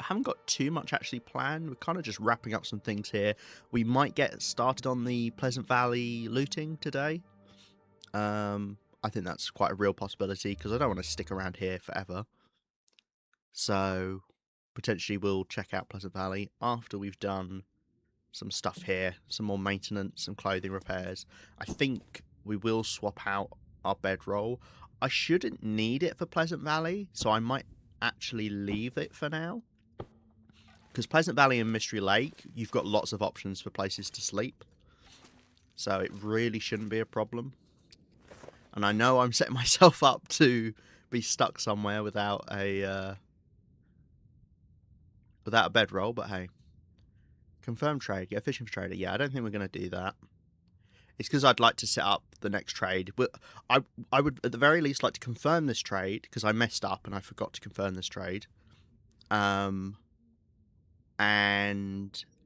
haven't got too much actually planned. We're kind of just wrapping up some things here. We might get started on the Pleasant Valley looting today. I think that's quite a real possibility because I don't want to stick around here forever. So potentially we'll check out Pleasant Valley after we've done some stuff here, some more maintenance, some clothing repairs. I think we will swap out our bedroll. I shouldn't need it for Pleasant Valley, so I might actually leave it for now. Because Pleasant Valley and Mystery Lake, you've got lots of options for places to sleep. So it really shouldn't be a problem. And I know I'm setting myself up to be stuck somewhere without a bedroll, but hey. Confirm trade. Yeah, fishing for trader. Yeah, I don't think we're going to do that. It's because I'd like to set up the next trade. I would, at the very least, like to confirm this trade, because I messed up and I forgot to confirm this trade. And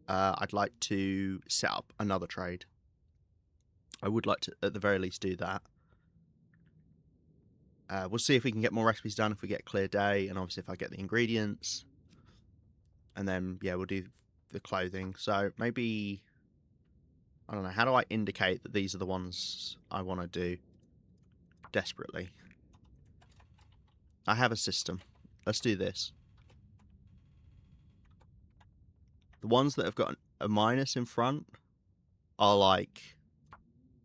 I'd like to set up another trade. I would like to, at the very least, do that. We'll see if we can get more recipes done if we get a clear day, and obviously if I get the ingredients. And then, yeah, we'll do the clothing. So maybe, I don't know, how do I indicate that these are the ones I want to do desperately? I have a system. Let's do this. The ones that have got a minus in front are like,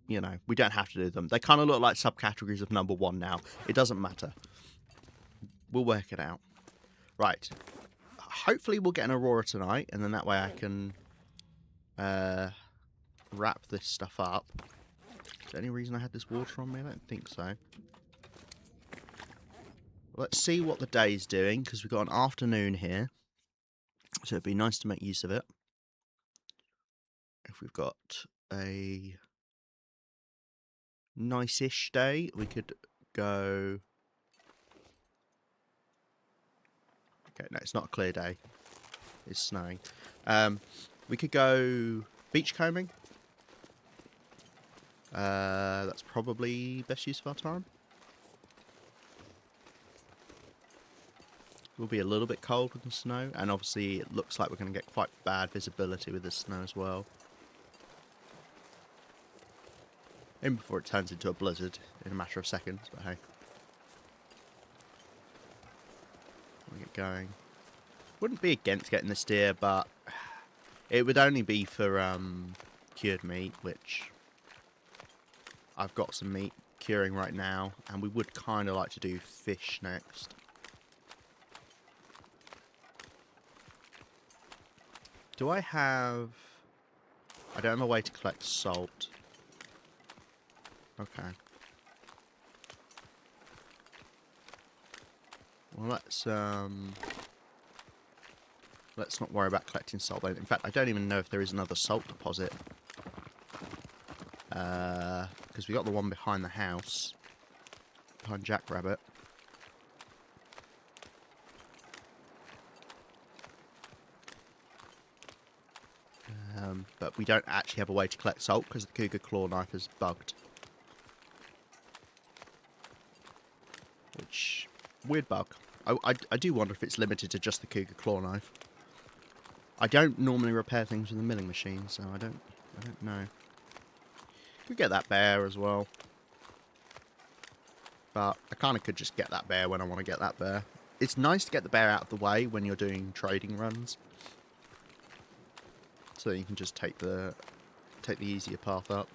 you know, we don't have to do them. They kind of look like subcategories of number 1 now. It doesn't matter. We'll work it out. Right. Hopefully we'll get an Aurora tonight, and then that way I can wrap this stuff up. Is there any reason I had this water on me? I don't think so. Let's see what the day's doing, because we've got an afternoon here. So it'd be nice to make use of it. If we've got a nice-ish day, we could go... Okay, no, it's not a clear day. It's snowing. We could go beachcombing. That's probably best use of our time. We'll be a little bit cold with the snow, and obviously it looks like we're going to get quite bad visibility with the snow as well. Even before it turns into a blizzard in a matter of seconds, but hey. We'll get going. Wouldn't be against getting this deer, but it would only be for cured meat, which I've got some meat curing right now, and we would kind of like to do fish next. Do I have... I don't have a way to collect salt. Okay. Well, let's not worry about collecting salt then. In fact, I don't even know if there is another salt deposit. Because we got the one behind the house. Behind Jackrabbit. But we don't actually have a way to collect salt because the cougar claw knife is bugged. Which, weird bug. I do wonder if it's limited to just the cougar claw knife. I don't normally repair things with a milling machine, so I don't know. Could get that bear as well. But I kind of could just get that bear when I want to get that bear. It's nice to get the bear out of the way when you're doing trading runs. So you can just take the easier path up.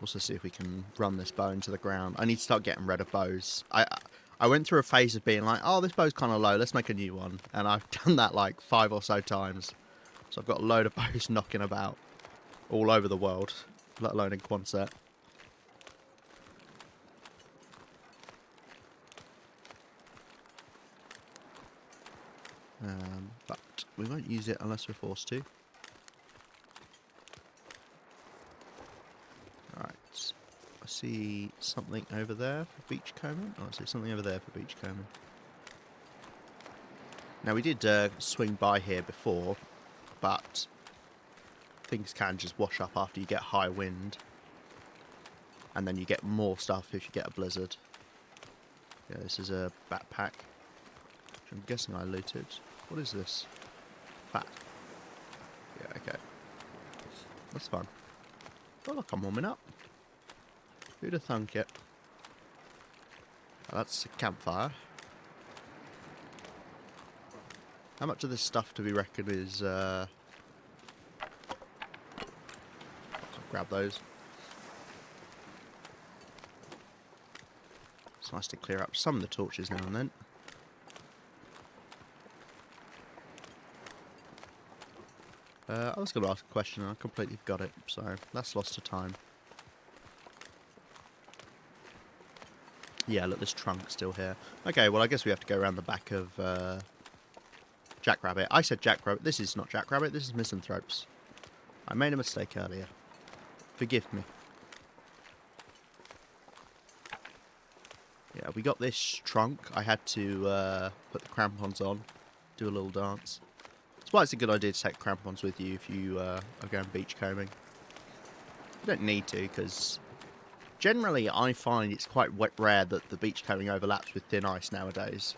Also see if we can run this bow into the ground. I need to start getting rid of bows. I went through a phase of being like, oh, this bow's kind of low, let's make a new one. And I've done that like 5 or so times. So I've got a load of bows knocking about all over the world, let alone in Quonset. But we won't use it unless we're forced to. Right, I see something over there for beachcombing. Oh, I see something over there for beachcombing. Now we did swing by here before, but things can just wash up after you get high wind. And then you get more stuff if you get a blizzard. Yeah, this is a backpack, which I'm guessing I looted. What is this? Fat. Yeah, okay. That's fun. Oh look, I'm warming up. Who'd have thunk it? Oh, that's a campfire. How much of this stuff do we reckon is... I'll grab those. It's nice to clear up some of the torches now and then. I was going to ask a question and I completely forgot it, so that's lost to time. Yeah, look, this trunk's still here. Okay, well, I guess we have to go around the back of Jackrabbit. I said Jackrabbit. This is not Jackrabbit, this is Misanthropes. I made a mistake earlier. Forgive me. Yeah, we got this trunk. I had to put the crampons on, do a little dance. That's why it's a good idea to take crampons with you if you are going beachcombing. You don't need to, because generally I find it's quite rare that the beachcombing overlaps with thin ice nowadays.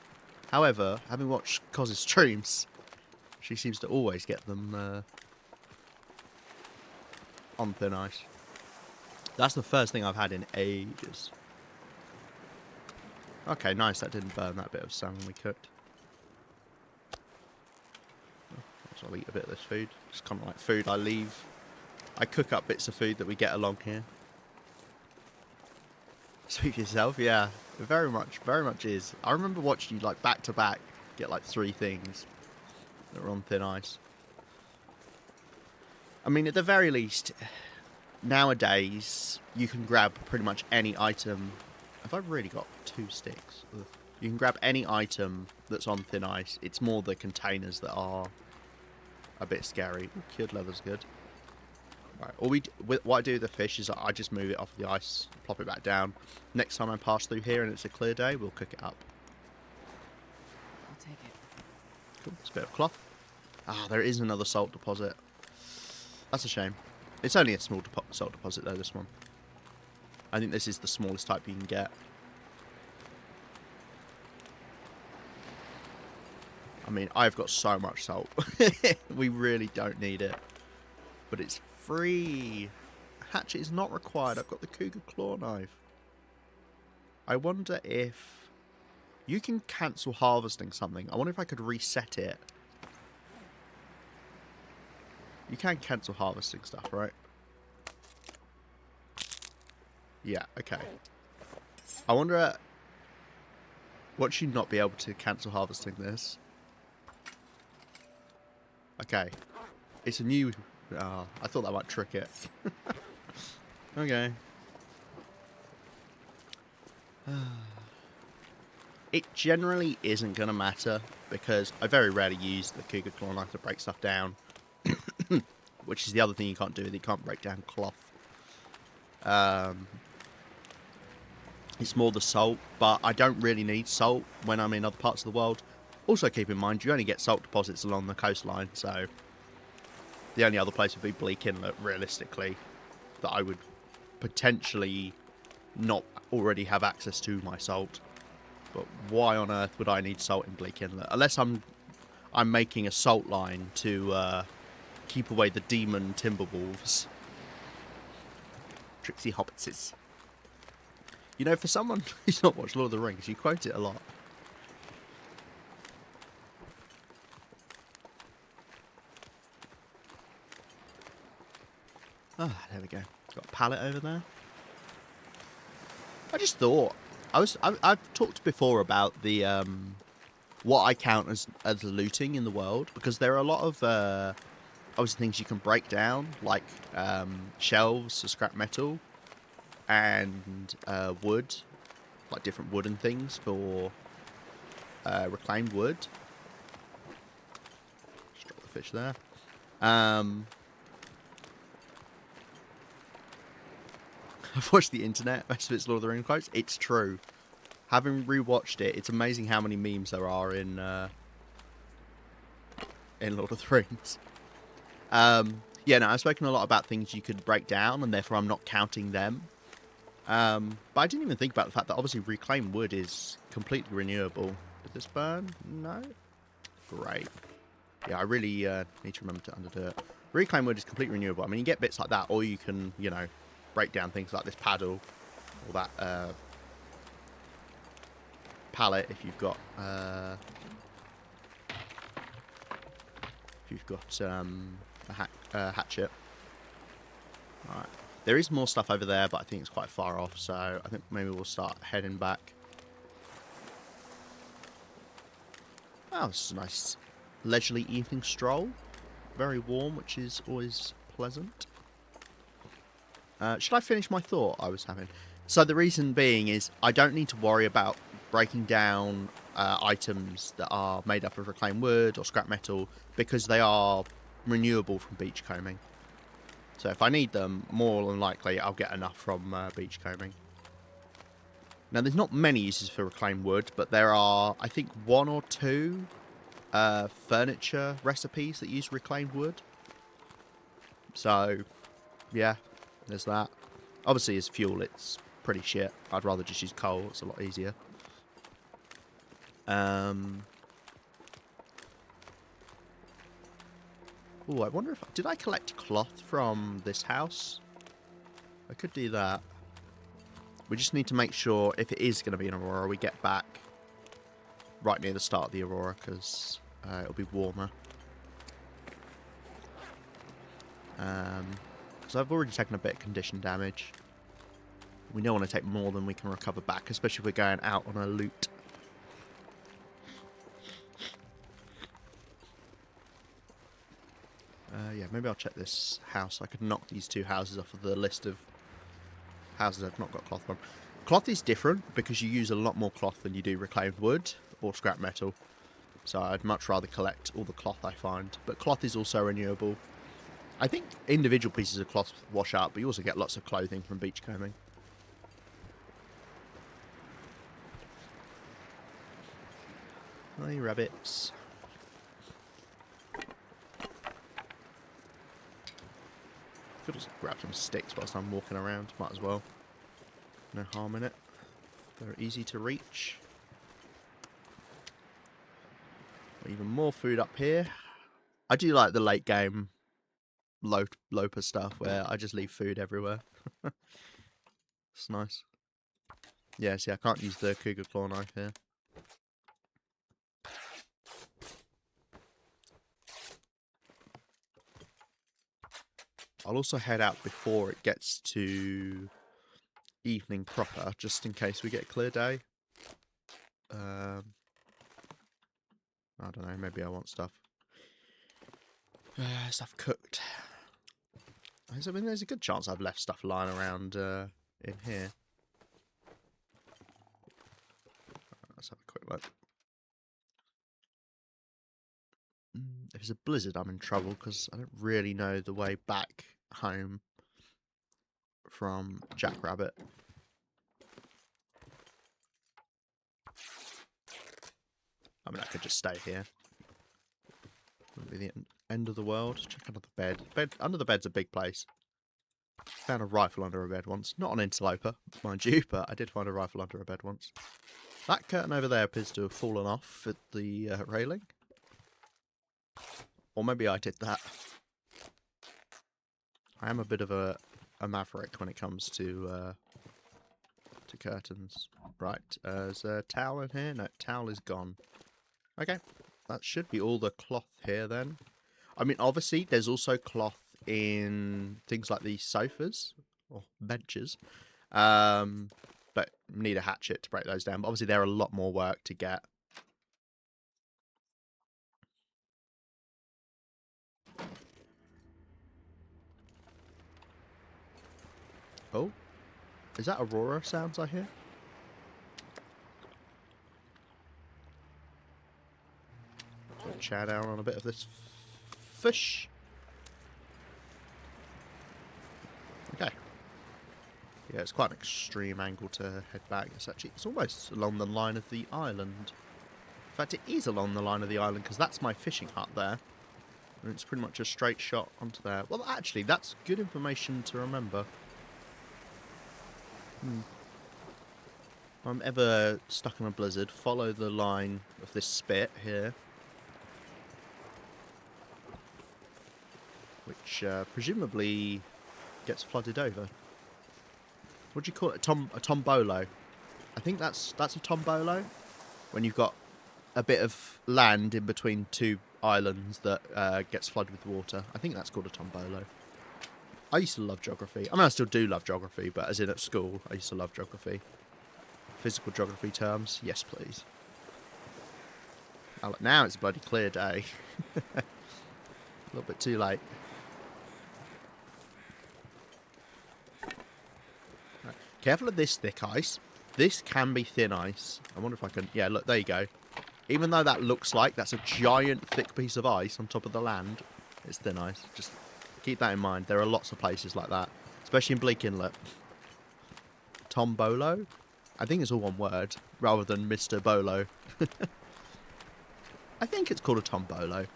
However, having watched Coz's streams, she seems to always get them on thin ice. That's the first thing I've had in ages. Okay, nice, that didn't burn that bit of salmon we cooked. So I'll eat a bit of this food. It's kind of like food I leave. I cook up bits of food that we get along here. Speak for yourself, yeah. It very much is. I remember watching you like back to back get like 3 things that were on thin ice. I mean, at the very least, nowadays you can grab pretty much any item. Have I really got 2 sticks? Ugh. You can grab any item that's on thin ice. It's more the containers that are a bit scary. Ooh, cured leather's good. Right, what I do with the fish is I just move it off the ice, plop it back down. Next time I pass through here and it's a clear day, we'll cook it up. I'll take it. Cool, it's a bit of cloth. Ah, there is another salt deposit. That's a shame. It's only a small salt deposit though, this one. I think this is the smallest type you can get. I mean, I've got so much salt. We really don't need it. But it's free. Hatchet is not required. I've got the cougar claw knife. I wonder if you can cancel harvesting something. I wonder if I could reset it. You can cancel harvesting stuff, right? Yeah, okay. I wonder, would you not be able to cancel harvesting this? Okay. It's a new... I thought that might trick it. Okay. It generally isn't going to matter, because I very rarely use the cougar claw knife to break stuff down. Which is the other thing you can't do, you can't break down cloth. It's more the salt, but I don't really need salt when I'm in other parts of the world. Also keep in mind, you only get salt deposits along the coastline, so the only other place would be Bleak Inlet, realistically, that I would potentially not already have access to my salt. But why on earth would I need salt in Bleak Inlet? Unless I'm making a salt line to keep away the demon timberwolves. Trixie hobbitses. You know, for someone who's not watched Lord of the Rings, you quote it a lot. Ah, there we go. Got a pallet over there. I just thought I've talked before about the what I count as looting in the world, because there are a lot of obviously things you can break down, like shelves for scrap metal and wood, like different wooden things for reclaimed wood. Just drop the fish there. I've watched the internet, most of it's Lord of the Rings quotes. It's true. Having rewatched it, it's amazing how many memes there are in Lord of the Rings. Yeah, no, I've spoken a lot about things you could break down, and therefore I'm not counting them. But I didn't even think about the fact that obviously reclaimed wood is completely renewable. Did this burn? No? Great. Yeah, I really need to remember to underdo it. Reclaimed wood is completely renewable. I mean, you get bits like that, or you can, you know, break down things like this paddle, or that pallet if you've got a hatchet. Alright. There is more stuff over there, but I think it's quite far off, so I think maybe we'll start heading back. Oh, it's a nice leisurely evening stroll. Very warm, which is always pleasant. Should I finish my thought I was having? So the reason being is I don't need to worry about breaking down items that are made up of reclaimed wood or scrap metal because they are renewable from beachcombing. So if I need them, more than likely I'll get enough from beachcombing. Now there's not many uses for reclaimed wood, but there are, I think, 1 or 2 furniture recipes that use reclaimed wood. So, yeah, there's that. Obviously, as fuel, it's pretty shit. I'd rather just use coal. It's a lot easier. Oh, I wonder if... Did I collect cloth from this house? I could do that. We just need to make sure, if it is going to be an aurora, we get back right near the start of the aurora, because it'll be warmer. Because I've already taken a bit of condition damage. We don't want to take more than we can recover back, especially if we're going out on a loot. Yeah, maybe I'll check this house. I could knock these 2 houses off of the list of houses I've not got cloth from. Cloth is different because you use a lot more cloth than you do reclaimed wood or scrap metal. So I'd much rather collect all the cloth I find. But cloth is also renewable. I think individual pieces of cloth wash out, but you also get lots of clothing from beachcombing. Hi, rabbits. Could just grab some sticks whilst I'm walking around. Might as well. No harm in it. They're easy to reach. Even more food up here. I do like the late game Loper stuff where I just leave food everywhere. It's nice. Yeah, see, I can't use the cougar claw knife here. I'll also head out before it gets to evening proper, just in case we get a clear day. I don't know, maybe I want stuff. Stuff cooked. I mean, there's a good chance I've left stuff lying around in here. Let's have a quick look. If it's a blizzard, I'm in trouble because I don't really know the way back home from Jackrabbit. I mean, I could just stay here. Wouldn't be the end of the world. Check under the bed. Under the bed's a big place. Found a rifle under a bed once. Not an interloper, mind you, but I did find a rifle under a bed once. That curtain over there appears to have fallen off at the railing. Or maybe I did that. I am a bit of a maverick when it comes to curtains. Right, is there a towel in here? No, towel is gone. Okay, that should be all the cloth here then. I mean, obviously, there's also cloth in things like these sofas or benches. But need a hatchet to break those down. But obviously, they're a lot more work to get. Oh, is that aurora sounds I hear? So chow down on a bit of this fish. Okay. Yeah, it's quite an extreme angle to head back. It's almost along the line of the island. In fact, it is along the line of the island because that's my fishing hut there. And it's pretty much a straight shot onto there. Well, actually, that's good information to remember. If I'm ever stuck in a blizzard, follow the line of this spit here. Which presumably gets flooded over. What do you call it? A tombolo. I think that's a tombolo. When you've got a bit of land in between two islands that gets flooded with water. I think that's called a tombolo. I used to love geography. I mean, I still do love geography, but as in at school, I used to love geography. Physical geography terms, yes please. Oh, look, now it's a bloody clear day. A little bit too late. Right. Careful of this thick ice. This can be thin ice. I wonder if I can... Yeah, look, there you go. Even though that looks like that's a giant thick piece of ice on top of the land, it's thin ice. Just keep that in mind. There are lots of places like that, especially in Bleak Inlet. Tombolo? I think it's all one word, rather than Mr. Bolo. I think it's called a tombolo.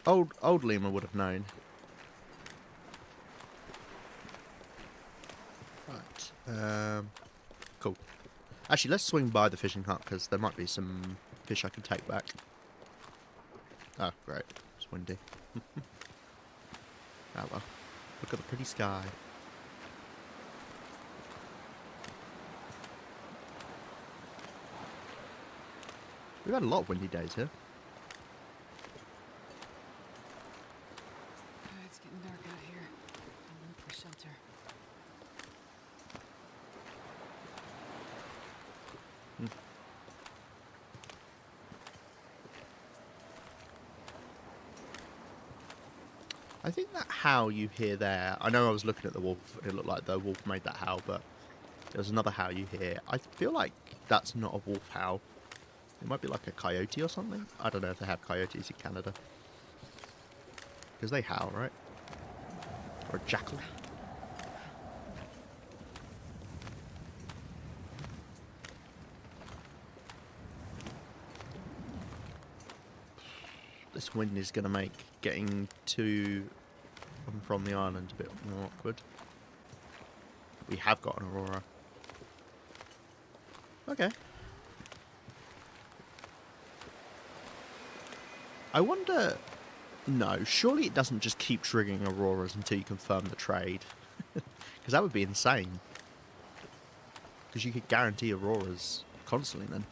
Old Lima would have known. Right. Cool. Actually, let's swing by the fishing hut, because there might be some fish I can take back. Oh, great. It's windy. Oh well. Look at the pretty sky. We've had a lot of windy days here. It's getting dark out here. I'll look for shelter. I think that howl you hear there, I know I was looking at the wolf, it looked like the wolf made that howl, but there's another howl you hear. I feel like that's not a wolf howl. It might be like a coyote or something. I don't know if they have coyotes in Canada. Because they howl, right? Or a jackal. This wind is going to make getting to and from the island a bit more awkward. We have got an aurora. Okay. I wonder... No, surely it doesn't just keep triggering auroras until you confirm the trade. Because that would be insane. Because you could guarantee auroras constantly then.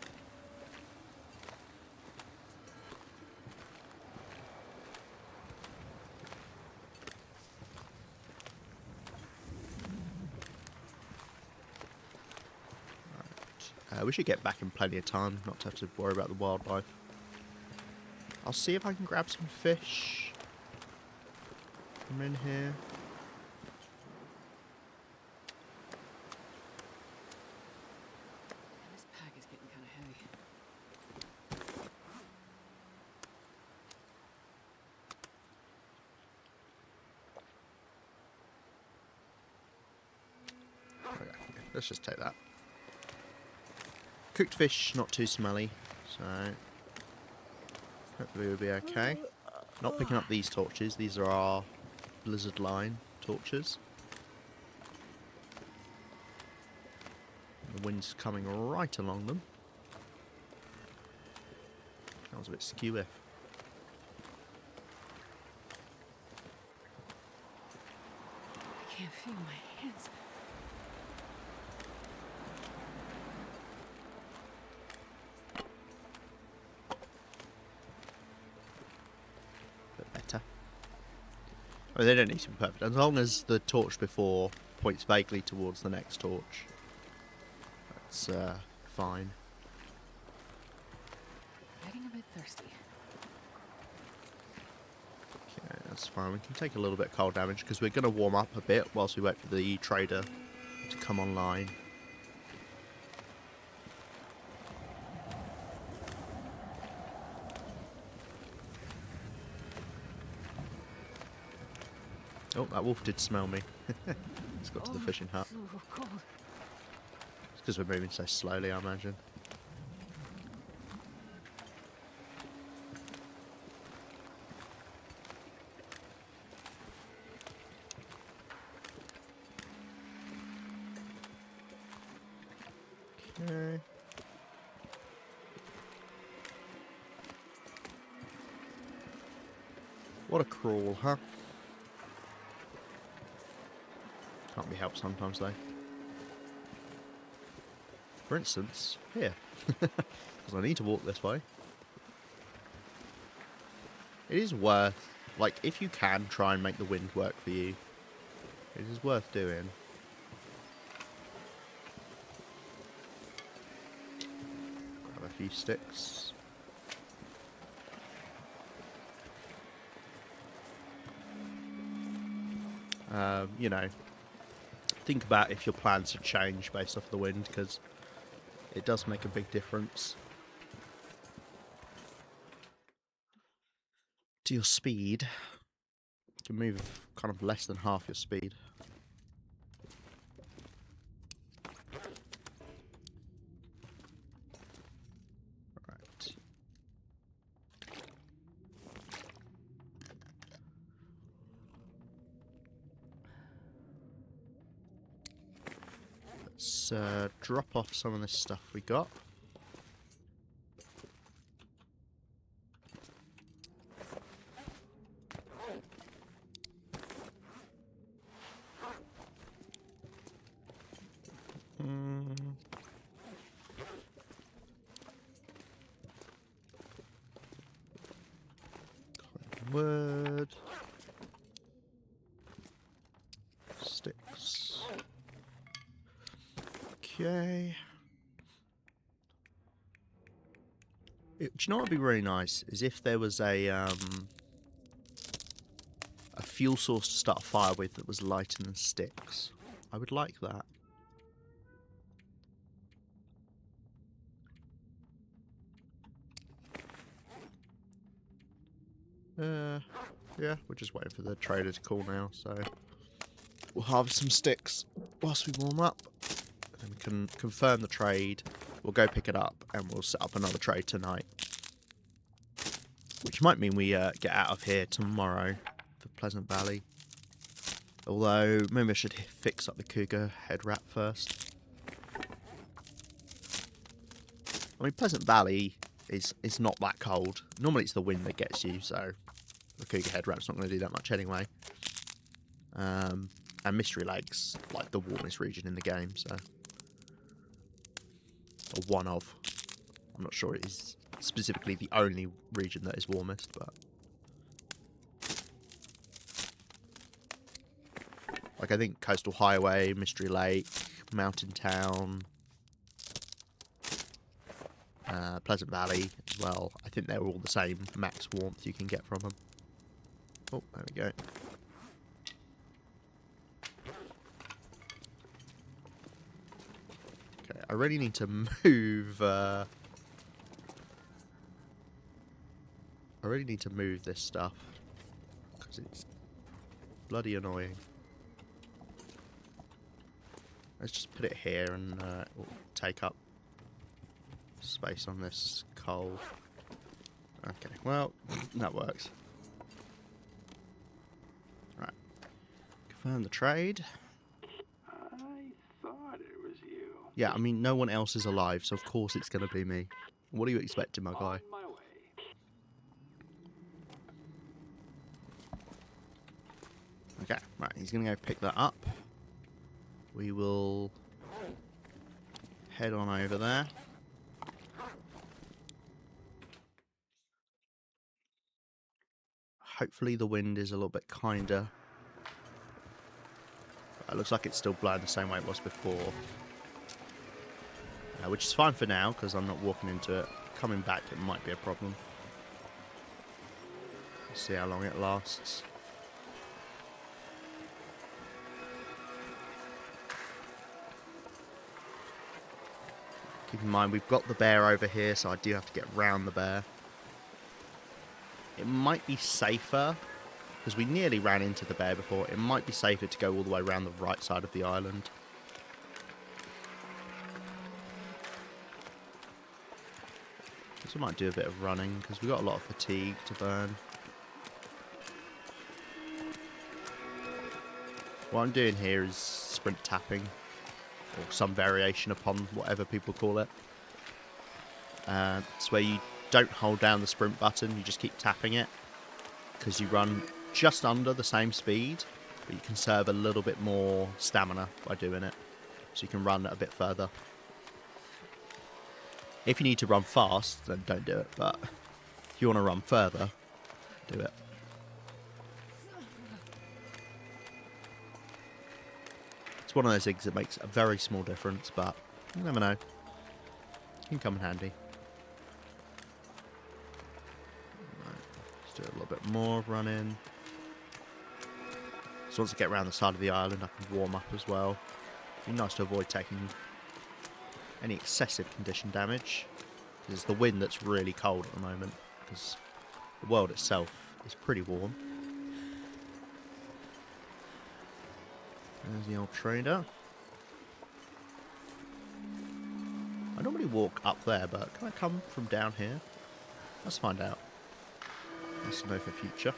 We should get back in plenty of time, not to have to worry about the wildlife. I'll see if I can grab some fish from in here. This pack is getting kind of heavy. Okay, let's just take that. Cooked fish, not too smelly, so hopefully we'll be okay. Not picking up these torches, these are our blizzard line torches. The wind's coming right along them. That was a bit skew-if. I can't feel my hands. I mean, they don't need to be perfect. As long as the torch before points vaguely towards the next torch, that's fine. Getting a bit thirsty. Okay, that's fine. We can take a little bit of cold damage because we're going to warm up a bit whilst we wait for the trader to come online. Oh, that wolf did smell me. It's got to the fishing hut. Oh, cold. It's because we're moving so slowly, I imagine. Okay. What a crawl, huh? Can't be helped sometimes, though. For instance, here. Because I need to walk this way. It is worth, like, if you can try and make the wind work for you, it is worth doing. Grab a few sticks. You know, think about if your plans have changed based off the wind, because it does make a big difference to your speed. You can move kind of less than half your speed. Right. Let's drop off some of this stuff we got. Wood. Sticks. Okay. Do you know what would be really nice is if there was a fuel source to start a fire with that was lighter than sticks. I would like that. Yeah, we're just waiting for the trader to call now, so we'll harvest some sticks whilst we warm up, and we can confirm the trade. We'll go pick it up, and we'll set up another trade tonight, which might mean we get out of here tomorrow for Pleasant Valley. Although maybe I should fix up the cougar head wrap first. I mean, Pleasant Valley is not that cold. Normally it's the wind that gets you, so the cougar head wrap's not going to do that much anyway. And Mystery Lake's like the warmest region in the game, so or one of. I'm not sure it is specifically the only region that is warmest, but like I think Coastal Highway, Mystery Lake, Mountain Town, Pleasant Valley as well. I think they're all the same max warmth you can get from them. Oh, there we go. Okay, I really need to move. I really need to move this stuff because it's bloody annoying. Let's just put it here and it will take up space on this coal. Okay, well, that works. Right. Confirm the trade. I thought it was you. Yeah, I mean, no one else is alive, so of course it's going to be me. What are you expecting, my guy? On my way. Okay, right, he's going to go pick that up. We will head on over there. Hopefully the wind is a little bit kinder. It looks like it's still blowing the same way it was before. Which is fine for now, because I'm not walking into it. Coming back, it might be a problem. Let's see how long it lasts. Keep in mind, we've got the bear over here, so I do have to get round the bear. It might be safer, because we nearly ran into the bear before, it might be safer to go all the way around the right side of the island. So we might do a bit of running, because we've got a lot of fatigue to burn. What I'm doing here is sprint tapping. or some variation upon whatever people call it. It's where you don't hold down the sprint button, you just keep tapping it, because you run just under the same speed, but you conserve a little bit more stamina by doing it, so you can run a bit further. If you need to run fast, then don't do it, but if you want to run further, do it. It's one of those things that makes a very small difference, but you never know. It can come in handy. Right, let's do a little bit more of running. So once I get around the side of the island, I can warm up as well. It'd be nice to avoid taking any excessive condition damage. It's the wind that's really cold at the moment, because the world itself is pretty warm. There's the old trader. I normally walk up there, but can I come from down here? Let's find out. Nice to know for future.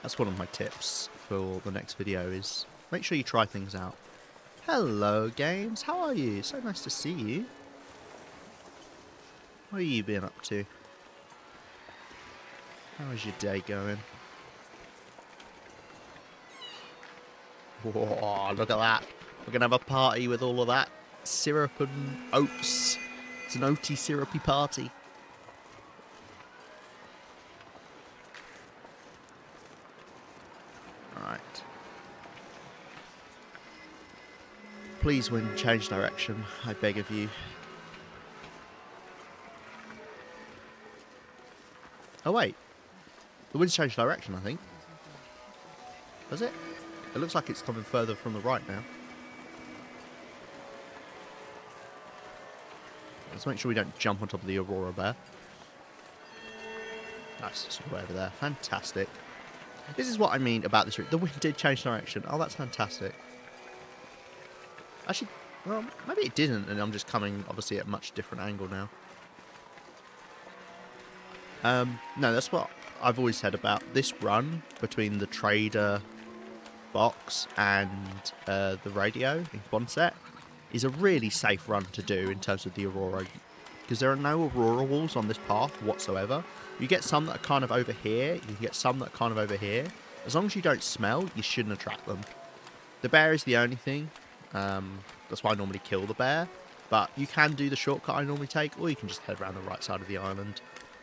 That's one of my tips for the next video, is make sure you try things out. Hello games, how are you? So nice to see you. What are you been up to? How is your day going? Whoa, look at that. We're going to have a party with all of that syrup and oats. It's an oaty syrupy party. Alright. Please, wind, change direction, I beg of you. Oh wait, the wind's changed direction, I think. Does it? It looks like it's coming further from the right now. Let's make sure we don't jump on top of the Aurora Bear. Nice, it's all over there. Fantastic. This is what I mean about this route. The wind did change direction. Oh, that's fantastic. Actually, well, maybe it didn't, and I'm just coming, obviously, at a much different angle now. No, that's what I've always said about this run between the trader box and the radio in Quonset is a really safe run to do in terms of the Aurora, because there are no Aurora walls on this path whatsoever. You get some that are kind of over here, you can get some that are kind of over here. As long as you don't smell, you shouldn't attract them. The bear is the only thing. That's why I normally kill the bear, but you can do the shortcut I normally take, or you can just head around the right side of the island.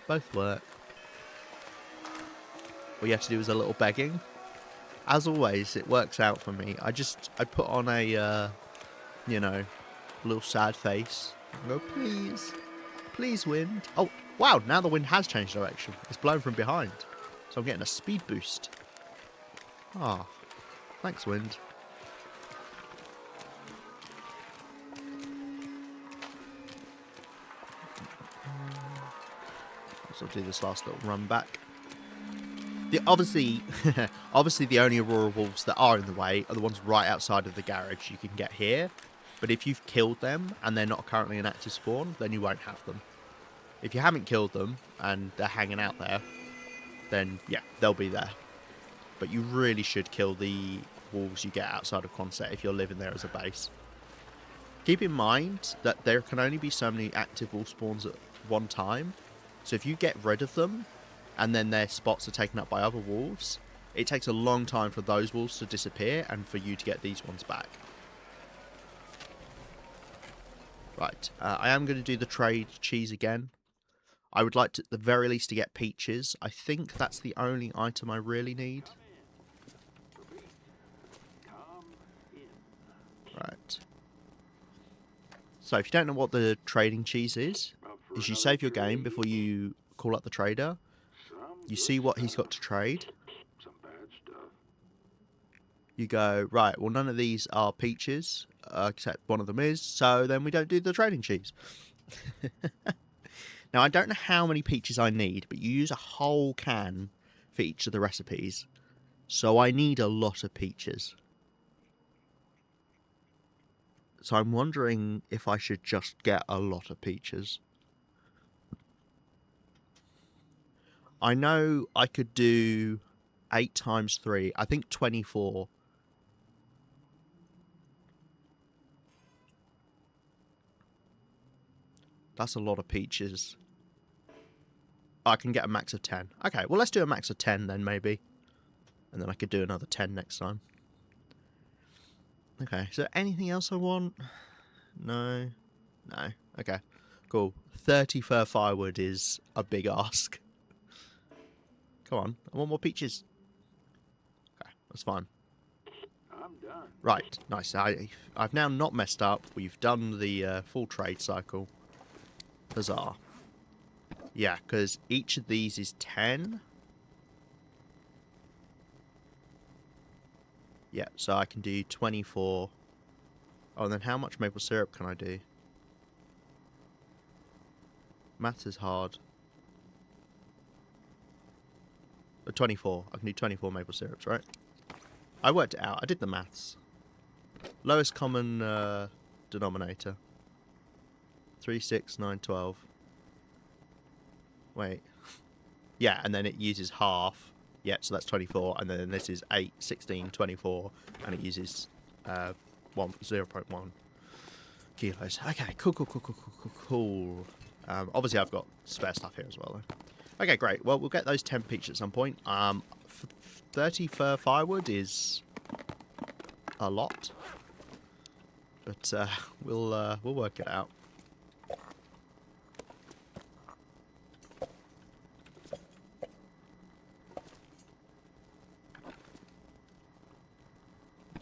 Both work. All you have to do is a little begging. As always, it works out for me. I put on a, you know, little sad face. I go, please, please, wind. Oh, wow, now the wind has changed direction. It's blowing from behind. So I'm getting a speed boost. Ah, thanks, wind. So I'll do this last little run back. Obviously, the only Aurora wolves that are in the way are the ones right outside of the garage you can get here. But if you've killed them and they're not currently an active spawn, then you won't have them. If you haven't killed them and they're hanging out there, then yeah, they'll be there. But you really should kill the wolves you get outside of Quonset if you're living there as a base. Keep in mind that there can only be so many active wolf spawns at one time. So if you get rid of them, and then their spots are taken up by other wolves, it takes a long time for those wolves to disappear and for you to get these ones back. Right, I am going to do the trade cheese again. I would like to, at the very least, to get peaches. I think that's the only item I really need. Right. So if you don't know what the trading cheese is you save your game before you call up the trader. You see what he's got to trade. You go, right, well, none of these are peaches, except one of them is, so then we don't do the trading cheese. Now, I don't know how many peaches I need, but you use a whole can for each of the recipes, so I need a lot of peaches. So I'm wondering if I should just get a lot of peaches. I know I could do 8 times 3. I think 24. That's a lot of peaches. I can get a max of 10. Okay, well, let's do a max of 10 then, maybe. And then I could do another 10 next time. Okay, is there anything else I want? No. No. Okay, cool. 30 fir firewood is a big ask. Come on, I want more peaches. Okay, that's fine. I'm done. Right, nice. I've now not messed up. We've done the full trade cycle. Huzzah. Yeah, because each of these is 10. Yeah, so I can do 24. Oh, and then how much maple syrup can I do? Maths is hard. 24. I can do 24 maple syrups, right? I worked it out. I did the maths. Lowest common denominator. 3, 6, 9, 12. Wait. Yeah, and then it uses half. Yeah, so that's 24. And then this is 8, 16, 24. And it uses 0.1 kilos. Okay, cool. Obviously, I've got spare stuff here as well, though. Okay, great. Well, we'll get those 10 peach at some point. 30 fir firewood is a lot. But we'll work it out.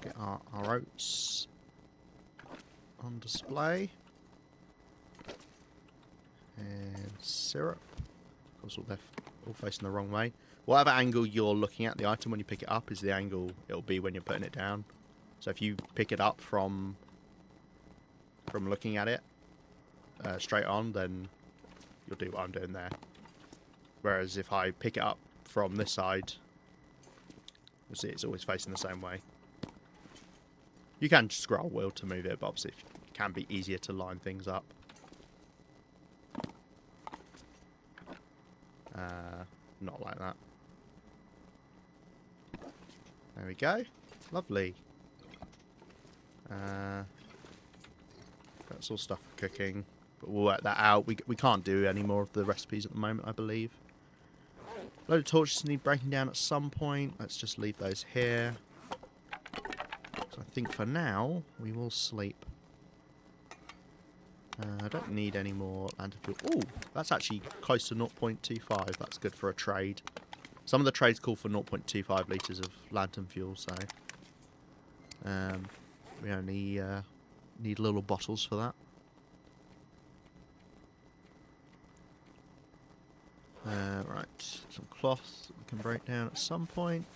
Get our oats on display. And syrup. Of course, they're all facing the wrong way. Whatever angle you're looking at the item when you pick it up is the angle it'll be when you're putting it down. So if you pick it up from looking at it straight on, then you'll do what I'm doing there. Whereas if I pick it up from this side, you'll see it's always facing the same way. You can scroll wheel to move it, but obviously it can be easier to line things up. Not like that. There we go. Lovely. That's all stuff for cooking. But we'll work that out. We can't do any more of the recipes at the moment, I believe. Load of torches need breaking down at some point. Let's just leave those here. So I think for now, we will sleep. I don't need any more lantern fuel. Oh, that's actually close to 0.25. That's good for a trade. Some of the trades call for 0.25 litres of lantern fuel, so we only need little bottles for that. Right, some cloth that we can break down at some point.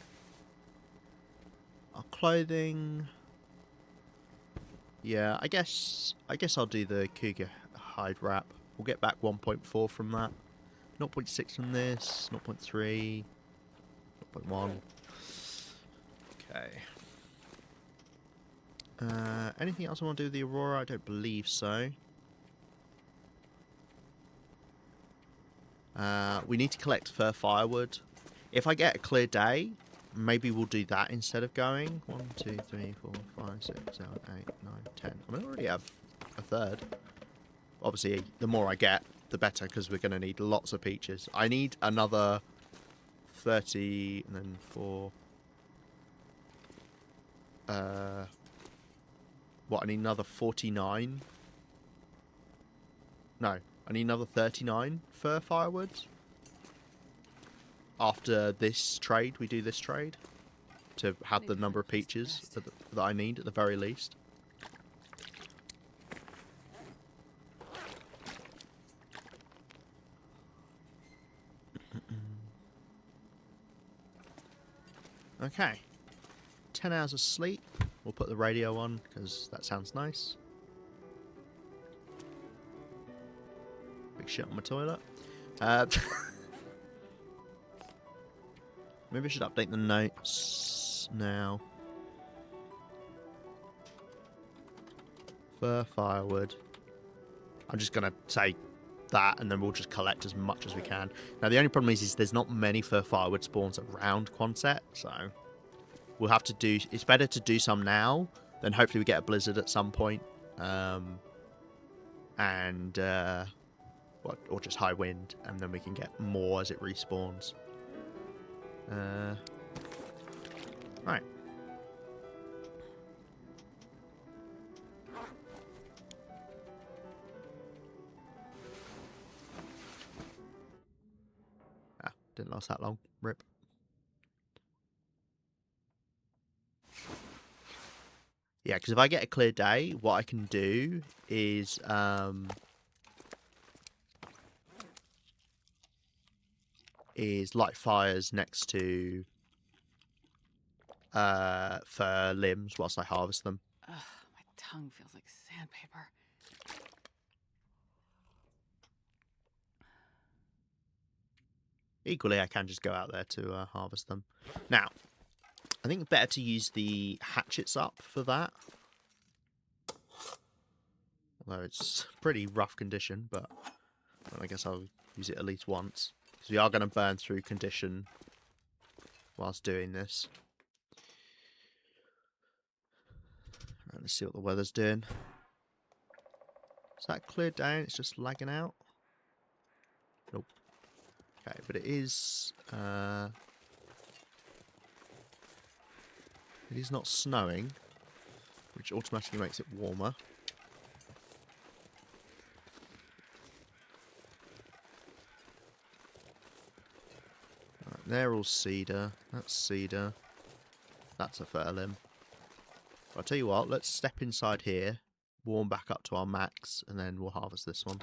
Our clothing. Yeah, I guess I'll do the cougar hide wrap. We'll get back 1.4 from that. 0.6 from this. 0.3. 0.1. Okay. Anything else I want to do with the Aurora? I don't believe so. We need to collect fir firewood. If I get a clear day, maybe we'll do that instead of going. 1, 2, 3, 4, 5, 6, 7, 8, 9, 10. I mean, I already have a third. Obviously, the more I get, the better, because we're going to need lots of peaches. I need another 30, and then 4. What, I need another 49? No, I need another 39 fir firewood. After this trade, we do this trade to have the number of peaches that I need at the very least. Okay. 10 hours of sleep. We'll put the radio on because that sounds nice. Big shit on my toilet. Maybe I should update the notes now. Fir firewood. I'm just going to say that, and then we'll just collect as much as we can. Now, the only problem is there's not many fur firewood spawns around Quonset, so we'll have to do... It's better to do some now, then hopefully we get a blizzard at some point. Or just high wind, and then we can get more as it respawns. Right. Didn't last that long. Rip. Yeah, because if I get a clear day, what I can do is light fires next to fir limbs whilst I harvest them. Ugh, my tongue feels like sandpaper. Equally, I can just go out there to harvest them. Now, I think it's better to use the hatchets up for that. Although it's pretty rough condition, but I guess I'll use it at least once. Because we are going to burn through condition whilst doing this. Right, let's see what the weather's doing. Is that cleared down? It's just lagging out? Nope. Okay, but it is not snowing, which automatically makes it warmer. Right, they're all cedar. That's cedar. That's a fir limb. I'll tell you what, let's step inside here, warm back up to our max, and then we'll harvest this one.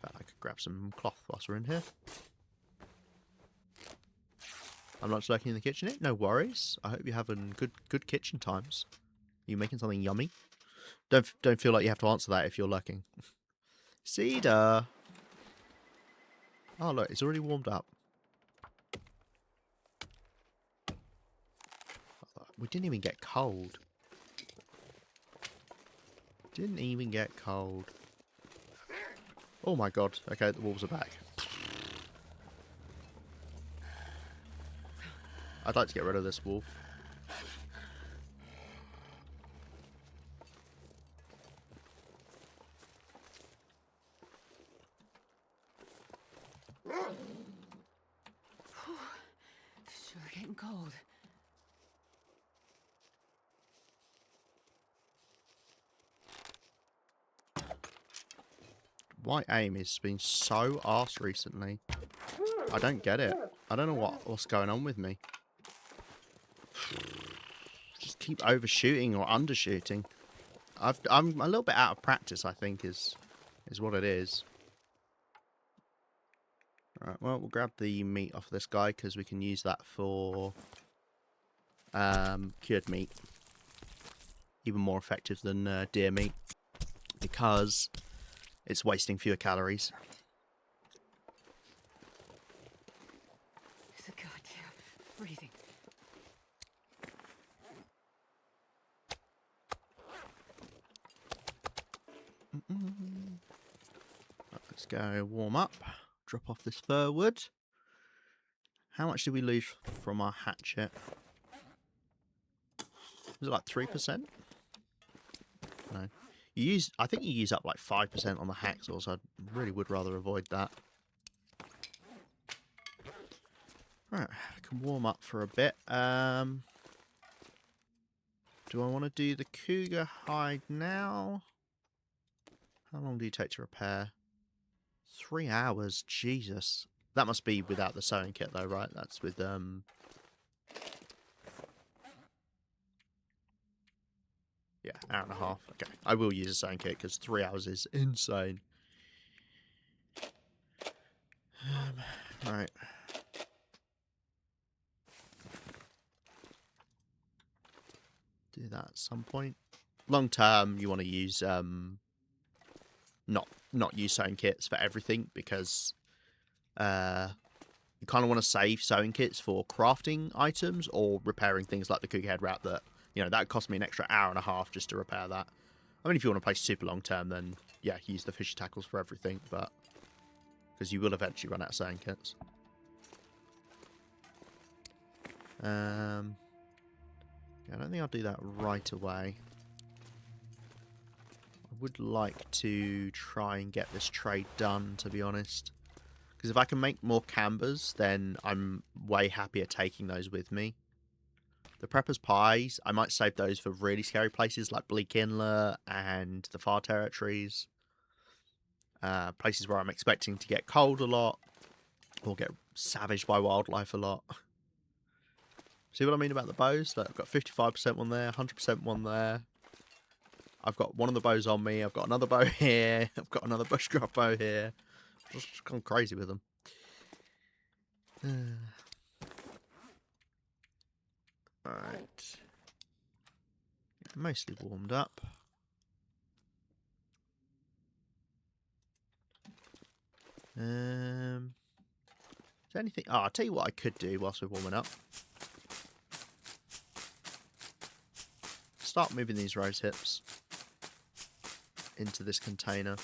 I could grab some cloth whilst we're in here. I'm not just lurking in the kitchen here. No worries. I hope you're having good kitchen times. Are you making something yummy? Don't feel like you have to answer that if you're lurking. Cedar. Oh look, it's already warmed up. We didn't even get cold. Didn't even get cold. Oh my god. Okay, the wolves are back. I'd like to get rid of this wolf. Sure getting cold. Why aim has been so arse recently. I don't get it. I don't know what's going on with me. Just keep overshooting or undershooting. I'm a little bit out of practice, I think, is what it is. Alright, well, we'll grab the meat off this guy because we can use that for cured meat. Even more effective than deer meat because it's wasting fewer calories. It's a goddamn freezing. Let's go warm up. Drop off this fir wood. How much did we lose from our hatchet? Was it like 3%? No. I think you use up like 5% on the hacksaw, so I really would rather avoid that. Right, I can warm up for a bit. Do I want to do the cougar hide now? How long do you take to repair? 3 hours, Jesus. That must be without the sewing kit though, right? That's with yeah, hour and a half. Okay, I will use a sewing kit because 3 hours is insane. Right. Do that at some point. Long term, you want to use not use sewing kits for everything because you kind of want to save sewing kits for crafting items or repairing things like the cougar head wrap that, you know, that cost me an extra hour and a half just to repair that. I mean, if you want to play super long term, then yeah, use the fishy tackles for everything, but because you will eventually run out of sailing kits. Yeah, I don't think I'll do that right away. I would like to try and get this trade done, to be honest. Because if I can make more cambers, then I'm way happier taking those with me. The Prepper's Pies, I might save those for really scary places like Bleak Inlet and the Far Territories. Places where I'm expecting to get cold a lot, or get savaged by wildlife a lot. See what I mean about the bows? Like, I've got 55% one there, 100% one there. I've got one of the bows on me. I've got another bow here. I've got another bushcraft bow here. Just gone crazy with them. Alright. Mostly warmed up. Is there anything... Oh, I'll tell you what I could do whilst we're warming up. Start moving these rose hips into this container.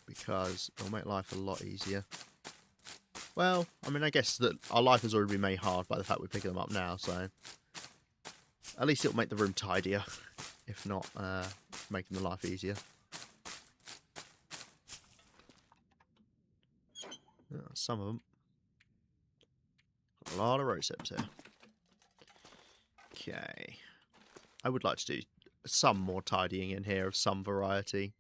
Because it'll make life a lot easier. Well, I mean, I guess that our life has already been made hard by the fact we're picking them up now, so at least it'll make the room tidier, if not making the life easier. Some of them. A lot of rose hips here. Okay. I would like to do some more tidying in here of some variety.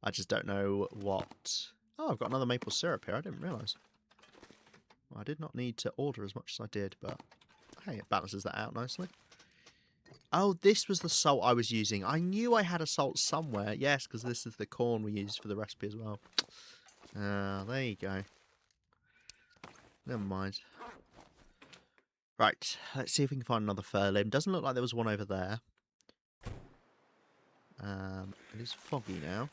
I just don't know what... Oh, I've got another maple syrup here. I didn't realise. Well, I did not need to order as much as I did, but hey, it balances that out nicely. Oh, this was the salt I was using. I knew I had a salt somewhere. Yes, because this is the corn we used for the recipe as well. There you go. Never mind. Right, let's see if we can find another fur limb. Doesn't look like there was one over there. It is foggy now.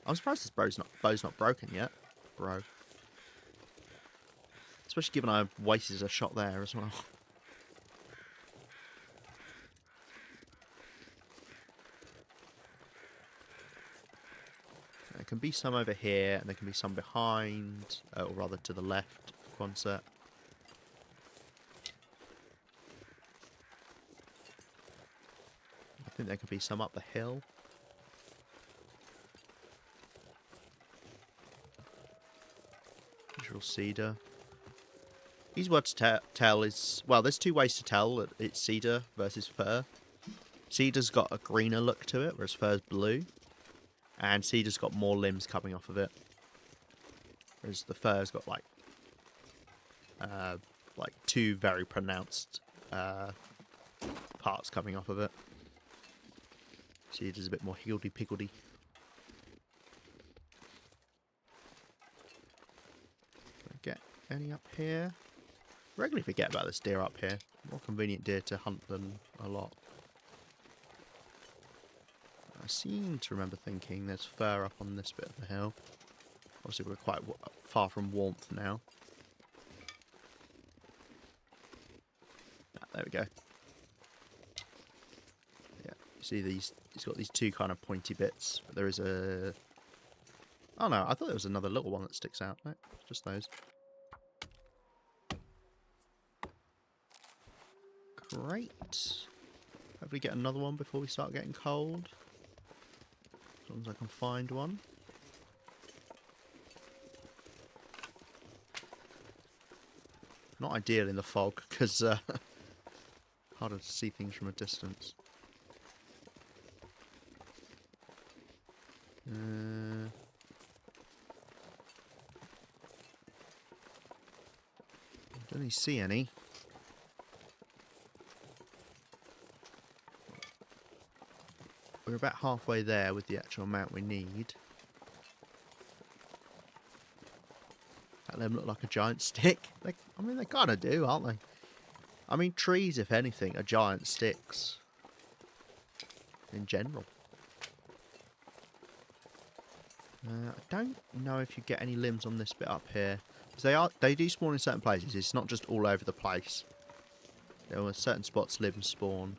I'm surprised this bow's not broken yet, bro. Especially given I wasted a shot there as well. There can be some over here, and there can be some behind, or rather to the left, Quonset. I think there could be some up the hill. Visual cedar. Easy word to tell is... Well, there's two ways to tell that it's cedar versus fir. Cedar's got a greener look to it, whereas fir's blue. And cedar's got more limbs coming off of it. Whereas the fir's got like two very pronounced parts coming off of it. Cedar's a bit more higgledy-piggledy. Can I get any up here? I regularly forget about this deer up here. More convenient deer to hunt than a lot. I seem to remember thinking there's fur up on this bit of the hill. Obviously we're quite far from warmth now. There we go. Yeah, you see these, it's got these two kind of pointy bits. But there is a... Oh no, I thought there was another little one that sticks out. No, just those. Great. Hopefully get another one before we start getting cold. As long as I can find one. Not ideal in the fog, because harder to see things from a distance. Don't really see any. We're about halfway there with the actual amount we need. That them look like a giant stick. I mean, they kind of do, aren't they? I mean, trees, if anything, are giant sticks. In general. I don't know if you get any limbs on this bit up here. Because they do spawn in certain places. It's not just all over the place. There are certain spots limbs spawn.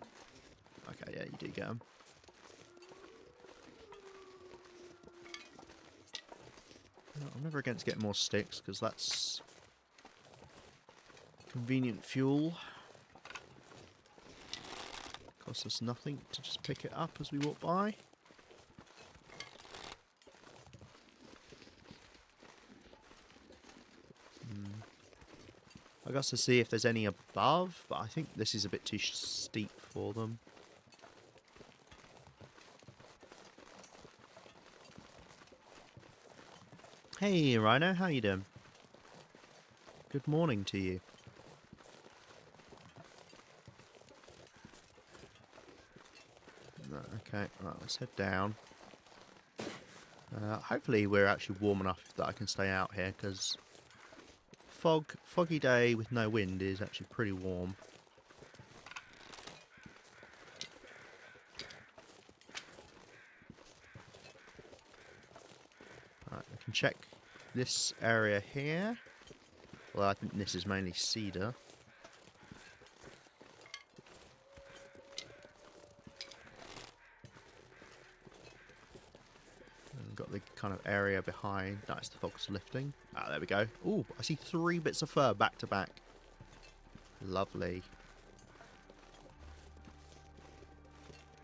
Okay, yeah, you do get them. I'm never against getting more sticks, because that's convenient fuel. Costs us nothing to just pick it up as we walk by. I got to see if there's any above, but I think this is a bit too steep for them. Hey, Rhino, how you doing? Good morning to you. Okay, right, let's head down. Hopefully we're actually warm enough that I can stay out here, because foggy day with no wind is actually pretty warm. Right, we can check this area here. Well, I think this is mainly cedar. And got the kind of area behind. Nice, the fog's lifting. Ah, there we go. Ooh, I see 3 bits of fur back to back. Lovely.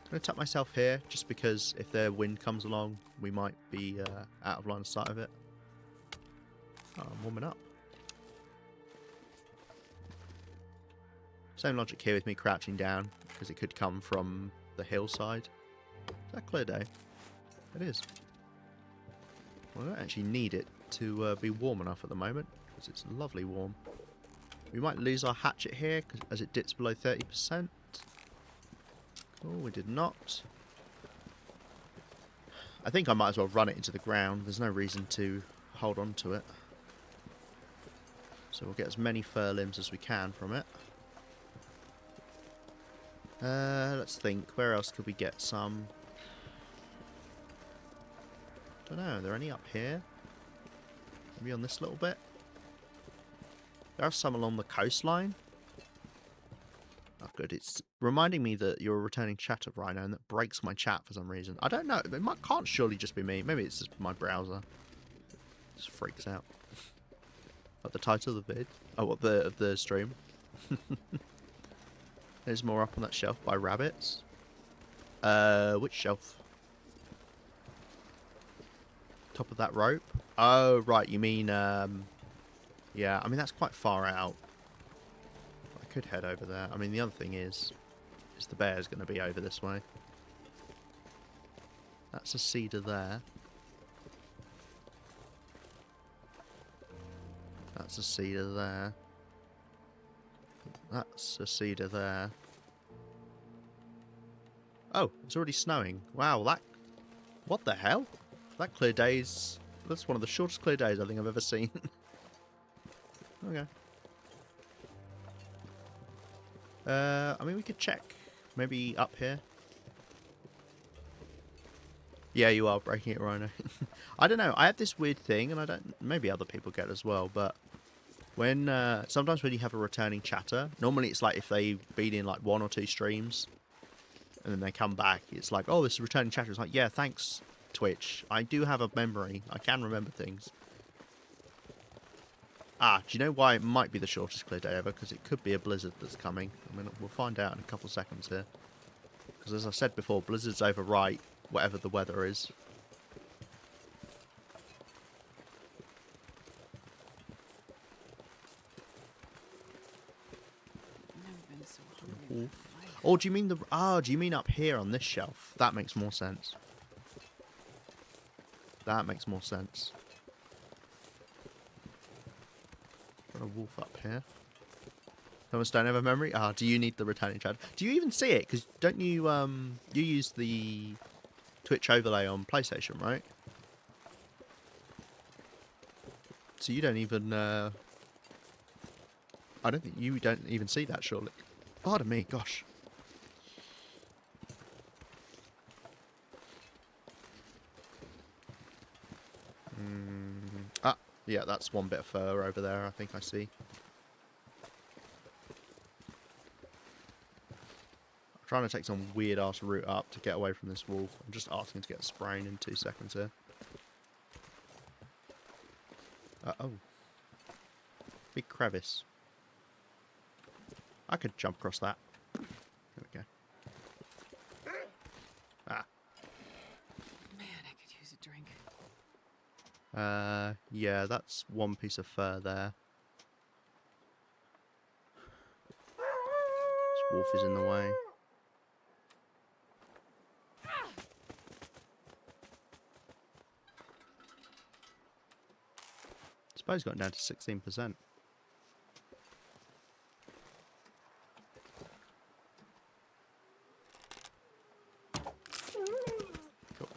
I'm going to tuck myself here, just because if the wind comes along, we might be out of line of sight of it. Oh, I'm warming up. Same logic here with me crouching down, because it could come from the hillside. Is that clear day? It is. Well, I don't actually need it to be warm enough at the moment, because it's lovely warm. We might lose our hatchet here, as it dips below 30%. Oh, we did not. I think I might as well run it into the ground. There's no reason to hold on to it. So we'll get as many fur limbs as we can from it. Let's think. Where else could we get some? Don't know. Are there any up here? Maybe on this little bit? There are some along the coastline. Oh, good. It's reminding me that you're a returning chatter, Rhino, and that breaks my chat for some reason. I don't know. It can't surely just be me. Maybe it's just my browser. It just freaks out. What, the title of the vid? Oh, what, the stream? There's more up on that shelf by rabbits. Which shelf? Top of that rope? Oh, right. You mean, yeah, I mean, that's quite far out. I could head over there. I mean, the other thing is the bear's going to be over this way. That's a cedar there. That's a cedar there. That's a cedar there. Oh, it's already snowing. Wow, that... What the hell? That clear day's... That's one of the shortest clear days I think I've ever seen. Okay. I mean, we could check. Maybe up here. Yeah, you are breaking it, Rhino. I don't know. I have this weird thing, and I don't... Maybe other people get it as well, but... When, sometimes when you have a returning chatter, normally it's like if they've been in like 1 or 2 streams, and then they come back, it's like, oh, this is returning chatter. It's like, yeah, thanks, Twitch. I do have a memory. I can remember things. Ah, do you know why it might be the shortest clear day ever? Because it could be a blizzard that's coming. I mean, we'll find out in a couple of seconds here. Because as I said before, blizzards overwrite whatever the weather is. Never been so hungry in my life. Oh, do you mean do you mean up here on this shelf? That makes more sense. That makes more sense. Got a wolf up here. Thomas don't have a memory? Ah, do you need the returning chat? Do you even see it? Because don't you you use the Twitch overlay on PlayStation, right? So you don't even I don't think you don't even see that, surely. Pardon me, gosh. Ah, yeah, that's one bit of fur over there, I think I see. I'm trying to take some weird-ass route up to get away from this wolf. I'm just asking to get spraying in 2 seconds here. Oh. Big crevice. I could jump across that. There we go. Ah. Man, I could use a drink. Yeah, that's one piece of fur there. This wolf is in the way. I suppose it's gotten down to 16%. Cool.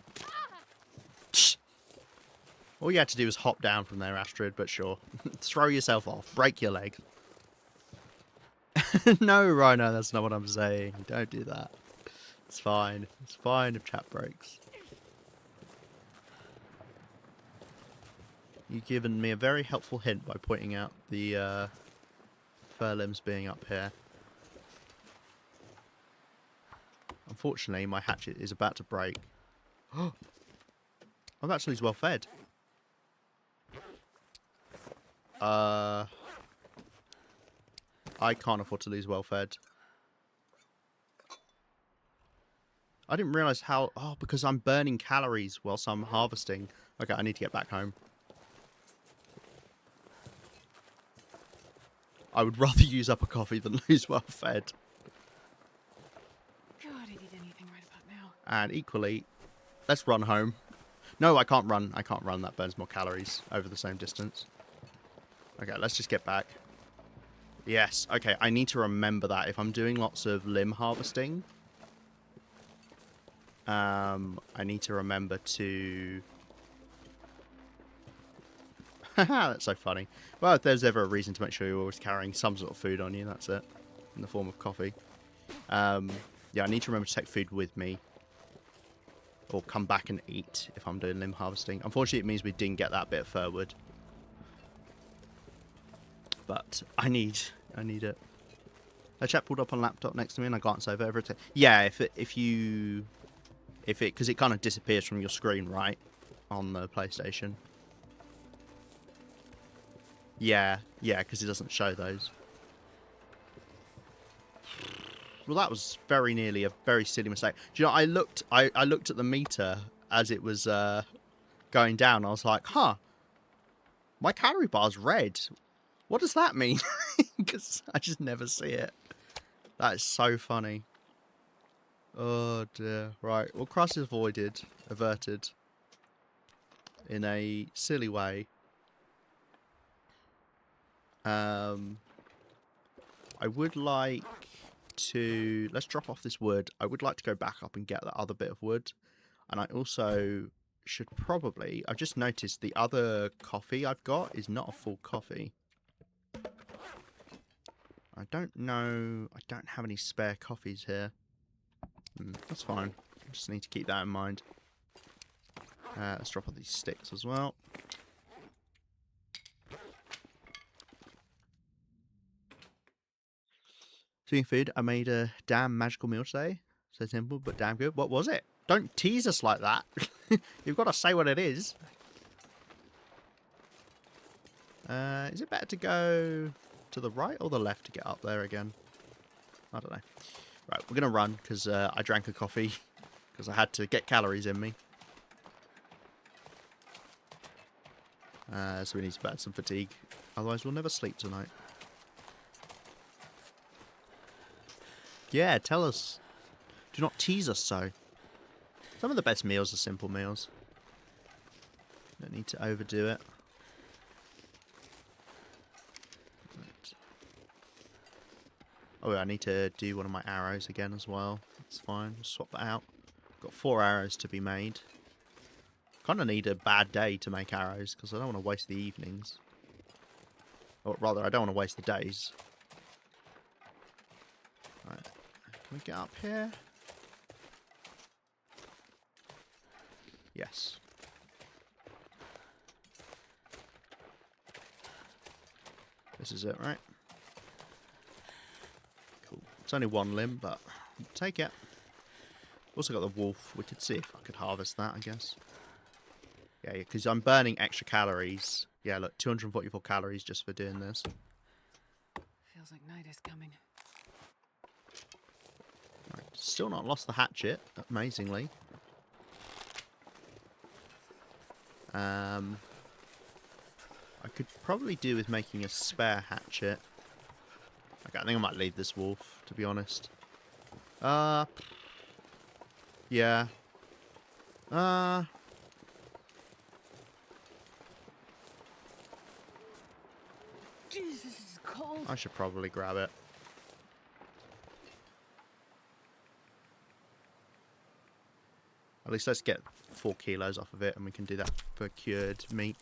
All you had to do was hop down from there, Astrid, but sure. Throw yourself off. Break your legs. No, Rhino, that's not what I'm saying. Don't do that. It's fine. It's fine if chat breaks. You've given me a very helpful hint by pointing out the fur limbs being up here. Unfortunately, my hatchet is about to break. I'm actually well fed. I can't afford to lose well fed. I didn't realise how... Oh, because I'm burning calories whilst I'm harvesting. Okay, I need to get back home. I would rather use up a coffee than lose well fed. God, I'd eat anything right about now. And equally, let's run home. No, I can't run. I can't run. That burns more calories over the same distance. Okay, let's just get back. Yes, okay, I need to remember that. If I'm doing lots of limb harvesting, I need to remember to... That's so funny. Well, if there's ever a reason to make sure you're always carrying some sort of food on you, that's it. In the form of coffee. Yeah, I need to remember to take food with me. Or come back and eat if I'm doing limb harvesting. Unfortunately, it means we didn't get that bit of fir wood. But I need it. A chap pulled up on a laptop next to me and I glanced over everything. Yeah, because it kind of disappears from your screen, right? On the PlayStation. Yeah, because it doesn't show those. Well, that was very nearly a very silly mistake. Do you know, I looked at the meter as it was going down. I was like, huh, my calorie bar's red. What does that mean? Because I just never see it. That is so funny. Oh dear. Right, well, crisis averted. In a silly way. I would like to... Let's drop off this wood. I would like to go back up and get that other bit of wood. And I also should probably... I've just noticed the other coffee I've got is not a full coffee. I don't know... I don't have any spare coffees here. That's fine. I just need to keep that in mind. Let's drop off these sticks as well. Speaking of food, I made a damn magical meal today. So simple, but damn good. What was it? Don't tease us like that. You've got to say what it is. Is it better to go to the right or the left to get up there again? I don't know. Right, we're going to run because I drank a coffee because I had to get calories in me. So we need to burn some fatigue. Otherwise, we'll never sleep tonight. Yeah, tell us. Do not tease us so. Some of the best meals are simple meals. Don't need to overdo it. Right. Oh, I need to do one of my arrows again as well. That's fine. We'll swap that out. Got 4 arrows to be made. Kind of need a bad day to make arrows because I don't want to waste the evenings. Or rather, I don't want to waste the days. Right. Can we get up here? Yes. This is it, right? Cool. It's only one limb, but take it. Also got the wolf. We could see if I could harvest that, I guess. Yeah, because I'm burning extra calories. Yeah, look, 244 calories just for doing this. Feels like night is coming. Right, still not lost the hatchet, amazingly. I could probably do with making a spare hatchet. Okay, I think I might leave this wolf, to be honest. Yeah. Jesus, this is cold. I should probably grab it. At least let's get 4 kilos off of it, and we can do that for cured meat.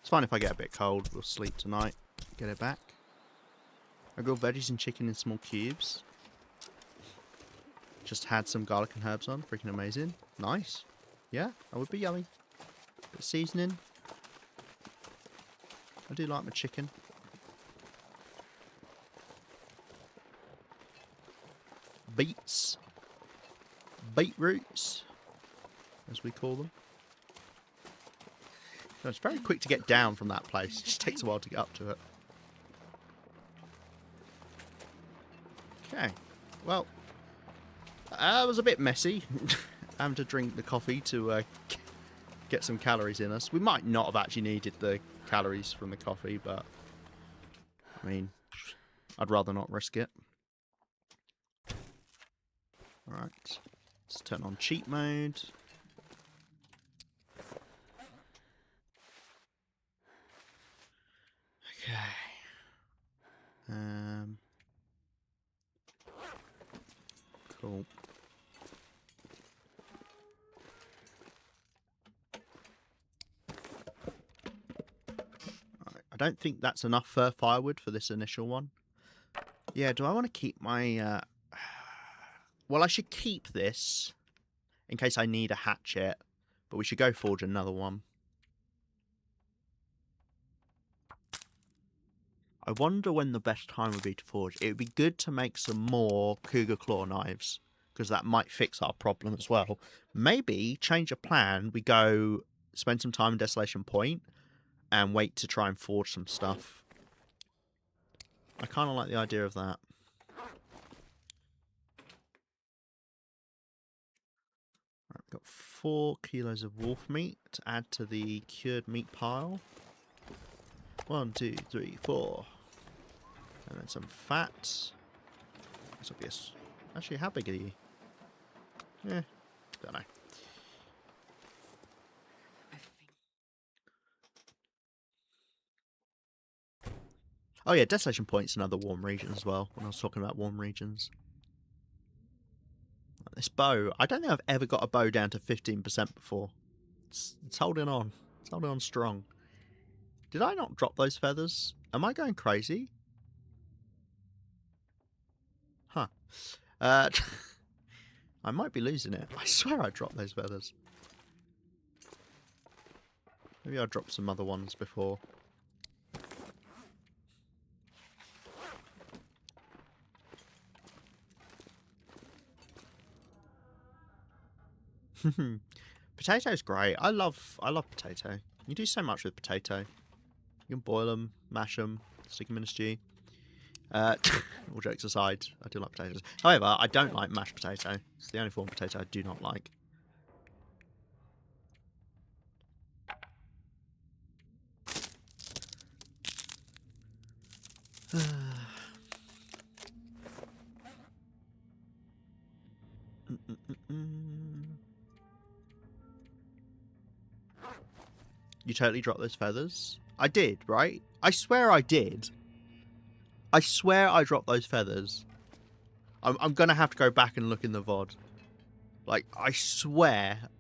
It's fine if I get a bit cold. We'll sleep tonight. Get it back. I grilled veggies and chicken in small cubes. Just had some garlic and herbs on. Freaking amazing. Nice. Yeah, that would be yummy. Bit of seasoning. I do like my chicken. Beets. Beetroots, as we call them. So it's very quick to get down from that place. It just takes a while to get up to it. Okay. Well, it was a bit messy. Having to drink the coffee to get some calories in us. We might not have actually needed the calories from the coffee, but I mean, I'd rather not risk it. Alright. Let's turn on cheat mode. Okay. Cool. Right. I don't think that's enough firewood for this initial one. Yeah, do I want to keep my... Well, I should keep this in case I need a hatchet, but we should go forge another one. I wonder when the best time would be to forge. It would be good to make some more cougar claw knives, because that might fix our problem as well. Maybe change of plan. We go spend some time in Desolation Point and wait to try and forge some stuff. I kind of like the idea of that. Right, we've got 4 kilos of wolf meat to add to the cured meat pile. 1, 2, 3, 4. And then some fat. This will be actually, how big are you? Yeah, don't know. Oh yeah, Desolation Point's another warm region as well, when I was talking about warm regions. This bow, I don't think I've ever got a bow down to 15% before. It's holding on. It's holding on strong. Did I not drop those feathers? Am I going crazy? Huh. I might be losing it. I swear I dropped those feathers. Maybe I dropped some other ones before. Potato's great. I love potato. You do so much with potato. You can boil them, mash them, stick them in a stew. All jokes aside, I do like potatoes. However, I don't like mashed potato. It's the only form of potato I do not like. You totally dropped those feathers? I did, right? I swear I did. I swear I dropped those feathers. I'm gonna have to go back and look in the VOD. Like, I swear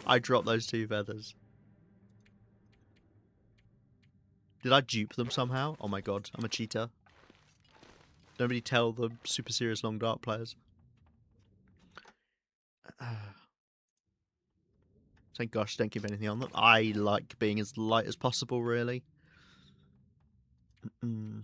I dropped those 2 feathers. Did I dupe them somehow? Oh my god, I'm a cheater. Nobody tell the super serious long dark players. So Thank gosh, don't keep anything on them. I like being as light as possible, really. Yeah,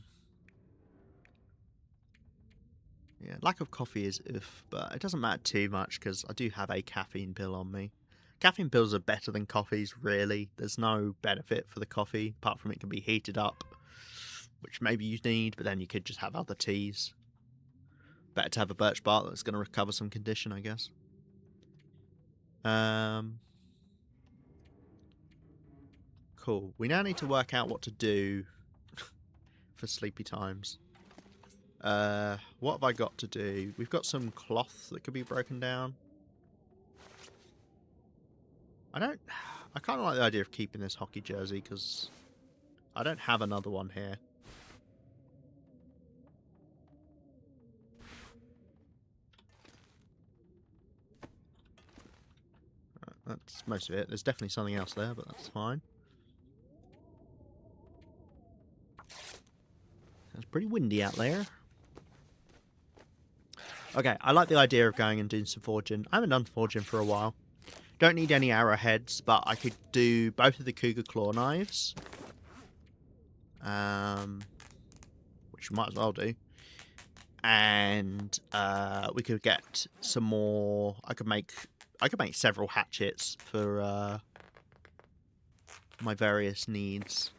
lack of coffee is oof, but it doesn't matter too much because I do have a caffeine pill on me. Caffeine pills are better than coffees, really. There's no benefit for the coffee, apart from it can be heated up, which maybe you need, but then you could just have other teas. Better to have a birch bark that's going to recover some condition, I guess. Cool. We now need to work out what to do for sleepy times. What have I got to do? We've got some cloth that could be broken down. I kind of like the idea of keeping this hockey jersey because I don't have another one here. That's most of it. There's definitely something else there, but that's fine. It's pretty windy out there. Okay, I like the idea of going and doing some forging. I haven't done forging for a while. Don't need any arrowheads, but I could do both of the cougar claw knives. Which we might as well do. And we could get some more. I could make several hatchets for my various needs.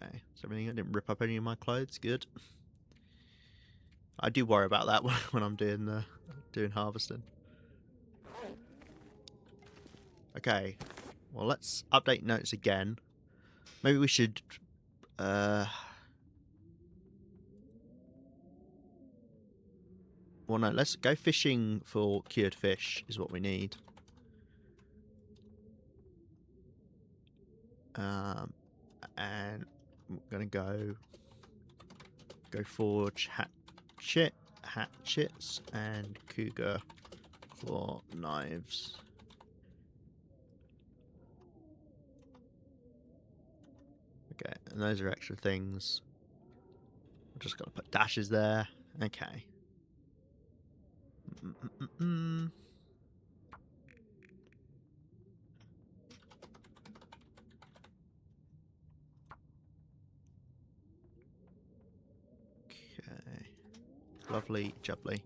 Okay, so everything. I didn't rip up any of my clothes. Good. I do worry about that when I'm doing harvesting. Okay, well let's update notes again. Maybe we should. Well, no, let's go fishing for cured fish is what we need. And I'm gonna go forge hatchets and cougar claw knives. Okay, and those are extra things. I'm just gotta put dashes there. Okay. Okay. Lovely jubbly.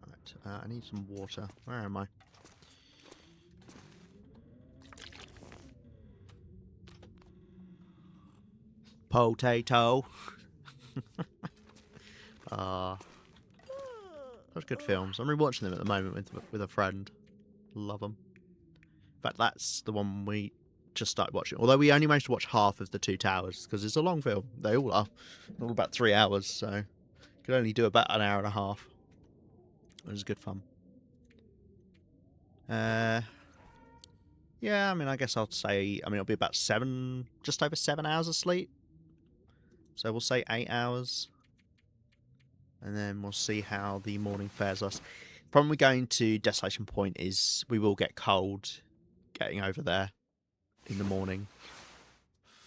Right, I need some water. Where am I? Potato. Such good films. I'm rewatching them at the moment with a friend. Love them. In fact, that's the one we just started watching. Although we only managed to watch half of The Two Towers because it's a long film. They all are. They're all about 3 hours, so could only do about an hour and a half. It was good fun. Yeah, I mean, I guess I'll say, it'll be about just over 7 hours of sleep. So we'll say 8 hours. And then we'll see how the morning fares us. The problem with going to Desolation Point is we will get cold getting over there in the morning.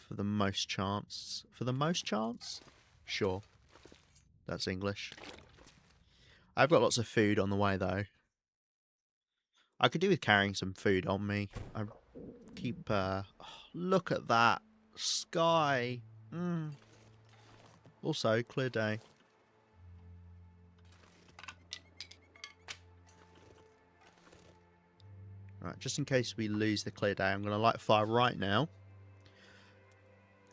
For the most chance. For the most chance? Sure. That's English. I've got lots of food on the way, though. I could do with carrying some food on me. I keep... look at that sky. Also, clear day. Right, just in case we lose the clear day, I'm going to light a fire right now.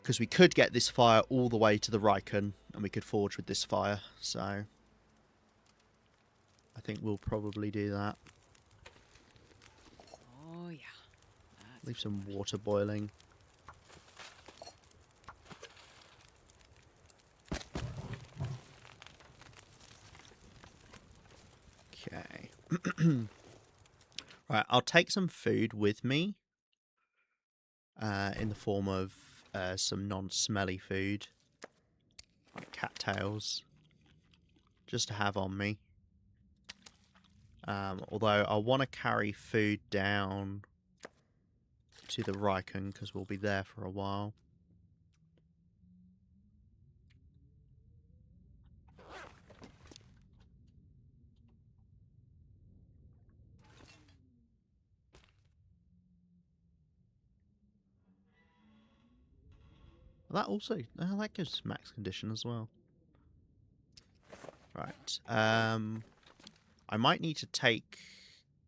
Because we could get this fire all the way to the Riken, and we could forge with this fire, so... I think we'll probably do that. Oh, yeah. Leave some water boiling. Okay. Right, I'll take some food with me. In the form of some non-smelly food. Like cattails. Just to have on me. Although I want to carry food down to the Riken because we'll be there for a while. That also that gives max condition as well. Right. I might need to take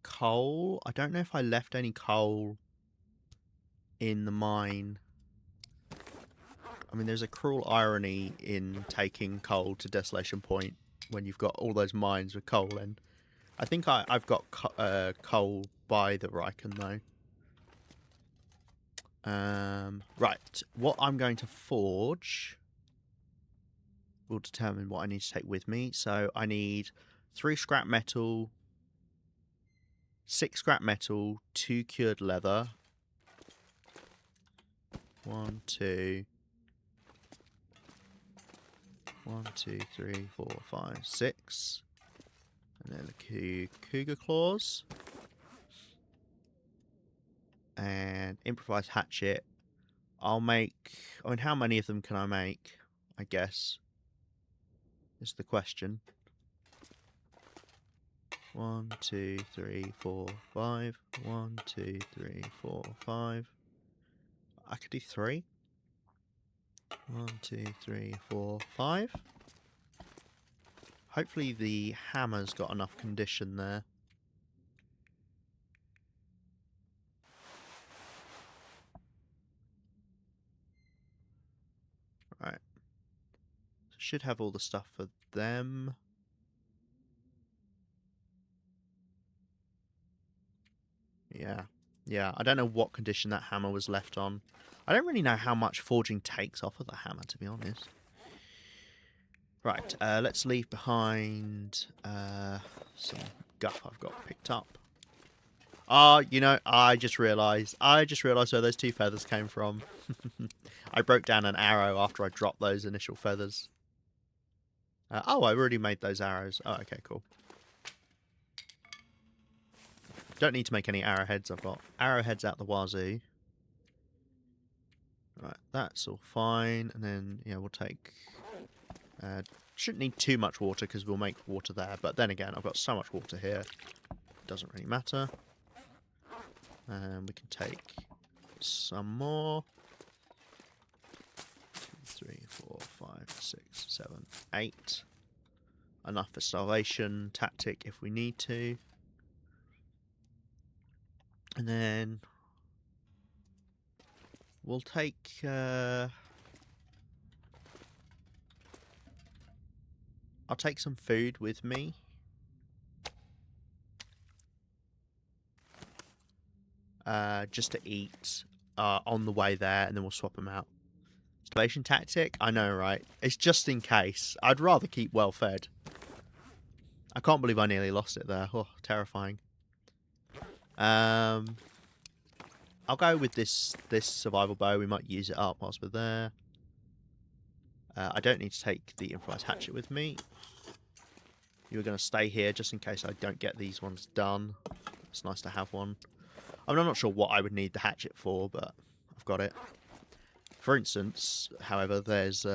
coal. I don't know if I left any coal in the mine. I mean, there's a cruel irony in taking coal to Desolation Point when you've got all those mines with coal in. I think I've got coal by the Riken though. Right, what I'm going to forge will determine what I need to take with me. So I need 3 scrap metal, 6 scrap metal, 2 cured leather. 1, 2, 3, 4, 5, 6. And then the cougar claws. And improvised hatchet. I'll make... I mean, how many of them can I make? I guess. Is the question. 1, 2, 3, 4, 5. 1, 2, 3, 4, 5. I could do 3. 1, 2, 3, 4, 5. Hopefully the hammer's got enough condition there. Right. Should have all the stuff for them. Yeah. Yeah, I don't know what condition that hammer was left on. I don't really know how much forging takes off of the hammer, to be honest. Right, let's leave behind some guff I've got picked up. Ah, you know, I just realised where those 2 feathers came from. I broke down an arrow after I dropped those initial feathers. Oh, I already made those arrows. Oh, okay, cool. Don't need to make any arrowheads. I've got arrowheads out the wazoo. Right, that's all fine. And then, yeah, we'll take... shouldn't need too much water because we'll make water there. But then again, I've got so much water here. Doesn't really matter. And we can take some more. 2, 3, 4, 5, 6, 7, 8. Enough for starvation tactic if we need to. And then we'll take I'll take some food with me. Just to eat on the way there, and then we'll swap them out. Starvation tactic? I know, right? It's just in case. I'd rather keep well fed. I can't believe I nearly lost it there. Oh, terrifying. I'll go with this survival bow. We might use it up whilst we're there. I don't need to take the improvised hatchet with me. You're going to stay here just in case I don't get these ones done. It's nice to have one. I mean, I'm not sure what I would need the hatchet for, but I've got it. For instance, however, there's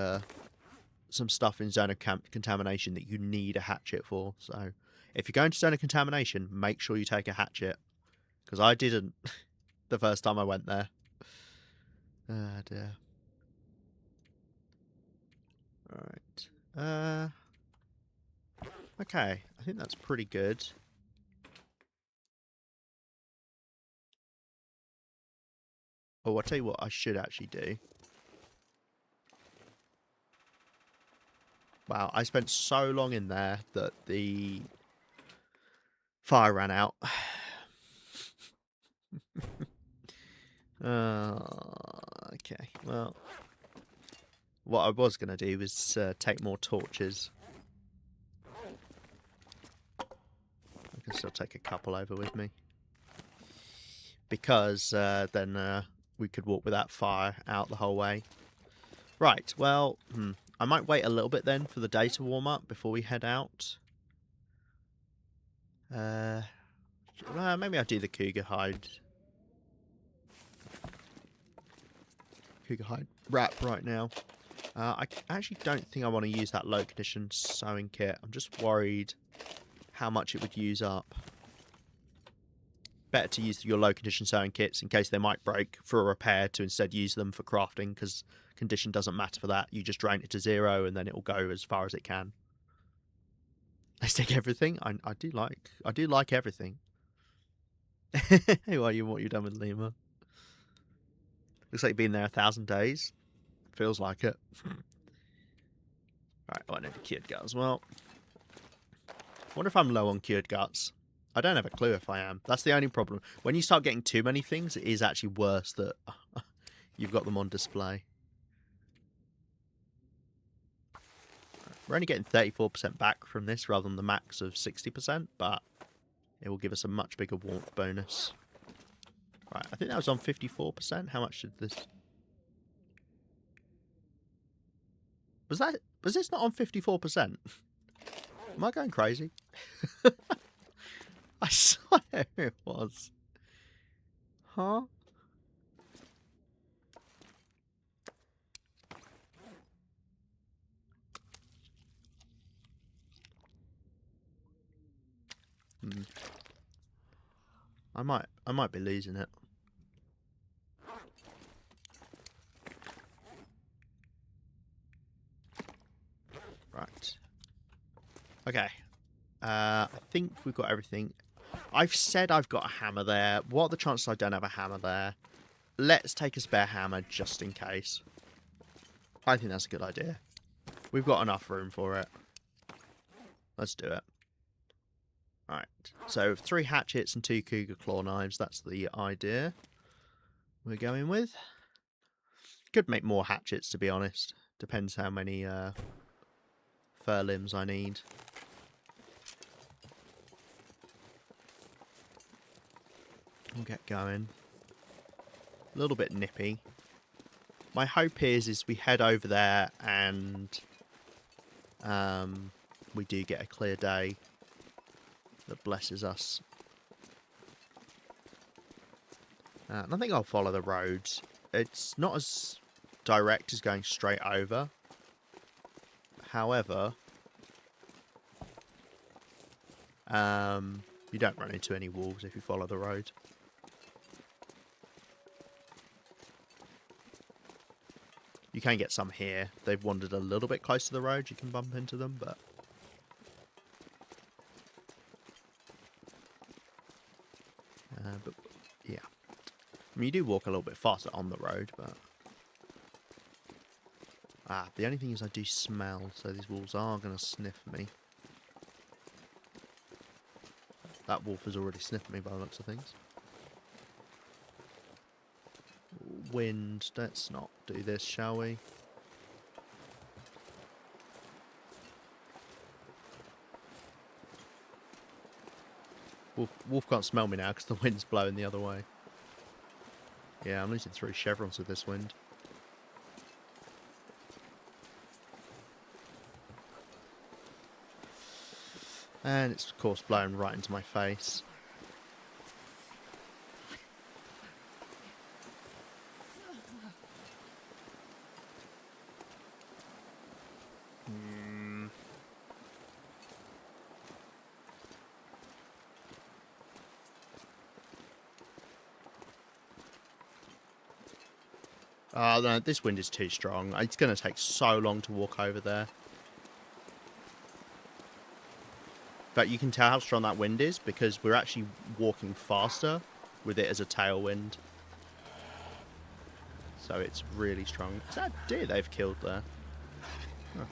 some stuff in Zone of Contamination that you need a hatchet for. So if you're going to Zone of Contamination, make sure you take a hatchet. Because I didn't the first time I went there. Ah, dear. Alright. Okay, I think that's pretty good. Oh, I'll tell you what I should actually do. Wow, I spent so long in there that the fire ran out. Okay, well, what I was going to do was take more torches. I can still take a couple over with me. Because then we could walk without fire out the whole way. Right, well, I might wait a little bit then for the day to warm up before we head out. Maybe I'll do the cougar hide. cougar hide wrap right now. I actually don't think I want to use that low condition sewing kit. I'm just worried how much it would use up. Better to use your low condition sewing kits in case they might break for a repair, to instead use them for crafting, because condition doesn't matter for that. You just drain it to 0 and then it will go as far as it can. Let's take everything. I do like everything. Hey, what you done with Lima? Looks like you've been there 1,000 days. Feels like it. Right, I need a cured gut as well. Wonder if I'm low on cured guts. I don't have a clue if I am. That's the only problem. When you start getting too many things, it is actually worse that you've got them on display. We're only getting 34% back from this rather than the max of 60%, but it will give us a much bigger warmth bonus. Right, I think that was on 54%. How much did this... Was this not on 54%? Am I going crazy? I swear it was. Huh? I might be losing it. Right. Okay. I think we've got everything. I've said I've got a hammer there. What are the chances I don't have a hammer there? Let's take a spare hammer just in case. I think that's a good idea. We've got enough room for it. Let's do it. Alright. So 3 hatchets and 2 cougar claw knives. That's the idea we're going with. Could make more hatchets, to be honest. Depends how many fur limbs I need. We'll get going. A little bit nippy. My hope is we head over there and we do get a clear day that blesses us. And I think I'll follow the roads. It's not as direct as going straight over. However, you don't run into any wolves if you follow the road. You can get some here. They've wandered a little bit close to the road. You can bump into them, but... but yeah. I mean, you do walk a little bit faster on the road, but... the only thing is I do smell, so these wolves are going to sniff me. That wolf has already sniffed me by the looks of things. Wind, let's not do this, shall we? Wolf can't smell me now because the wind's blowing the other way. Yeah, I'm losing 3 chevrons with this wind. And it's, of course, blowing right into my face. No, this wind is too strong. It's going to take so long to walk over there. But you can tell how strong that wind is because we're actually walking faster with it as a tailwind. So it's really strong. Is that a deer they've killed there? Huh.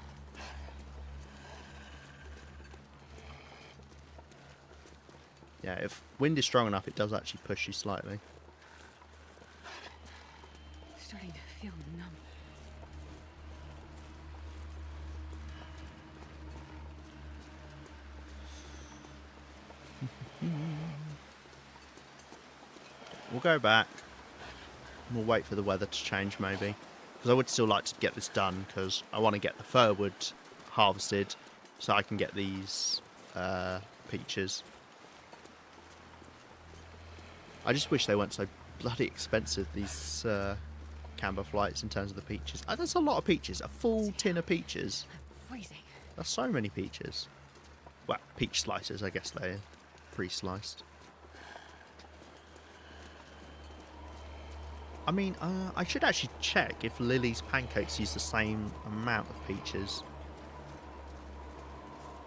Yeah, if wind is strong enough, it does actually push you slightly. Starting to feel numb. We'll go back. We'll wait for the weather to change, maybe. Because I would still like to get this done, because I want to get the fir wood harvested, so I can get these peaches. I just wish they weren't so bloody expensive, these camber flights in terms of the peaches. Oh, that's a lot of peaches. A full tin of peaches. I'm freezing. That's so many peaches. Well, peach slices, I guess they're pre-sliced. I mean, I should actually check if Lily's pancakes use the same amount of peaches.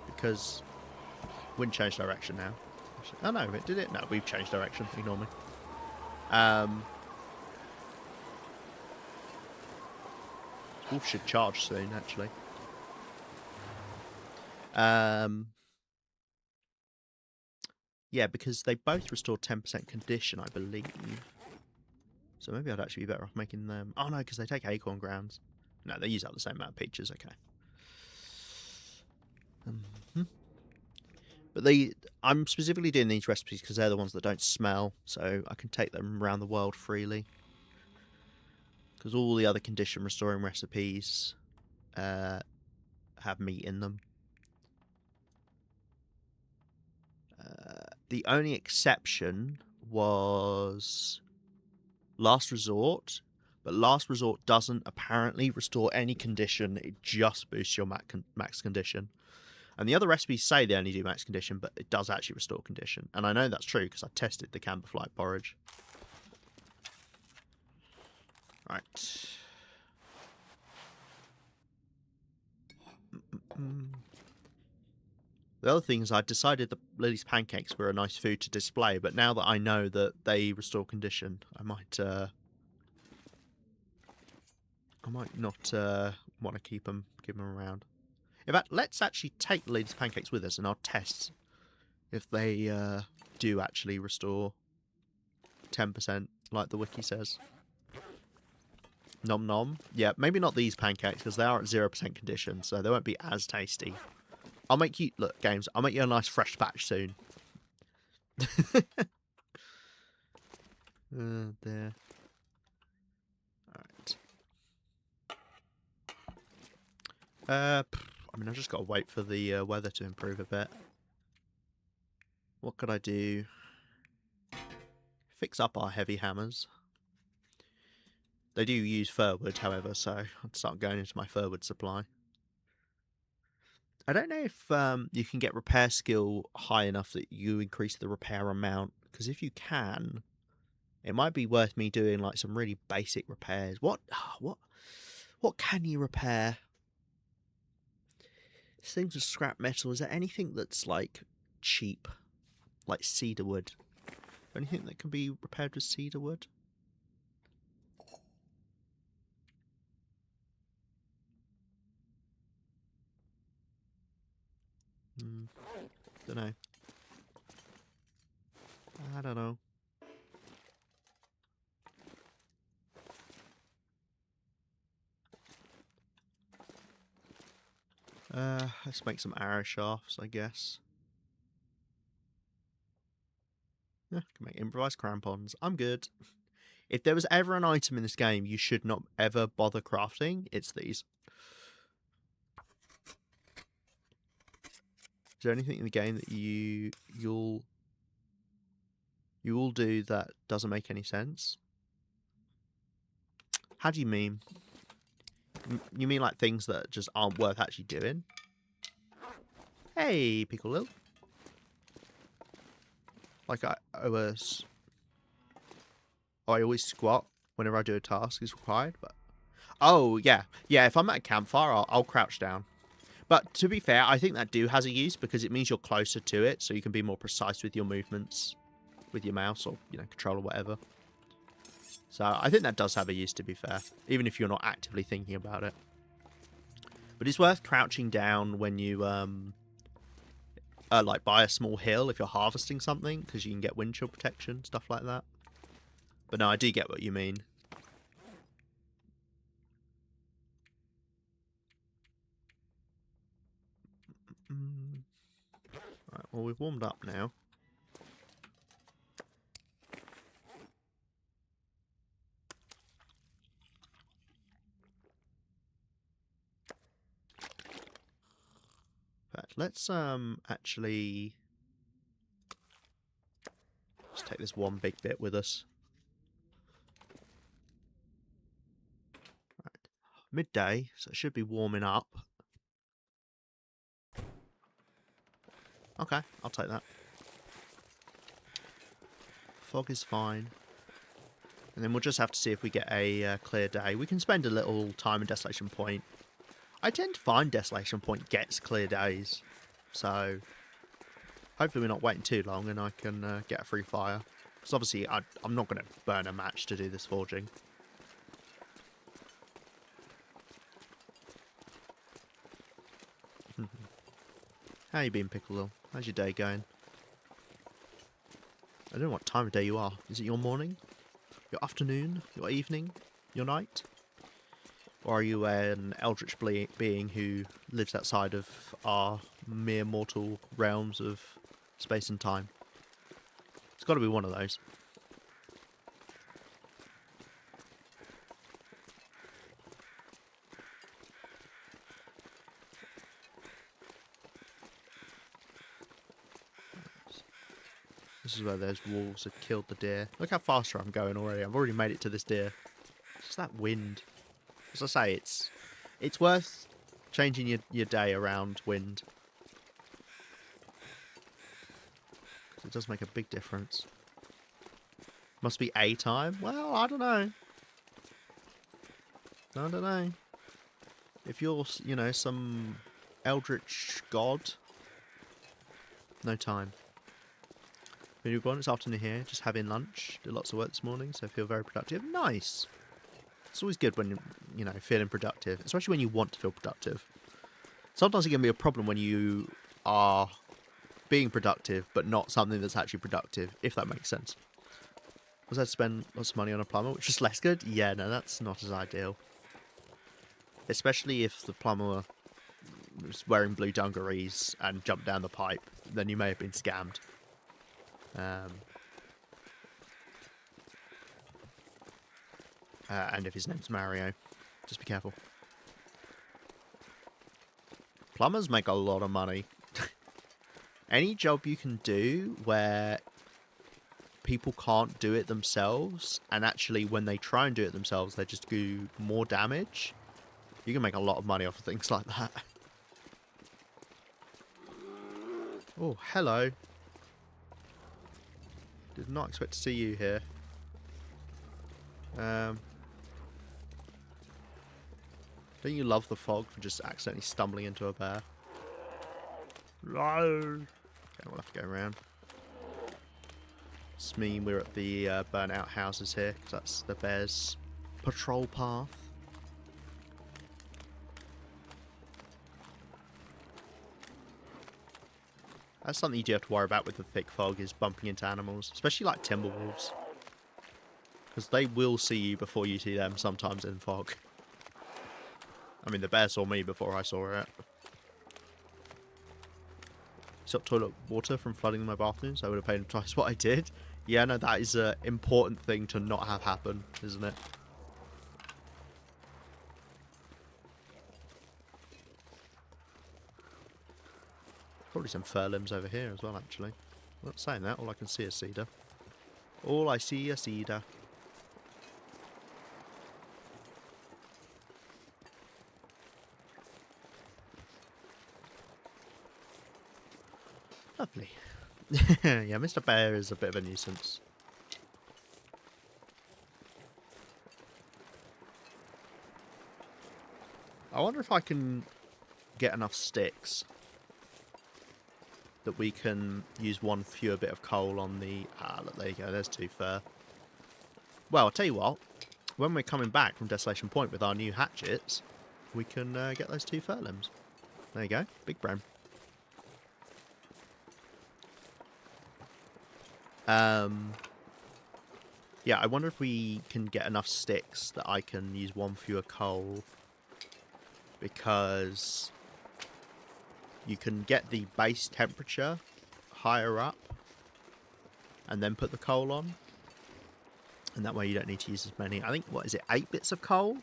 Because... wouldn't change direction now. Oh no, did it? No, we've changed direction. Ignore me. Wolf should charge soon, actually. Yeah, because they both restore 10% condition, I believe. So maybe I'd actually be better off making them... oh no, because they take acorn grounds. No, they use up the same amount of peaches, okay. But I'm specifically doing these recipes because they're the ones that don't smell, so I can take them around the world freely. Because all the other condition restoring recipes have meat in them. The only exception was Last Resort, but Last Resort doesn't apparently restore any condition, it just boosts your max condition. And the other recipes say they only do max condition, but it does actually restore condition. And I know that's true because I tested the Camberflight porridge. Right. The other thing is I decided that Lily's pancakes were a nice food to display, but now that I know that they restore condition, I might not want to keep them around. In fact, let's actually take Lily's pancakes with us and I'll test if they do actually restore 10% like the wiki says. Nom nom. Yeah, maybe not these pancakes because they are at 0% condition, so they won't be as tasty. I'll make you... look, games, I'll make you a nice fresh batch soon. There. Alright. I mean, I've just got to wait for the weather to improve a bit. What could I do? Fix up our heavy hammers. They do use firwood, however, so I'd start going into my firwood supply. I don't know if you can get repair skill high enough that you increase the repair amount, because if you can, it might be worth me doing like some really basic repairs. What can you repair? Things with scrap metal. Is there anything that's like cheap, like cedar wood? Anything that can be repaired with cedar wood? Don't know. I don't know. Let's make some arrow shafts, I guess. Yeah, can make improvised crampons. I'm good. If there was ever an item in this game you should not ever bother crafting, it's these. Is there anything in the game that you'll do that doesn't make any sense? How do you mean? You mean like things that just aren't worth actually doing? Hey, Pickle Lil. Like I always squat whenever I do a task is required, but... oh, yeah. Yeah, if I'm at a campfire, I'll crouch down. But to be fair, I think that has a use because it means you're closer to it, so you can be more precise with your movements with your mouse or, control or whatever. So I think that does have a use, to be fair, even if you're not actively thinking about it. But it's worth crouching down when you, like, by a small hill if you're harvesting something, because you can get wind chill protection, stuff like that. But no, I do get what you mean. Right, well, we've warmed up now. But let's actually just take this one big bit with us. midday, so it should be warming up. Okay, I'll take that. Fog is fine. And then we'll just have to see if we get a clear day. We can spend a little time in Desolation Point. I tend to find Desolation Point gets clear days. So, hopefully we're not waiting too long and I can get a free fire. Because obviously I'm not going to burn a match to do this forging. How you been, Pickle? How's your day going? I don't know what time of day you are. Is it your morning? Your afternoon? Your evening? Your night? Or are you an eldritch being who lives outside of our mere mortal realms of space and time? It's got to be one of those. This is where those wolves have killed the deer. Look how fast I'm going already. I've already made it to this deer. It's just that wind. As I say, it's worth changing your day around wind. It does make a big difference. Must be a time? Well, I don't know. I don't know. If you're, you know, some eldritch god, no time. Everyone, it's afternoon here, just having lunch. Did lots of work this morning, so I feel very productive. Nice. It's always good when you know, feeling productive, especially when you want to feel productive. Sometimes it can be a problem when you are being productive, but not something that's actually productive, if that makes sense. Was I to spend lots of money on a plumber, which is less good? Yeah, no, that's not as ideal. Especially if the plumber was wearing blue dungarees and jumped down the pipe, then you may have been scammed. And if his name's Mario, just be careful. Plumbers make a lot of money. Any job you can do where people can't do it themselves, and actually when they try and do it themselves, they just do more damage, you can make a lot of money off of things like that. Oh, hello. Did not expect to see you here. Don't you love the fog for just accidentally stumbling into a bear? No. Okay, we'll have to go around. It's me, we're at the burnt out houses here, because that's the bear's patrol path. That's something you do have to worry about with the thick fog, is bumping into animals, especially like timber wolves. Because they will see you before you see them sometimes in fog. I mean, the bear saw me before I saw it. Stopped toilet water from flooding in my bathroom, so I would have paid him twice what I did. Yeah, no, that is an important thing to not have happen, isn't it? Probably some fir limbs over here as well, actually. I'm not saying that, all I can see is cedar. All I see is cedar. Lovely. Yeah, Mr. Bear is a bit of a nuisance. I wonder if I can get enough sticks that we can use one fewer bit of coal on the... Ah, look, there you go, there's 2 fur. Well, I'll tell you what, when we're coming back from Desolation Point with our new hatchets, we can get those 2 fur limbs. There you go, big brain. Yeah, I wonder if we can get enough sticks that I can use one fewer coal, because you can get the base temperature higher up and then put the coal on, and that way you don't need to use as many. I think, what is it, 8 bits of coal?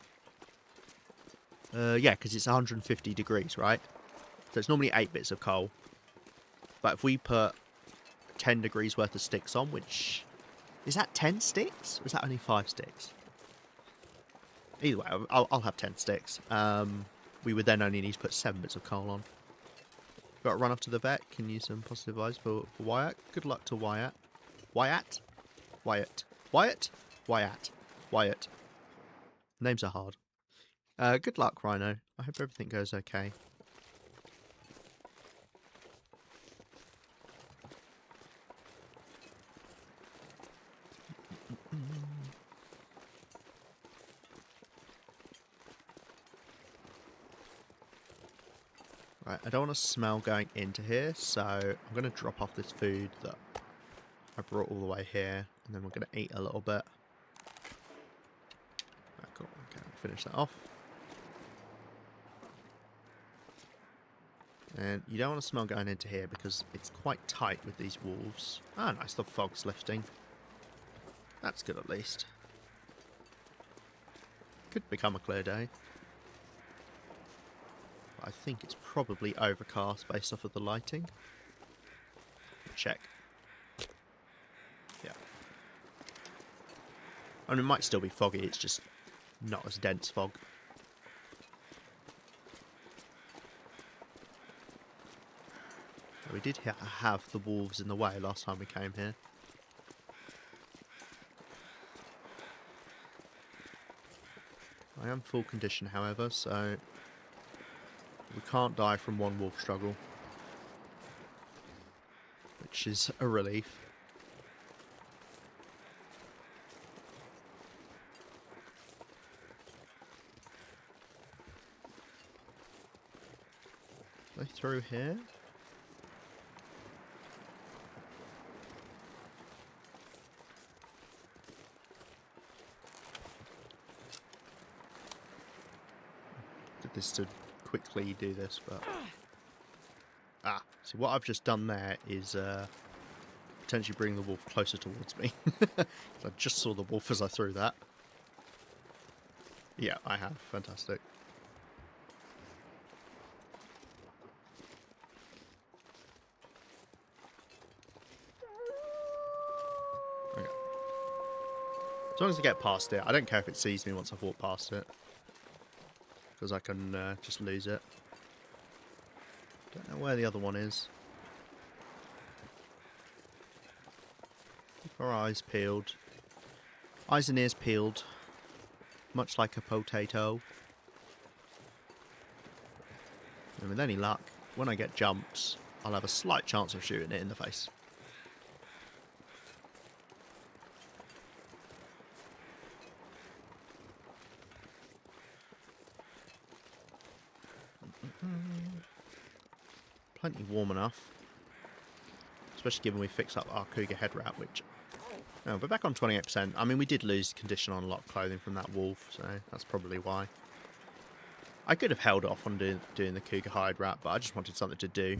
Yeah, because it's 150 degrees, right? So it's normally 8 bits of coal, but if we put 10 degrees worth of sticks on, which... Is that 10 sticks? Or is that only 5 sticks? Either way, I'll have 10 sticks. We would then only need to put 7 bits of coal on. Got to run off to the vet. Can use some positive vibes for Wyatt. Good luck to Wyatt. Wyatt? Wyatt. Wyatt? Wyatt. Wyatt. Names are hard. Good luck, Rhino. I hope everything goes okay. Right, I don't want to smell going into here, so I'm going to drop off this food that I brought all the way here, and then we're going to eat a little bit. Right, cool. Okay, finish that off. And you don't want to smell going into here because it's quite tight with these wolves. Ah, nice, the fog's lifting. That's good at least. Could become a clear day. But I think it's probably overcast based off of the lighting. Check. Yeah. I mean, it might still be foggy, it's just not as dense fog. We did have the wolves in the way last time we came here. I am full condition, however, so we can't die from one wolf struggle, which is a relief. Are they through here? This to quickly do this, but see what I've just done there is potentially bring the wolf closer towards me. I just saw the wolf as I threw that. Yeah, I have. Fantastic. Okay. As long as I get past it, I don't care if it sees me once I've walked past it. Because I can just lose it. Don't know where the other one is. Keep our eyes peeled. Eyes and ears peeled. Much like a potato. And with any luck, when I get jumps, I'll have a slight chance of shooting it in the face. Plenty warm enough. Especially given we fixed up our cougar head wrap, which... Oh, we're back on 28%. I mean, we did lose condition on a lot of clothing from that wolf, so that's probably why. I could have held off on doing the cougar hide wrap, but I just wanted something to do.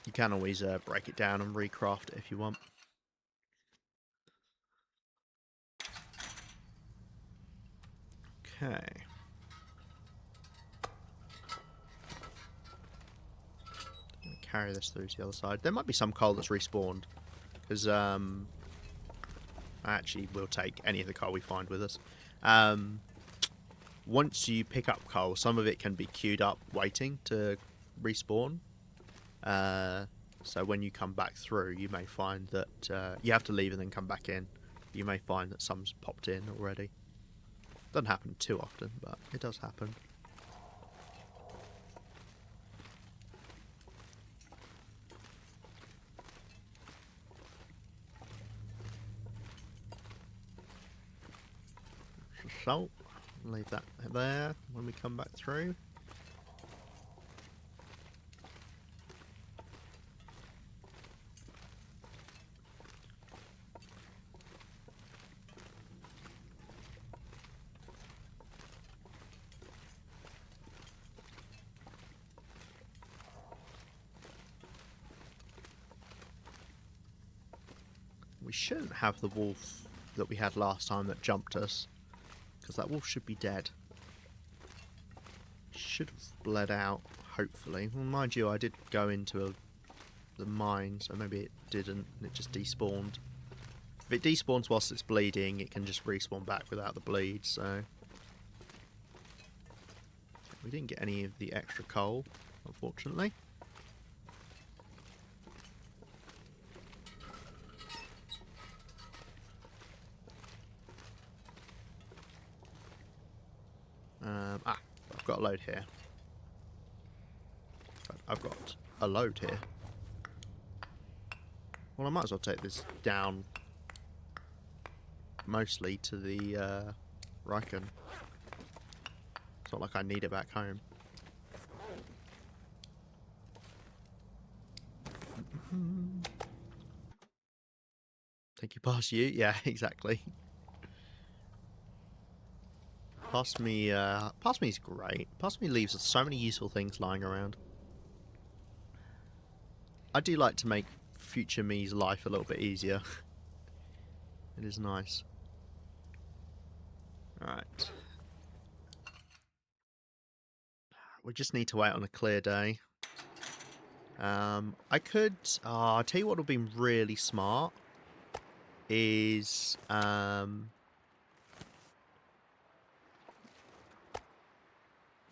You can always break it down and recraft it if you want. Okay. Carry this through to the other side. There might be some coal that's respawned, because I actually will take any of the coal we find with us. Once you pick up coal, some of it can be queued up waiting to respawn. So when you come back through, you may find that you have to leave and then come back in. You may find that some's popped in already. Doesn't happen too often, but it does happen. So, leave that there when we come back through. We shouldn't have the wolf that we had last time that jumped us, because that wolf should be dead. Should have bled out, hopefully. Well, mind you, I did go into the mine, so maybe it didn't, and it just despawned. If it despawns whilst it's bleeding, it can just respawn back without the bleed, so... We didn't get any of the extra coal, unfortunately. I've got a load here. I've got a load here. Well, I might as well take this down mostly to the Riken. It's not like I need it back home. Thank you, pass you. Yeah, exactly. Pass me is great. Pass me leaves so many useful things lying around. I do like to make future me's life a little bit easier. It is nice. Alright. We just need to wait on a clear day. I could... I'll tell you what would have been really smart is...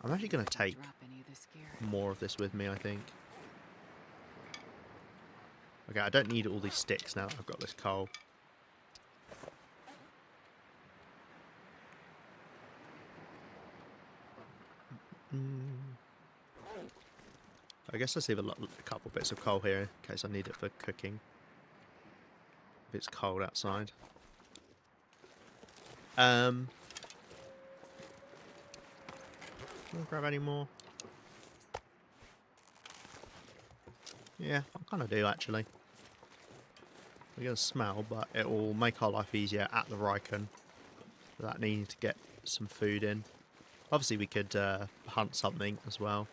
I'm actually going to take more of this with me, I think. Okay, I don't need all these sticks now that I've got this coal. I guess let's leave a couple bits of coal here in case I need it for cooking. If it's cold outside. Can I grab any more? Yeah, I kind of do actually. We're going to smell, but it will make our life easier at the Riken without needing to get some food in. Obviously we could hunt something as well.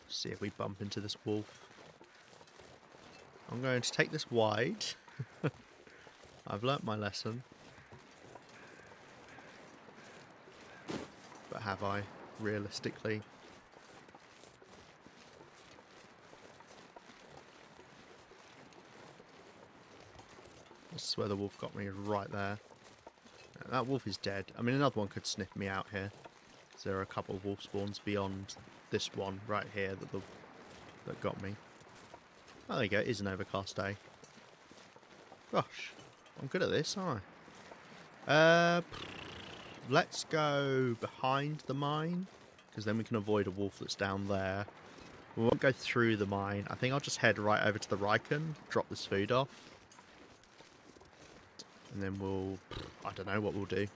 See if we bump into this wolf. I'm going to take this wide. I've learnt my lesson. But have I, realistically? This is where the wolf got me, right there. That wolf is dead. I mean, another one could sniff me out here. There are a couple of wolf spawns beyond this one right here that got me. Oh, there you go. It is an overcast day. Gosh, I'm good at this, aren't I? Let's go behind the mine, because then we can avoid a wolf that's down there. We won't go through the mine. I think I'll just head right over to the Riken, drop this food off. And then we'll... I don't know what we'll do.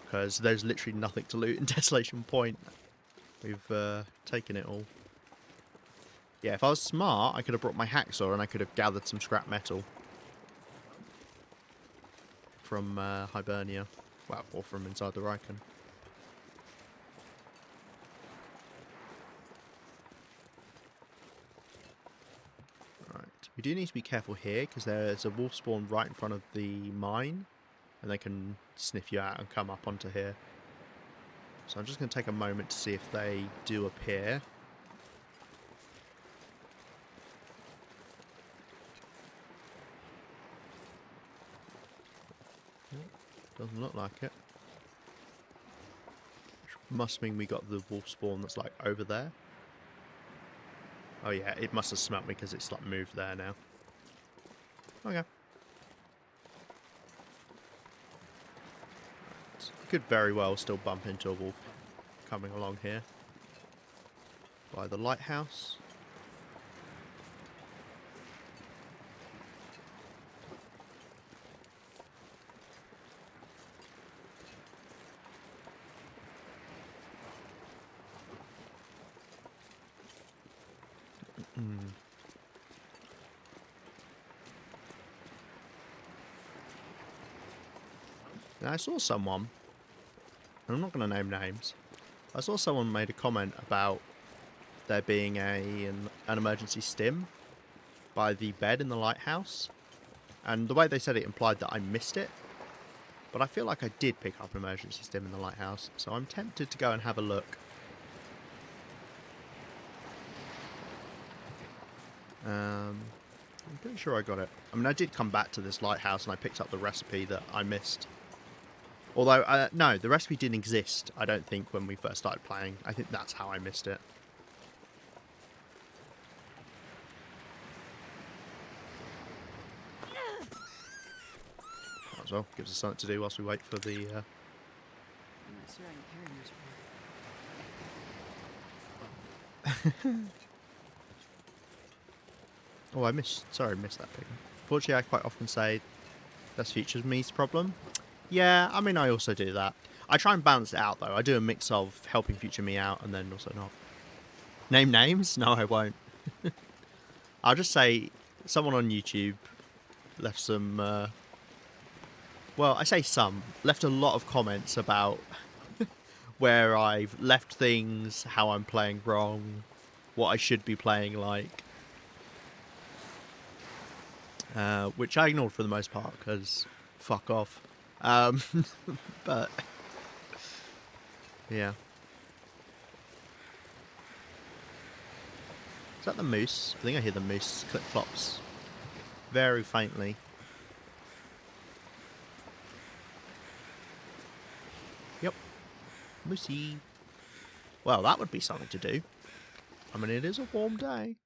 Because there's literally nothing to loot in Desolation Point. We've taken it all. Yeah, if I was smart, I could have brought my hacksaw and I could have gathered some scrap metal. From Hibernia. Well, or from inside the Riken. Right. We do need to be careful here, because there's a wolf spawn right in front of the mine. And they can sniff you out and come up onto here. So I'm just going to take a moment to see if they do appear. Doesn't look like it. Must mean we got the wolf spawn that's like over there. Oh yeah, it must have smelt me because it's like moved there now. Okay. Could very well still bump into a wolf coming along here by the lighthouse. Now I saw someone, and I'm not going to name names, I saw someone made a comment about there being an emergency stim by the bed in the lighthouse, and the way they said it implied that I missed it, But I feel like I did pick up an emergency stim in the lighthouse, so I'm tempted to go and have a look. I'm pretty sure I got it. I mean, I did come back to this lighthouse and I picked up the recipe that I missed. Although, no, the recipe didn't exist, I don't think, when we first started playing. I think that's how I missed it. Might as well. Gives us something to do whilst we wait for the... I'm not sure I can carry much more. Oh, I missed that pig. Fortunately, I quite often say that's future me's problem. Yeah, I mean, I also do that. I try and balance it out, though. I do a mix of helping future me out and then also not. Name names? No, I won't. I'll just say someone on YouTube left some... well, I say some. Left a lot of comments about where I've left things, how I'm playing wrong, what I should be playing like. Which I ignored for the most part, because fuck off. But, yeah. Is that the moose? I think I hear the moose clip-flops very faintly. Yep. Moosey. Well, that would be something to do. I mean, it is a warm day.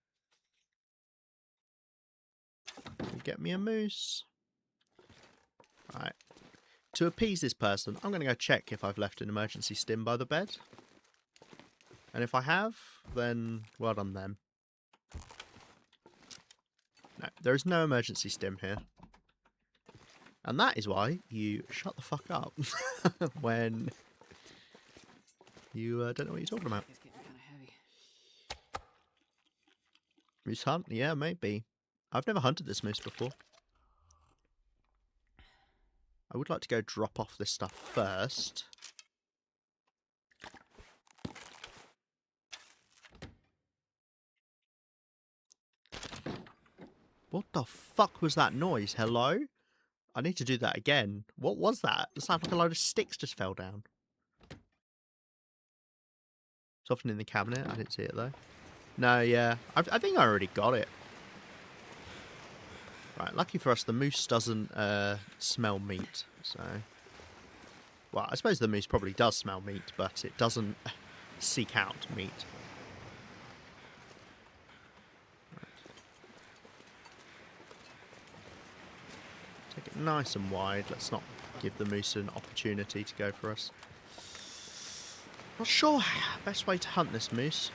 Get me a moose. Right. To appease this person, I'm going to go check if I've left an emergency stim by the bed. And if I have, then well done them. No, there is no emergency stim here. And that is why you shut the fuck up when you don't know what you're talking about. It's getting kind of heavy. Moose hunt? Yeah, maybe. I've never hunted this moose before. I would like to go drop off this stuff first. What the fuck was that noise? Hello? I need to do that again. What was that? It sounded like a load of sticks just fell down. It's often in the cabinet. I didn't see it though. No, yeah. I think I already got it. Right, lucky for us, the moose doesn't smell meat, so... Well, I suppose the moose probably does smell meat, but it doesn't seek out meat. Right. Take it nice and wide. Let's not give the moose an opportunity to go for us. Not sure best way to hunt this moose.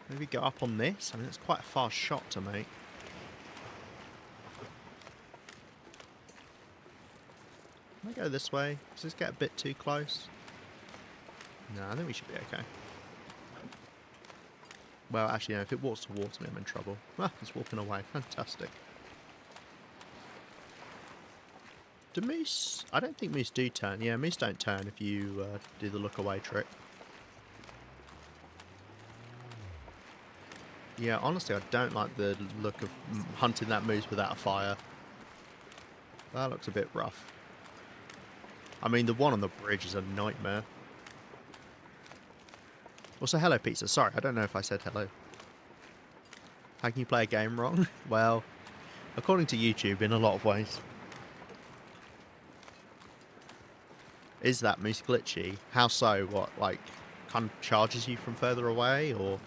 Maybe go up on this? I mean, it's quite a fast shot to make. Can I go this way? Does this get a bit too close? No, I think we should be okay. Well, actually, no, if it walks towards me, I'm in trouble. Ah, it's walking away. Fantastic. Do moose... I don't think moose do turn. Yeah, moose don't turn if you do the look away trick. Yeah, honestly, I don't like the look of hunting that moose without a fire. That looks a bit rough. I mean, the one on the bridge is a nightmare. Also, hello, pizza. Sorry, I don't know if I said hello. How can you play a game wrong? Well, according to YouTube, in a lot of ways. Is that moose glitchy? How so? What, like, kind of charges you from further away, or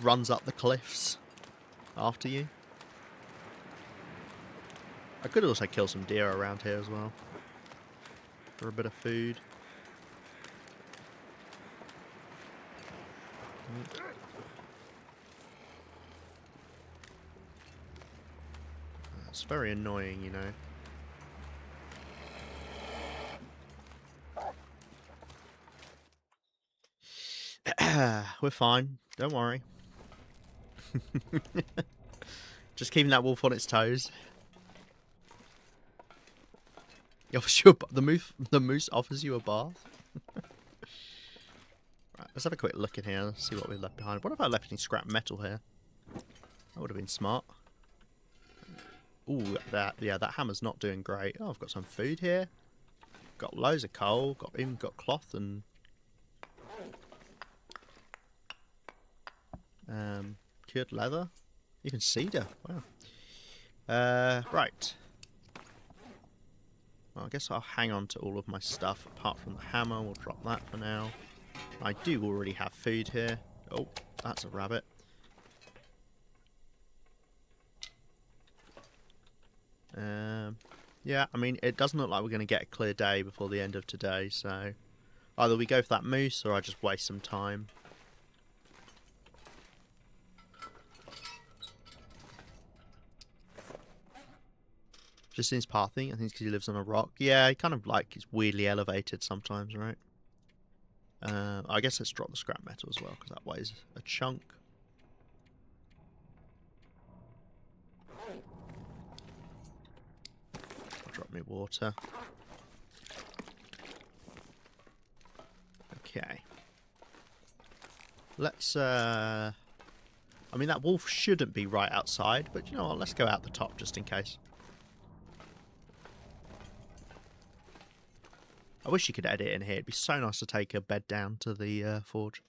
runs up the cliffs after you? I could also kill some deer around here as well. For a bit of food. It's very annoying, you know. We're fine. Don't worry. Just keeping that wolf on its toes. He offers you the moose offers you a bath. Right, let's have a quick look in here. See what we left behind. What if I left any scrap metal here? That would have been smart. Ooh, that hammer's not doing great. Oh, I've got some food here. Got loads of coal. Even got cloth and cured leather. Even cedar. Wow. Right. Well, I guess I'll hang on to all of my stuff apart from the hammer. We'll drop that for now. I do already have food here. Oh, that's a rabbit. Yeah, I mean, it doesn't look like we're going to get a clear day before the end of today, so either we go for that moose or I just waste some time. Just in his pathing, I think it's because he lives on a rock. Yeah, he kind of like is weirdly elevated sometimes, right? I guess let's drop the scrap metal as well, because that weighs a chunk. I'll drop me water. Okay. Let's, I mean, that wolf shouldn't be right outside, but you know what, let's go out the top just in case. I wish you could edit in here. It'd be so nice to take a bed down to the forge.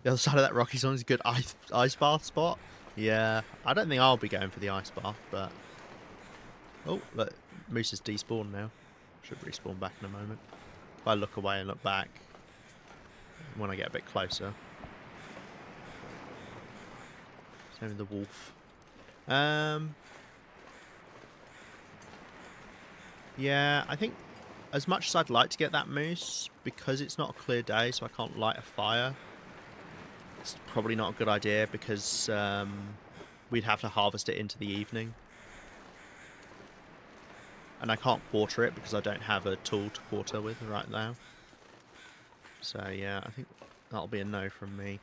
The other side of that rocky zone is a good ice bath spot. Yeah, I don't think I'll be going for the ice bath, but... Oh, look, moose is despawned now. Should respawn back in a moment. If I look away and look back, when I get a bit closer. Same with the wolf. Yeah, I think as much as I'd like to get that moose, because it's not a clear day, so I can't light a fire, it's probably not a good idea because we'd have to harvest it into the evening. And I can't quarter it because I don't have a tool to quarter with right now. So yeah, I think that'll be a no from me.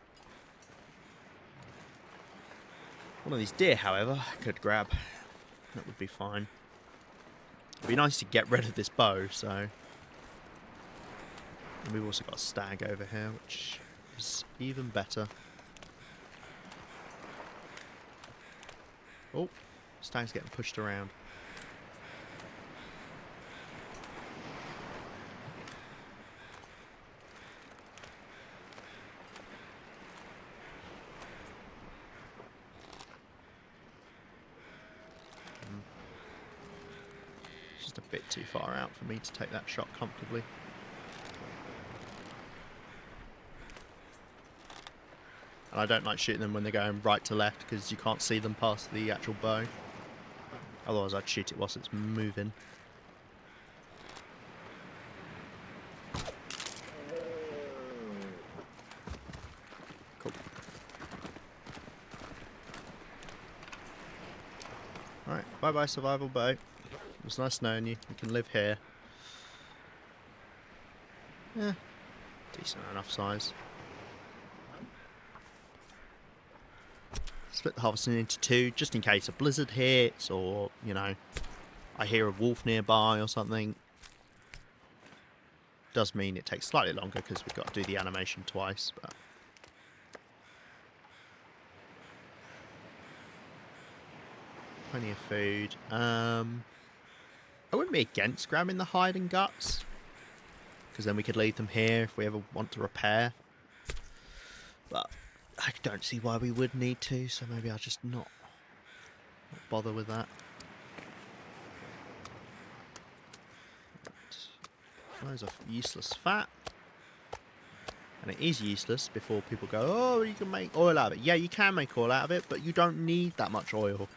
One of these deer, however, I could grab. That would be fine. It'd be nice to get rid of this bow, so... And we've also got a stag over here, which is even better. Oh, stag's getting pushed around. Just a bit too far out for me to take that shot comfortably. And I don't like shooting them when they're going right to left because you can't see them past the actual bow. Otherwise I'd shoot it whilst it's moving. Cool. Alright, bye bye survival bow. It was nice knowing you. You can live here. Yeah, decent enough size. Split the harvesting into two, just in case a blizzard hits, or, you know, I hear a wolf nearby or something. Does mean it takes slightly longer because we've got to do the animation twice, but... Plenty of food. I wouldn't be against grabbing the hide and guts, because then we could leave them here if we ever want to repair. But I don't see why we would need to, so maybe I'll just not bother with that. Loads of useless fat. And it is useless before people go, oh, you can make oil out of it. Yeah, you can make oil out of it, but you don't need that much oil.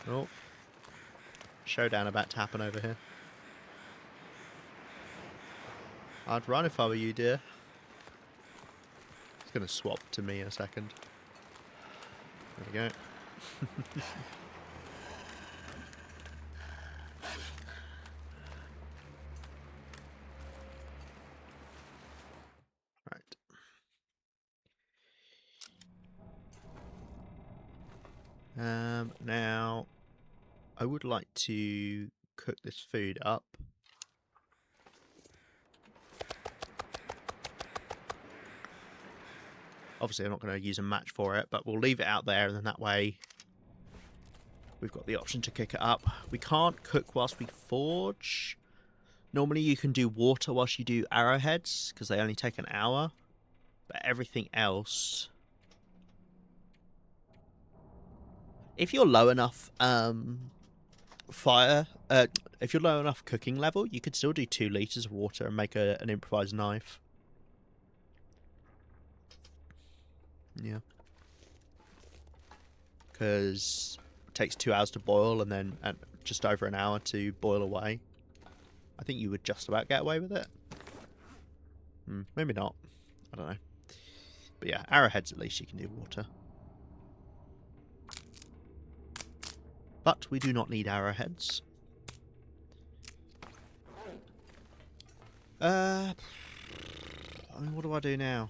Oh. Showdown about to happen over here. I'd run if I were you, dear. It's going to swap to me in a second. There we go. Right. Now, I would like to cook this food up. Obviously, I'm not going to use a match for it, but we'll leave it out there, and then that way we've got the option to kick it up. We can't cook whilst we forge. Normally, you can do water whilst you do arrowheads, because they only take an hour. But everything else... If you're low enough if you're low enough cooking level, you could still do 2 litres of water and make an improvised knife. Yeah. Because it takes 2 hours to boil and then just over an hour to boil away. I think you would just about get away with it. Maybe not. I don't know. But yeah, arrowheads at least you can do water. But we do not need arrowheads. I mean, what do I do now?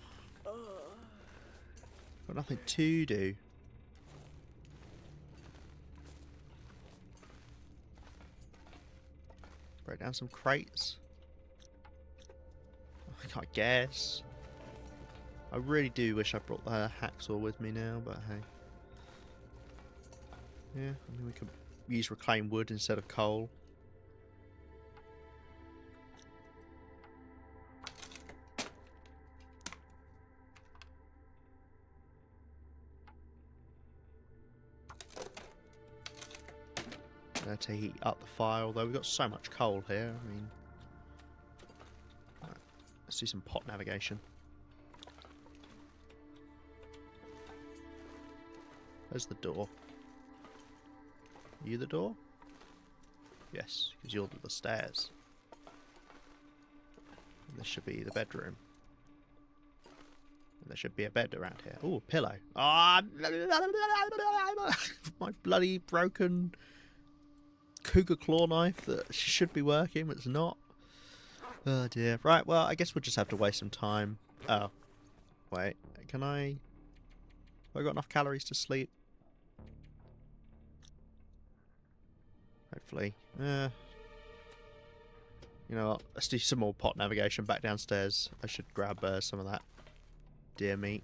Got nothing to do. Break down some crates. I guess. I really do wish I brought the hacksaw with me now, but hey. Yeah, I mean, we could use reclaimed wood instead of coal. To heat up the fire, although we've got so much coal here. I mean, right, let's do some pot navigation. Where's the door? Are you the door? Yes, because you're the stairs. And this should be the bedroom. And there should be a bed around here. Oh, a pillow. Ah, my bloody broken cougar claw knife that should be working, but it's not. Oh dear. Right, well, I guess we'll just have to waste some time. Oh. Wait, can I... Have I got enough calories to sleep? Hopefully. You know what? Let's do some more pot navigation back downstairs. I should grab some of that deer meat.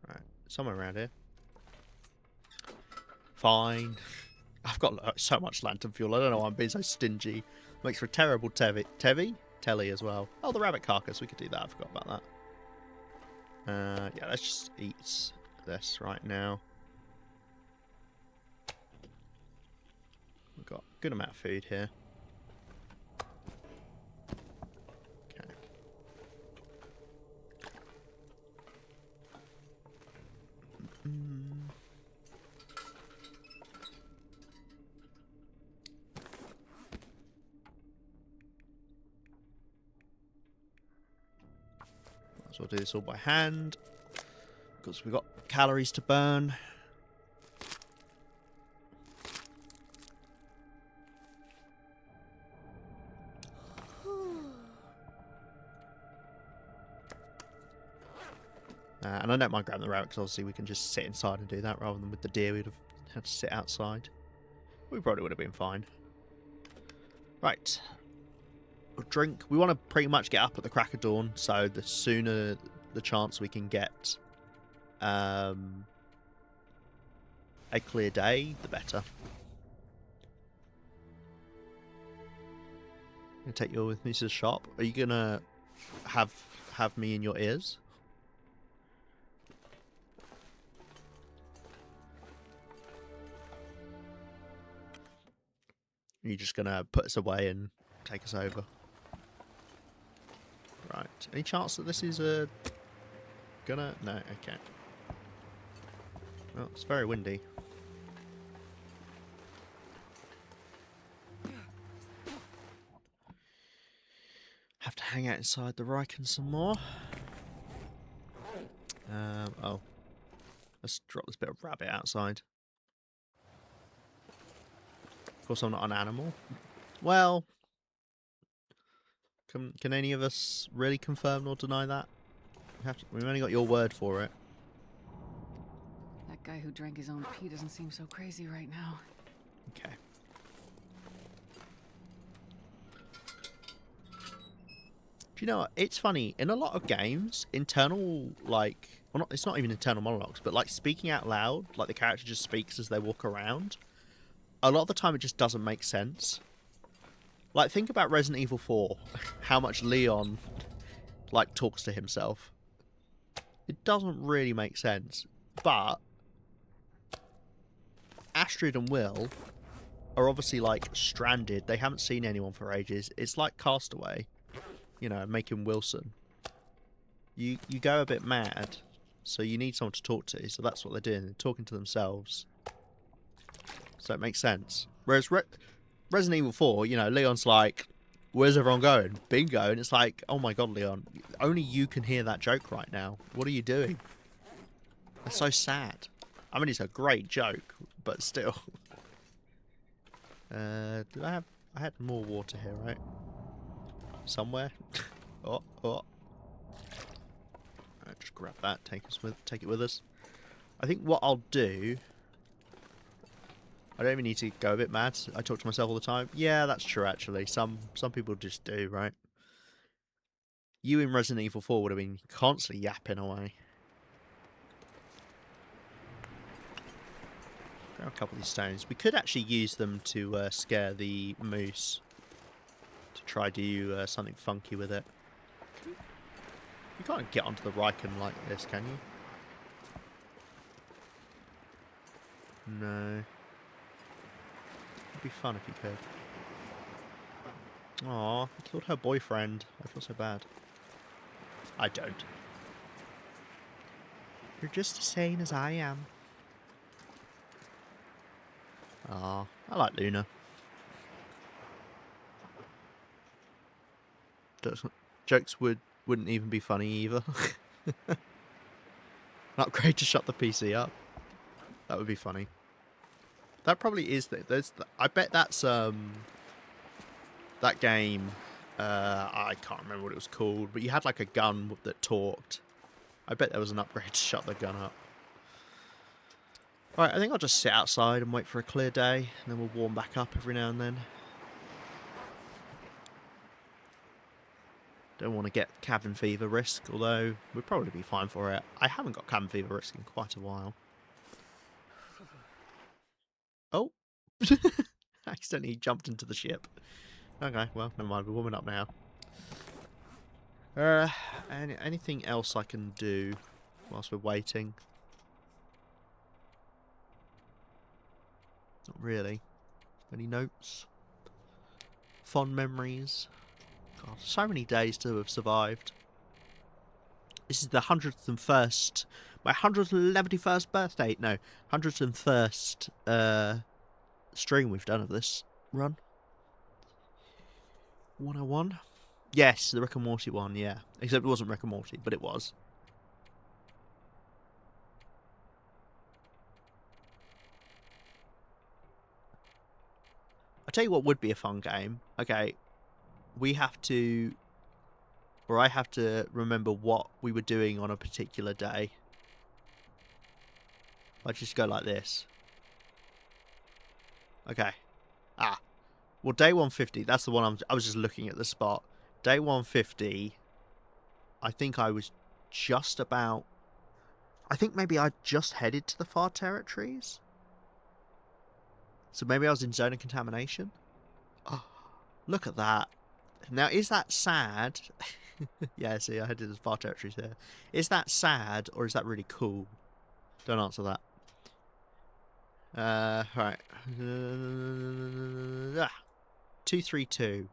Right, somewhere around here. Fine. I've got so much lantern fuel. I don't know why I'm being so stingy. Makes for a terrible telly as well. Oh, the rabbit carcass. We could do that. I forgot about that. Yeah, let's just eat this right now. We've got a good amount of food here. Okay. Might as well do this all by hand, because we've got calories to burn. And I don't mind grabbing the rabbit, because obviously we can just sit inside and do that, rather than with the deer we'd have had to sit outside. We probably would have been fine. Right. We'll drink. We want to pretty much get up at the crack of dawn, so the sooner the chance we can get a clear day, the better. I'm going to take you with me to the shop. Are you going to have me in your ears? Are you just going to put us away and take us over? Right. Any chance that this is gonna... No, okay. Well, it's very windy. Have to hang out inside the Riken some more. Oh. Let's drop this bit of rabbit outside. Of course, I'm not an animal. Well... Can any of us really confirm or deny that? We've only got your word for it. That guy who drank his own pee doesn't seem so crazy right now. Okay. Do you know what? It's funny, in a lot of games, internal, like, well, not, it's not even internal monologues, but like speaking out loud, like the character just speaks as they walk around, a lot of the time it just doesn't make sense. Like, think about Resident Evil 4, how much Leon, like, talks to himself. It doesn't really make sense, but Astrid and Will are obviously, like, stranded. They haven't seen anyone for ages. It's like Castaway, you know, making Wilson. You go a bit mad, so you need someone to talk to, so that's what they're doing. They're talking to themselves. So it makes sense. Whereas Resident Evil 4, you know, Leon's like, where's everyone going? Bingo. And it's like, oh my god, Leon, only you can hear that joke right now. What are you doing? That's so sad. I mean, it's a great joke, but still. Did I had more water here, right? Somewhere? Oh. Right, just grab that, take it with us. I think what I'll do, I don't even need to go a bit mad. I talk to myself all the time. Yeah, that's true actually. Some people just do, right? You in Resident Evil 4 would have been constantly yapping away. Grab a couple of these stones. We could actually use them to scare the moose. To try do something funky with it. You can't get onto the Riken like this, can you? No. It'd be fun if you could. Aw, I killed her boyfriend. I feel so bad. I don't. You're just as sane as I am. Aw, I like Luna. Jokes wouldn't even be funny either. Not great to shut the PC up. That would be funny. That probably is I bet that's that game. I can't remember what it was called, but you had like a gun that talked. I bet there was an upgrade to shut the gun up. Alright, I think I'll just sit outside and wait for a clear day, and then we'll warm back up every now and then. Don't want to get cabin fever risk, although we'd probably be fine for it. I haven't got cabin fever risk in quite a while. Oh! Accidentally jumped into the ship. Okay, well, never mind, we're warming up now. Anything else I can do whilst we're waiting? Not really. Any notes? Fond memories? God, so many days to have survived. This is the 101st... My 111st birthday. No, 101st stream we've done of this run. 101? Yes, the Rick and Morty one, yeah. Except it wasn't Rick and Morty, but it was. I'll tell you what would be a fun game. Okay, we have to... Or I have to remember what we were doing on a particular day. I just go like this. Okay. Well, day 150, that's the one I was just looking at the spot. Day 150, I think I was just about... I think maybe I just headed to the far territories. So maybe I was in zone of contamination. Oh, look at that. Now, is that sad? Yeah, see, I headed to the far territories there. Is that sad, or is that really cool? Don't answer that. Right. 232.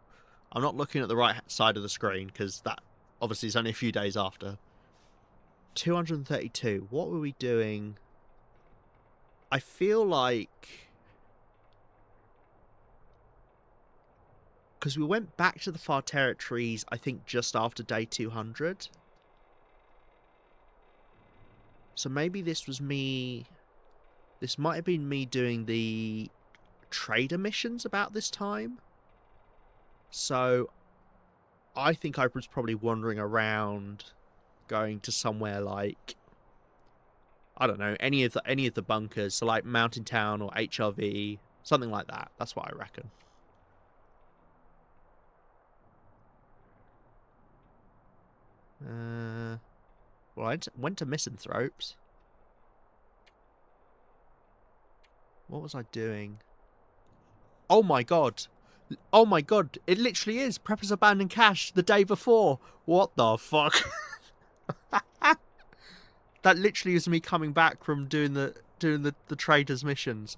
I'm not looking at the right side of the screen because that obviously is only a few days after. 232. What were we doing? I feel like... Because we went back to the far territories, I think, just after day 200. So maybe this was me... This might have been me doing the trader missions about this time. So I think I was probably wandering around, going to somewhere like, I don't know, any of the bunkers, so like Mountain Town or HRV, something like that. That's what I reckon. Well, I went to Misanthropes. What was I doing? Oh my god! Oh my god! It literally is Prepper's Abandoned Cache the day before. What the fuck? That literally is me coming back from doing the traders missions.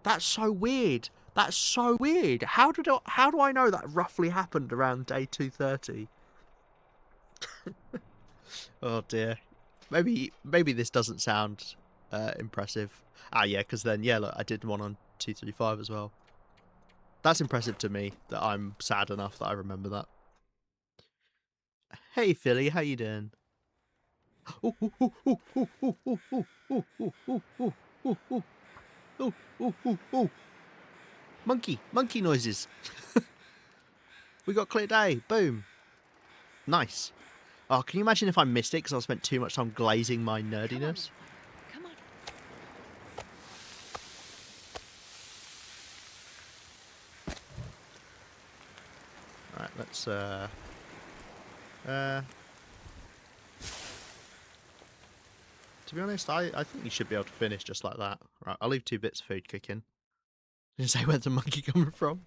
That's so weird. That's so weird. How do I know that roughly happened around day 230? Oh dear. Maybe this doesn't sound impressive. Ah yeah, because then yeah, look, I did one on 235 as well. That's impressive to me that I'm sad enough that I remember that. Hey Philly, how you doing? Ooh, ooh, ooh, ooh, ooh, ooh, ooh, ooh, ooh, ooh, ooh, ooh, ooh, ooh, ooh, ooh, ooh, ooh. Monkey noises. We got clear day. Boom. Nice. Oh, can you imagine if I missed it because I spent too much time glazing my nerdiness? Come on. Right, let's to be honest, I think you should be able to finish just like that. Right, I'll leave 2 bits of food cooking. Did you say where's the monkey coming from?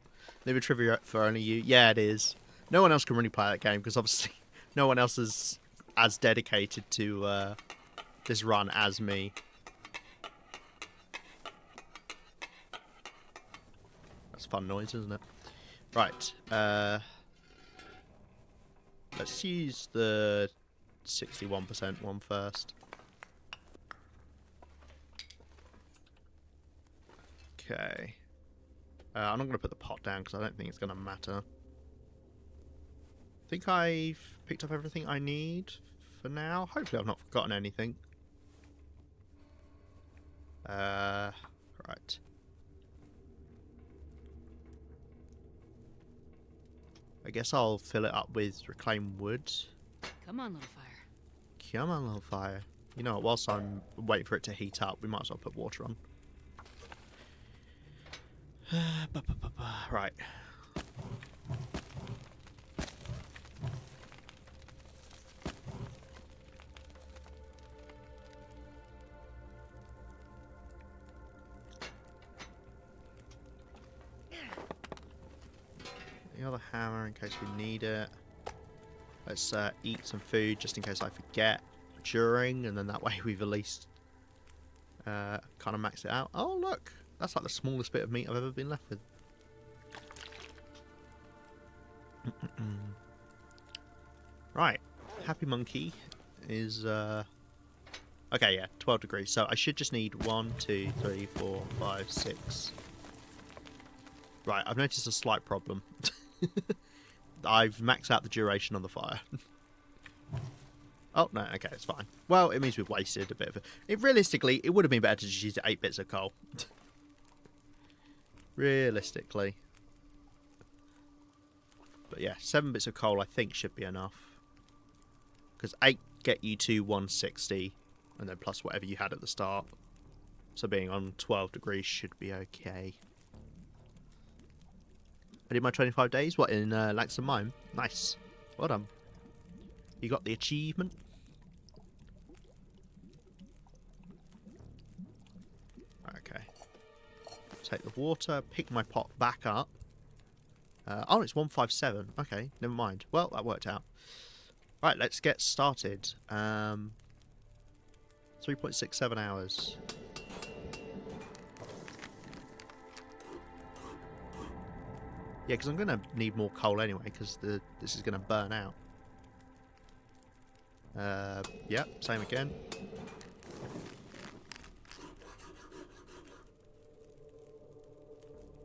Leave a trivia for only you. Yeah, it is. No one else can really play that game because obviously no one else is as dedicated to this run as me. That's a fun noise, isn't it? Right. Let's use the 61% one first. Okay. I'm not going to put the pot down because I don't think it's going to matter. I think I've picked up everything I need for now. Hopefully I've not forgotten anything. Right. I guess I'll fill it up with reclaimed wood. Come on, little fire. Come on, little fire. You know what, whilst I'm waiting for it to heat up, we might as well put water on. Right. The other hammer in case we need it. Let's eat some food just in case I forget during, and then that way we've at least kind of maxed it out. Oh look, that's like the smallest bit of meat I've ever been left with. Right, Happy Monkey is okay, yeah, 12 degrees. So I should just need 1, 2, 3, 4, 5, 6. Right, I've noticed a slight problem. I've maxed out the duration on the fire. Oh, no, okay, it's fine. Well, it means we've wasted a bit of it. Realistically, it would have been better to just use 8 bits of coal. Realistically. But yeah, 7 bits of coal I think should be enough. Because 8 get you to 160, and then plus whatever you had at the start. So being on 12 degrees should be okay. I did my 25 days, what, in Langston Mine? Nice. Well done. You got the achievement. Okay. Take the water, pick my pot back up. Oh, it's 157. Okay, never mind. Well, that worked out. Right, let's get started. 3.67 hours. Yeah, because I'm going to need more coal anyway, because this is going to burn out. Yep, same again.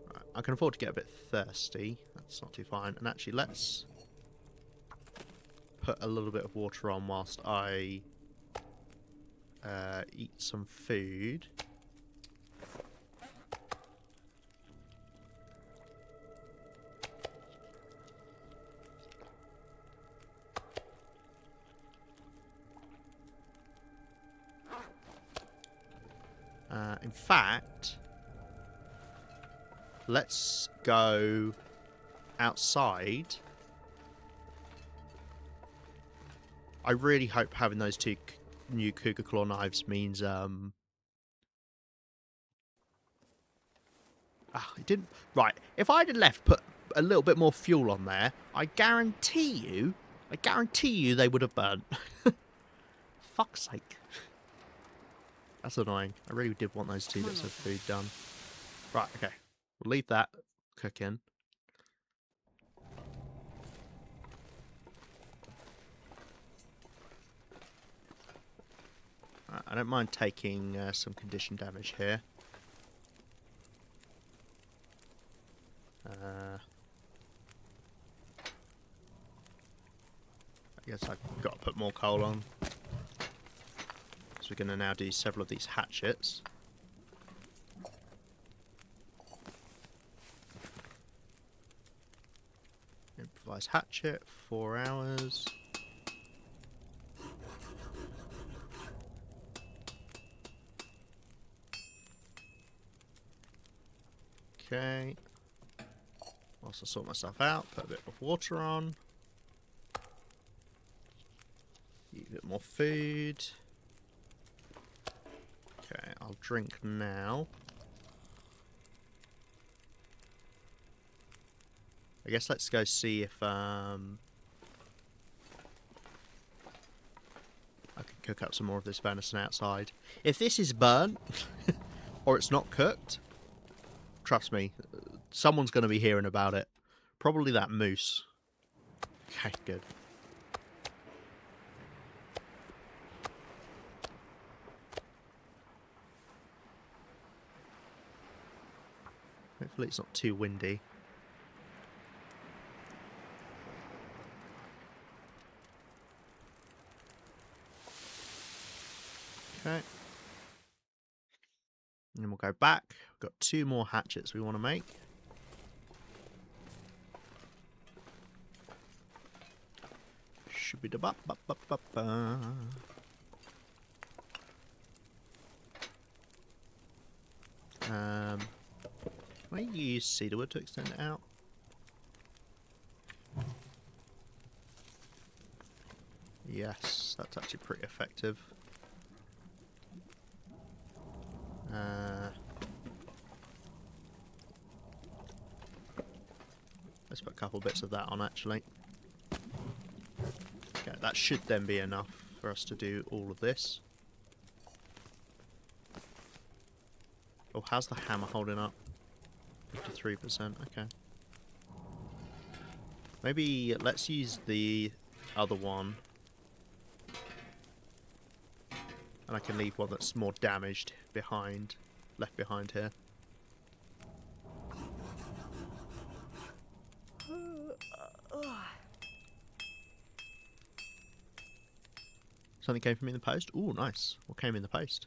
Right, I can afford to get a bit thirsty. That's not too fine. And actually, let's put a little bit of water on whilst I eat some food. In fact, let's go outside. I really hope having those two new Cougar Claw knives means it didn't. Right, if I'd have put a little bit more fuel on there, I guarantee you they would have burnt. Fuck's sake. That's annoying. I really did want those 2 bits of food done. Right, okay. We'll leave that cooking. Right, I don't mind taking some condition damage here. I guess I've got to put more coal on. So we're going to now do several of these hatchets. Improvise hatchet, 4 hours. Okay. Whilst I sort myself out, put a bit of water on. Eat a bit more food. Okay, I'll drink now. I guess let's go see if I can cook up some more of this venison outside. If this is burnt or it's not cooked, trust me, someone's going to be hearing about it. Probably that moose. Okay, good. Hopefully it's not too windy. Okay. And then we'll go back. We've got 2 more hatchets we want to make. Shoo-be-da-ba-ba-ba-ba-ba. Can I use cedarwood to extend it out? Yes, that's actually pretty effective. Let's put a couple bits of that on actually. Okay, that should then be enough for us to do all of this. Oh, how's the hammer holding up? 53%, okay. Maybe let's use the other one. And I can leave one that's more damaged behind, left behind here. Something came from in the post? Ooh, nice. What came in the post?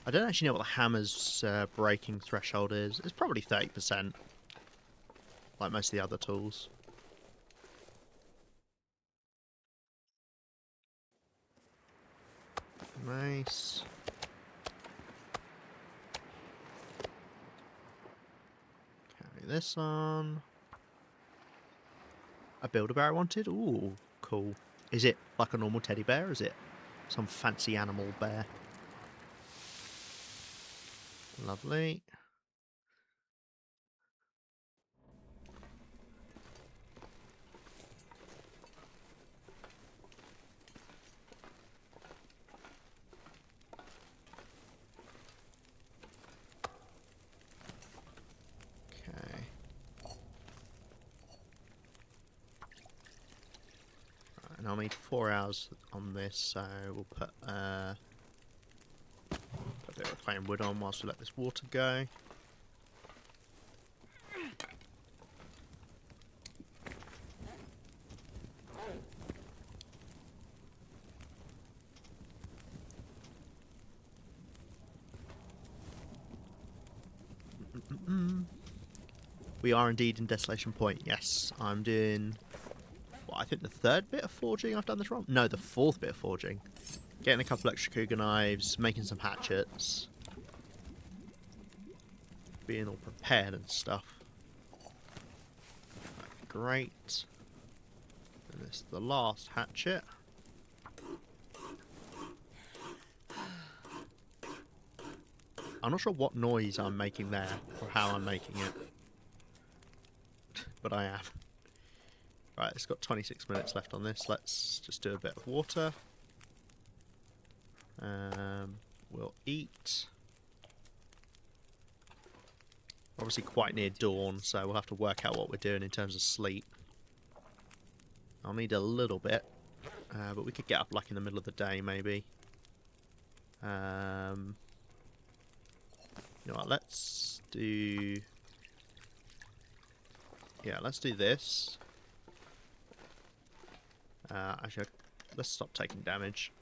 I don't actually know what the hammer's breaking threshold is. It's probably 30%. Like most of the other tools. Nice. Carry this on. A Build-A-Bear I wanted? Ooh, cool. Is it like a normal teddy bear? Or is it some fancy animal bear? Lovely. Okay. Right, and I'll need 4 hours on this, so we'll put a bit of reclaimed wood on whilst we let this water go. We are indeed in Desolation Point. Yes, I'm doing, well, I think the 3rd bit of forging I've done this wrong. No, the 4th bit of forging. Getting a couple extra cougar knives, making some hatchets. being all prepared and stuff. Great. And this is the last hatchet. I'm not sure what noise I'm making there, or how I'm making it. But I am. Right, it's got 26 minutes left on this. Let's just do a bit of water. We'll eat. Obviously quite near dawn, so we'll have to work out what we're doing in terms of sleep. I'll need a little bit, but we could get up like in the middle of the day maybe. You know what, let's do... Yeah, let's do this. Actually, let's stop taking damage.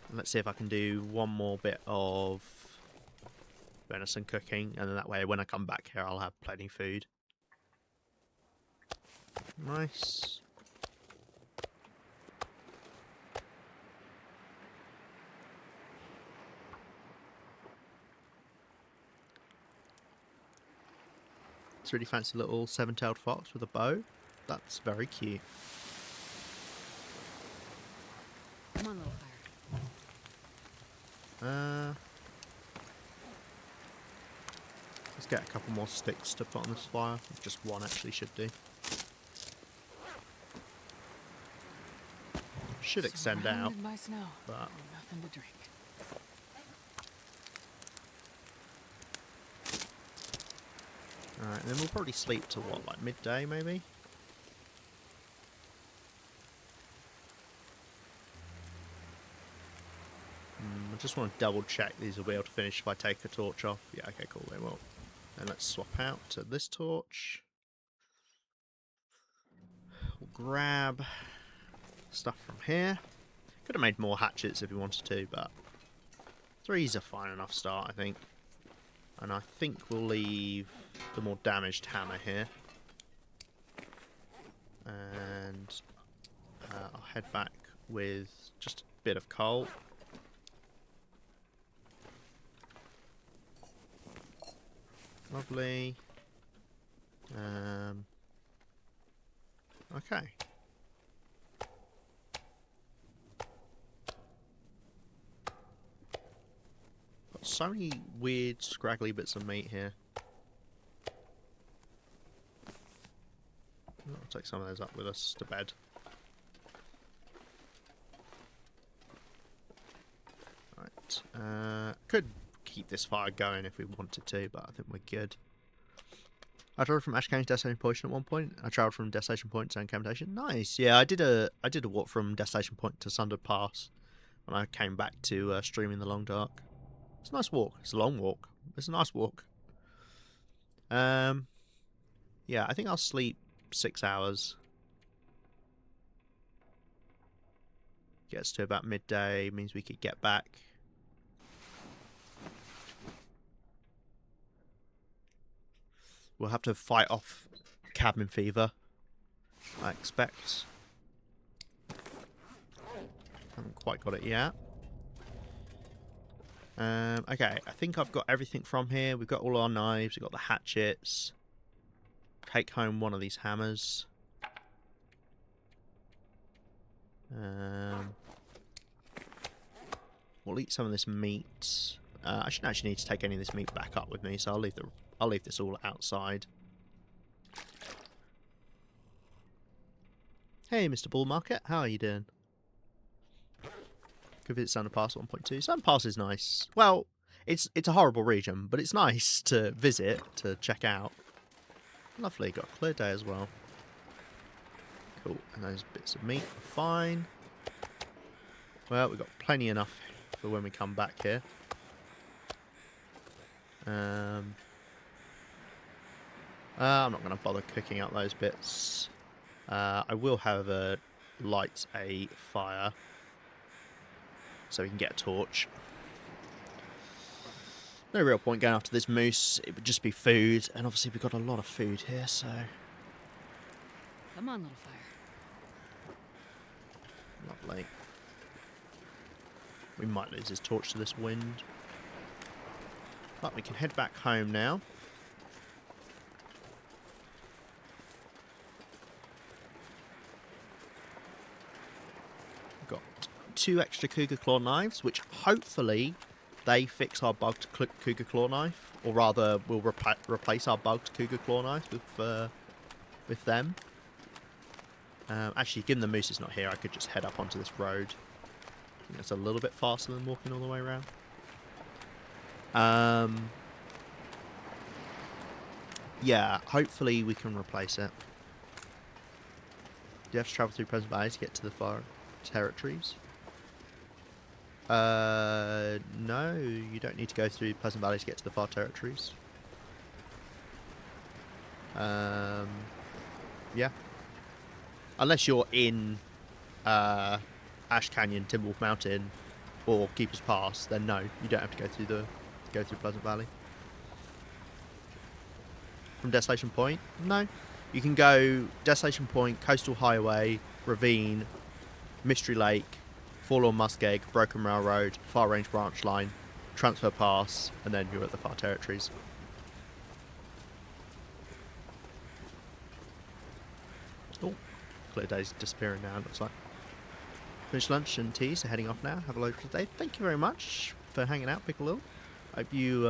And let's see if I can do one more bit of venison cooking, and then that way when I come back here I'll have plenty of food. Nice. It's a really fancy little seven-tailed fox with a bow. That's very cute. Come on, little fire. Let's get a couple more sticks to put on this fire. Just one actually should do. Should extend out, Surrounded by snow, but nothing to drink. alright, and then we'll probably sleep till what, like midday maybe? I just want to double check these will be able to finish if I take a torch off. Yeah, okay, cool, they will. And let's swap out to this torch. We'll grab stuff from here. Could have made more hatchets if we wanted to, but 3's a fine enough start, I think. And I think we'll leave the more damaged hammer here. And I'll head back with just a bit of coal. Lovely. Okay. Got so many weird, scraggly bits of meat here. I'll take some of those up with us to bed. Right. Could keep this fire going if we wanted to, but I think we're good. I travelled from Ash County to Destination Point at one point. I travelled from Destination Point to Camptation. Nice. Yeah, I did a walk from Destination Point to Sundered Pass when I came back to streaming the Long Dark. It's a nice walk. It's a long walk. It's a nice walk. Yeah, I think I'll sleep 6 hours. Gets to about midday, means we could get back. We'll have to fight off cabin fever, I expect. Haven't quite got it yet. Okay, I think I've got everything from here. We've got all our knives, we've got the hatchets. Take home one of these hammers. We'll eat some of this meat. I shouldn't actually need to take any of this meat back up with me, so I'll leave this all outside. Hey, Mr. Bull Market, how are you doing? Could visit Sundered Pass 1.2. Sundered Pass is nice. Well, it's a horrible region, but it's nice to visit, to check out. Lovely, got a clear day as well. Cool, and those bits of meat are fine. Well, we've got plenty enough for when we come back here. I'm not going to bother cooking out those bits. I will, however, light a fire so we can get a torch. No real point going after this moose. It would just be food, and obviously we've got a lot of food here, so... Come on, little fire. Lovely. We might lose his torch to this wind. But we can head back home now. We've got 2 extra Cougar Claw knives, which hopefully they fix our bugged Cougar Claw knife, or rather, we'll replace our bugged Cougar Claw knife with them. Actually, given the moose is not here, I could just head up onto this road. I think that's a little bit faster than walking all the way around. Yeah, hopefully we can replace it. Do you have to travel through Pleasant Valley to get to the far territories? No, you don't need to go through Pleasant Valley to get to the far territories. Yeah. Unless you're in Ash Canyon, Timberwolf Mountain, or Keeper's Pass, then no, you don't have to go through Pleasant Valley. From Desolation Point? No. You can go Desolation Point, Coastal Highway, Ravine, Mystery Lake, Forlorn Muskeg, Broken Railroad, Far Range Branch Line, Transfer Pass, and then you're at the Far Territories. Oh, Clear Day's disappearing now, it looks like. Finished lunch and tea, so heading off now. Have a lovely day. Thank you very much for hanging out, Piccolo. Hope you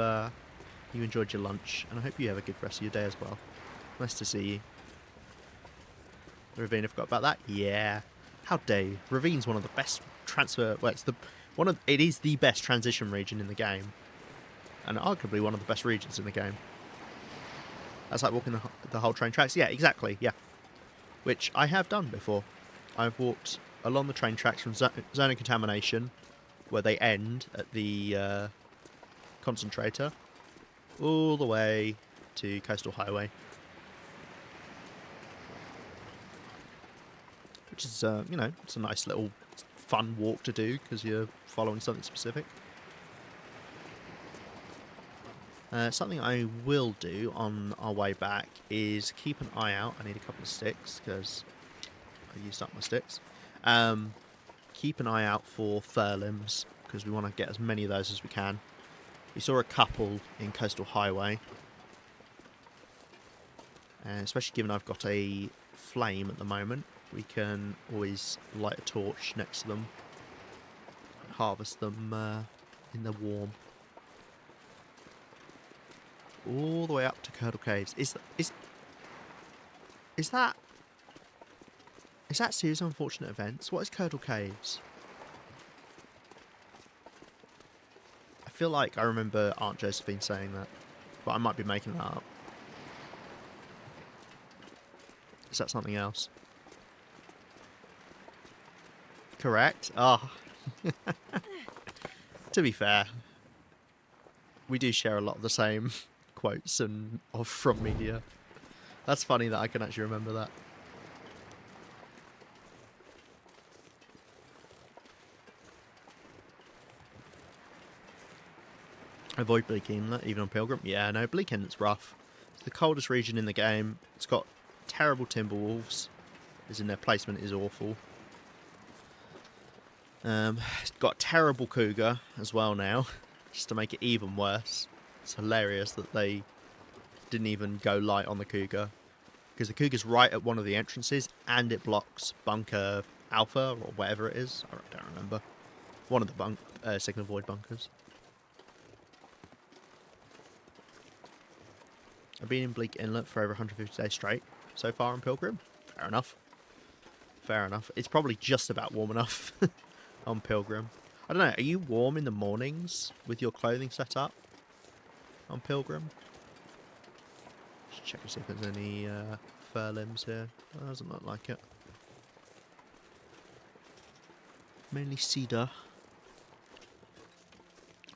you enjoyed your lunch, and I hope you have a good rest of your day as well. Nice to see you. Ravine, I forgot about that. Yeah, how dare you? Ravine's one of the best transfer. Well, it is the best transition region in the game, and arguably one of the best regions in the game. That's like walking the whole train tracks. Yeah, exactly. Yeah, which I have done before. I've walked along the train tracks from Zone of Contamination, where they end at the concentrator, all the way to Coastal Highway, which is you know, it's a nice little fun walk to do because you're following something specific. Something I will do on our way back is keep an eye out. I need a couple of sticks because I used up my sticks. Keep an eye out for fur limbs because we want to get as many of those as we can. We saw a couple in Coastal Highway, especially given I've got a flame at the moment. We can always light a torch next to them, harvest them in the warm. All the way up to Curdle Caves. Is that Series of Unfortunate Events? What is Curdle Caves? I feel like I remember Aunt Josephine saying that, but I might be making that up. Is that something else? Correct? Ah. Oh. To be fair, we do share a lot of the same quotes and from media. That's funny that I can actually remember that. Avoid Bleak Inlet, even on Pilgrim. Yeah, no, Bleak Inlet's rough. It's the coldest region in the game. It's got terrible timber wolves, as in their placement is awful. It's got a terrible cougar as well now, just to make it even worse. It's hilarious that they didn't even go light on the cougar, because the cougar's right at one of the entrances and it blocks Bunker Alpha or whatever it is. I don't remember. One of the Signal Void bunkers. I've been in Bleak Inlet for over 150 days straight so far on Pilgrim. Fair enough. Fair enough. It's probably just about warm enough on Pilgrim. I don't know, are you warm in the mornings with your clothing set up on Pilgrim? Just check and see if there's any fur limbs here. That doesn't look like it. Mainly cedar.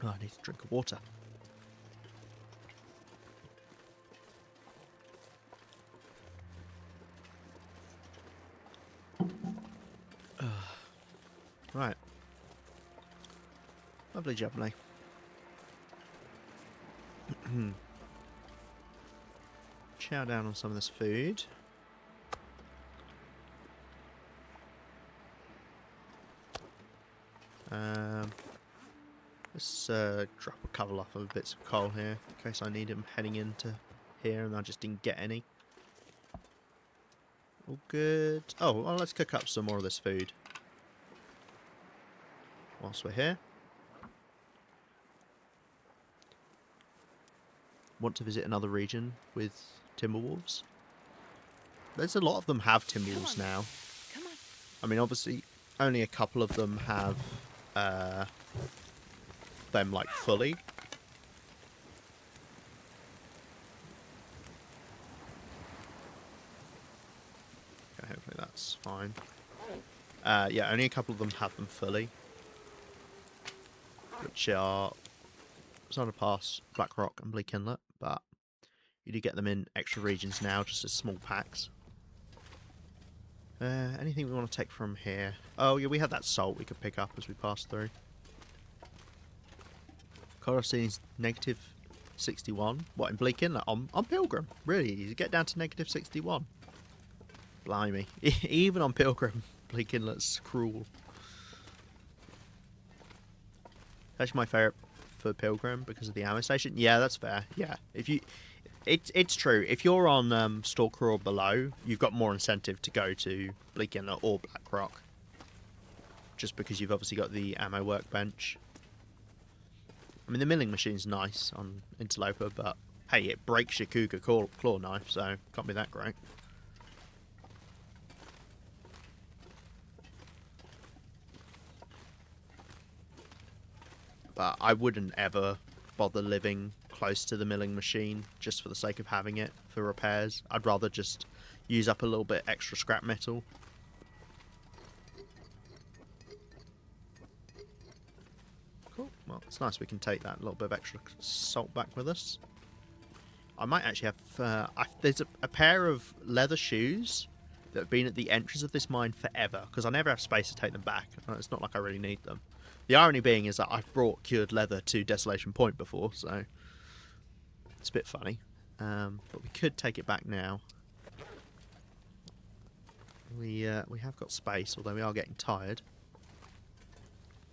Oh, I need to drink of water. Right. Lovely jubbly. Chow down on some of this food. Let's Let's drop a couple off of bits of coal here in case I need them heading into here and I just didn't get any. All good. Oh, well, let's cook up some more of this food whilst we're here. Want to visit another region with timberwolves? There's a lot of them have timberwolves now. Come on. I mean, obviously, only a couple of them have them like fully. Okay, hopefully that's fine. Yeah, only a couple of them have them fully, which are Southern Pass, Black Rock, and Bleak Inlet. But you do get them in extra regions now, just as small packs. Anything we want to take from here? Oh yeah, we had that salt we could pick up as we pass through. Coruscant's negative 61. What, in Bleak Inlet? On Pilgrim? Really? You get down to negative 61? Blimey. Even on Pilgrim, Bleak Inlet's cruel. That's my favourite for Pilgrim because of the ammo station. Yeah, that's fair. Yeah, if you... It's true. If you're on Stalker or below, you've got more incentive to go to Bleak Inlet or Black Rock. Just because you've obviously got the ammo workbench. I mean, the milling machine's nice on Interloper, but hey, it breaks your Cougar claw knife, so can't be that great. But I wouldn't ever bother living close to the milling machine just for the sake of having it for repairs. I'd rather just use up a little bit extra scrap metal. Cool. Well, it's nice we can take that little bit of extra salt back with us. I might actually have... there's a pair of leather shoes that have been at the entrance of this mine forever, because I never have space to take them back. It's not like I really need them. The irony being is that I've brought cured leather to Desolation Point before, so it's a bit funny. But we could take it back now. We have got space, although we are getting tired.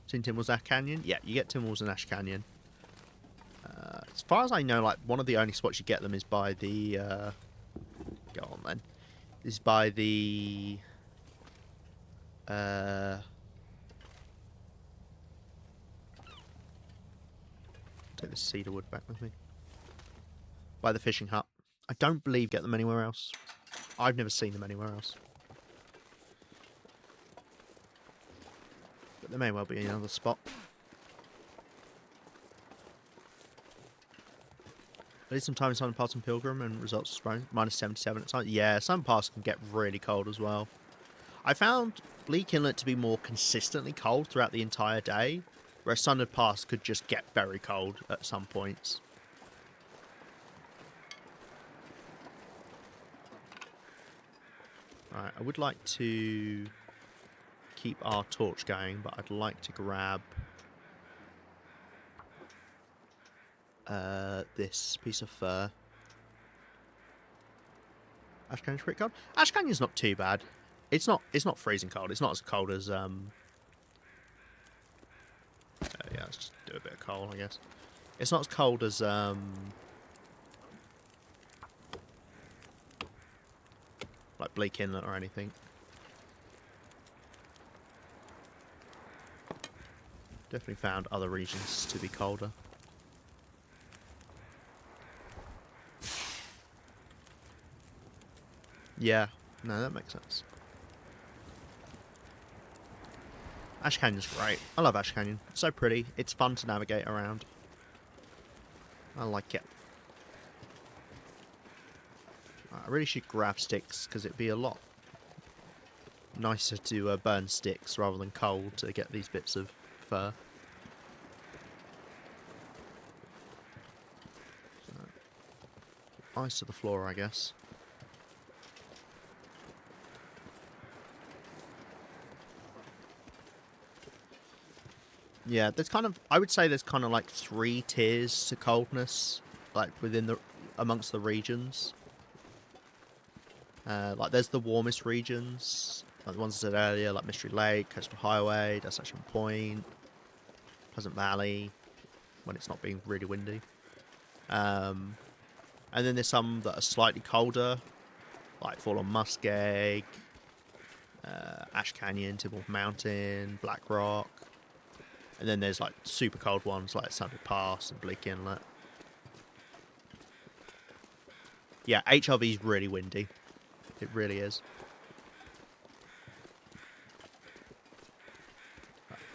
Seen Timwell's Ash Canyon? Yeah, you get Timwell's and Ash Canyon. As far as I know, like one of the only spots you get them is by the. Go on then. Is by the. Take the cedar wood back with me. By the fishing hut. I don't believe get them anywhere else. I've never seen them anywhere else. But there may well be another spot. I did some time in Southern Pass and Pilgrim and results sprung minus 77 at times. Yeah, Southern Pass can get really cold as well. I found Bleak Inlet to be more consistently cold throughout the entire day, whereas Southern Pass could just get very cold at some points. Right, I would like to keep our torch going, but I'd like to grab this piece of fur. Ash Canyon's pretty cold. Ash Canyon's not too bad. It's not freezing cold. It's not as cold as yeah, let's just do a bit of coal, I guess. It's not as cold as like Bleak Inlet or anything. Definitely found other regions to be colder. Yeah, no, that makes sense. Ash Canyon's great. I love Ash Canyon. It's so pretty. It's fun to navigate around. I like it. I really should grab sticks, because it'd be a lot nicer to burn sticks rather than coal to get these bits of fur. So, ice to the floor, I guess. Yeah, there's kind of, I would say there's kind of like 3 tiers to coldness, like within the, amongst the regions. Like there's the warmest regions, like the ones I said earlier, like Mystery Lake, Coastal Highway, Desolation Point, Pleasant Valley. when it's not being really windy. And then there's some that are slightly colder, like Fallen Muskeg, Ash Canyon, Timberwolf Mountain, Black Rock. And then there's like super cold ones like Sunday Pass and Bleak Inlet. Yeah, HRV is really windy. It really is.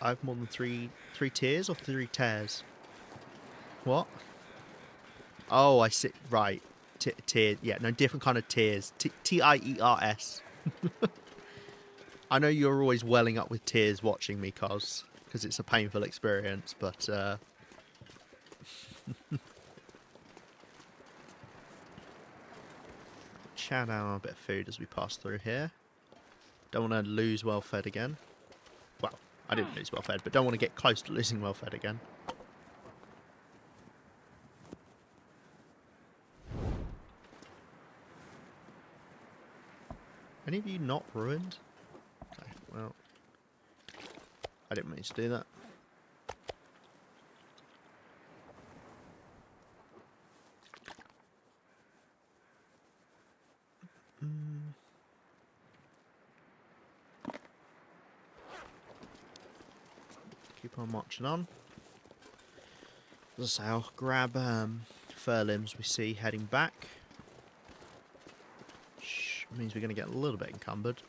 I have more than three tiers or 3 tears. What? Oh, I see. Right. Tier. Yeah, no, different kind of tiers. Tiers. I know you're always welling up with tears watching me, Cos, because it's a painful experience, but chow down on a bit of food as we pass through here. Don't want to lose well-fed again. Well, I didn't lose well-fed, but don't want to get close to losing well-fed again. Any of you not ruined? Okay, well, I didn't mean to do that. Keep on marching on. As I say, I'll grab fur limbs we see heading back. Which means we're going to get a little bit encumbered.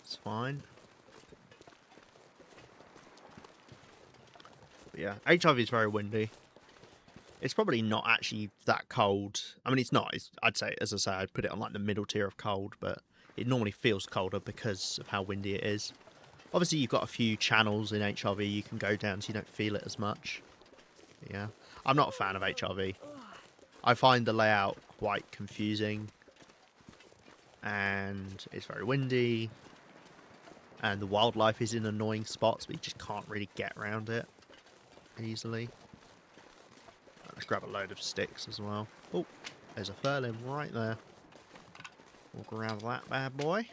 It's fine. But yeah, HRV is very windy. It's probably not actually that cold. I mean, it's not. I'd say, as I say, I'd put it on like the middle tier of cold, but it normally feels colder because of how windy it is. Obviously, you've got a few channels in HRV you can go down so you don't feel it as much. But yeah, I'm not a fan of HRV. I find the layout quite confusing. And it's very windy. And the wildlife is in annoying spots, but you just can't really get around it easily. Let's grab a load of sticks as well. Oh, there's a fur limb right there. Walk around that bad boy.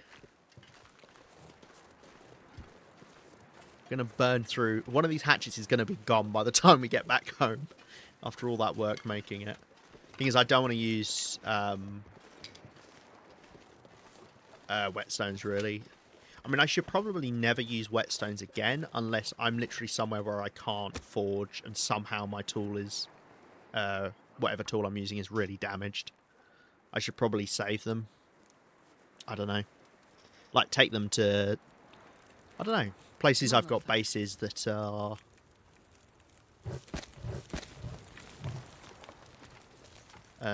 Gonna burn through. One of these hatchets is gonna be gone by the time we get back home. After all that work making it. Thing is, I don't want to use whetstones really. I mean, I should probably never use whetstones again unless I'm literally somewhere where I can't forge and somehow my tool is, whatever tool I'm using is really damaged. I should probably save them. I don't know. Like, take them to, I don't know, places I've got bases that are...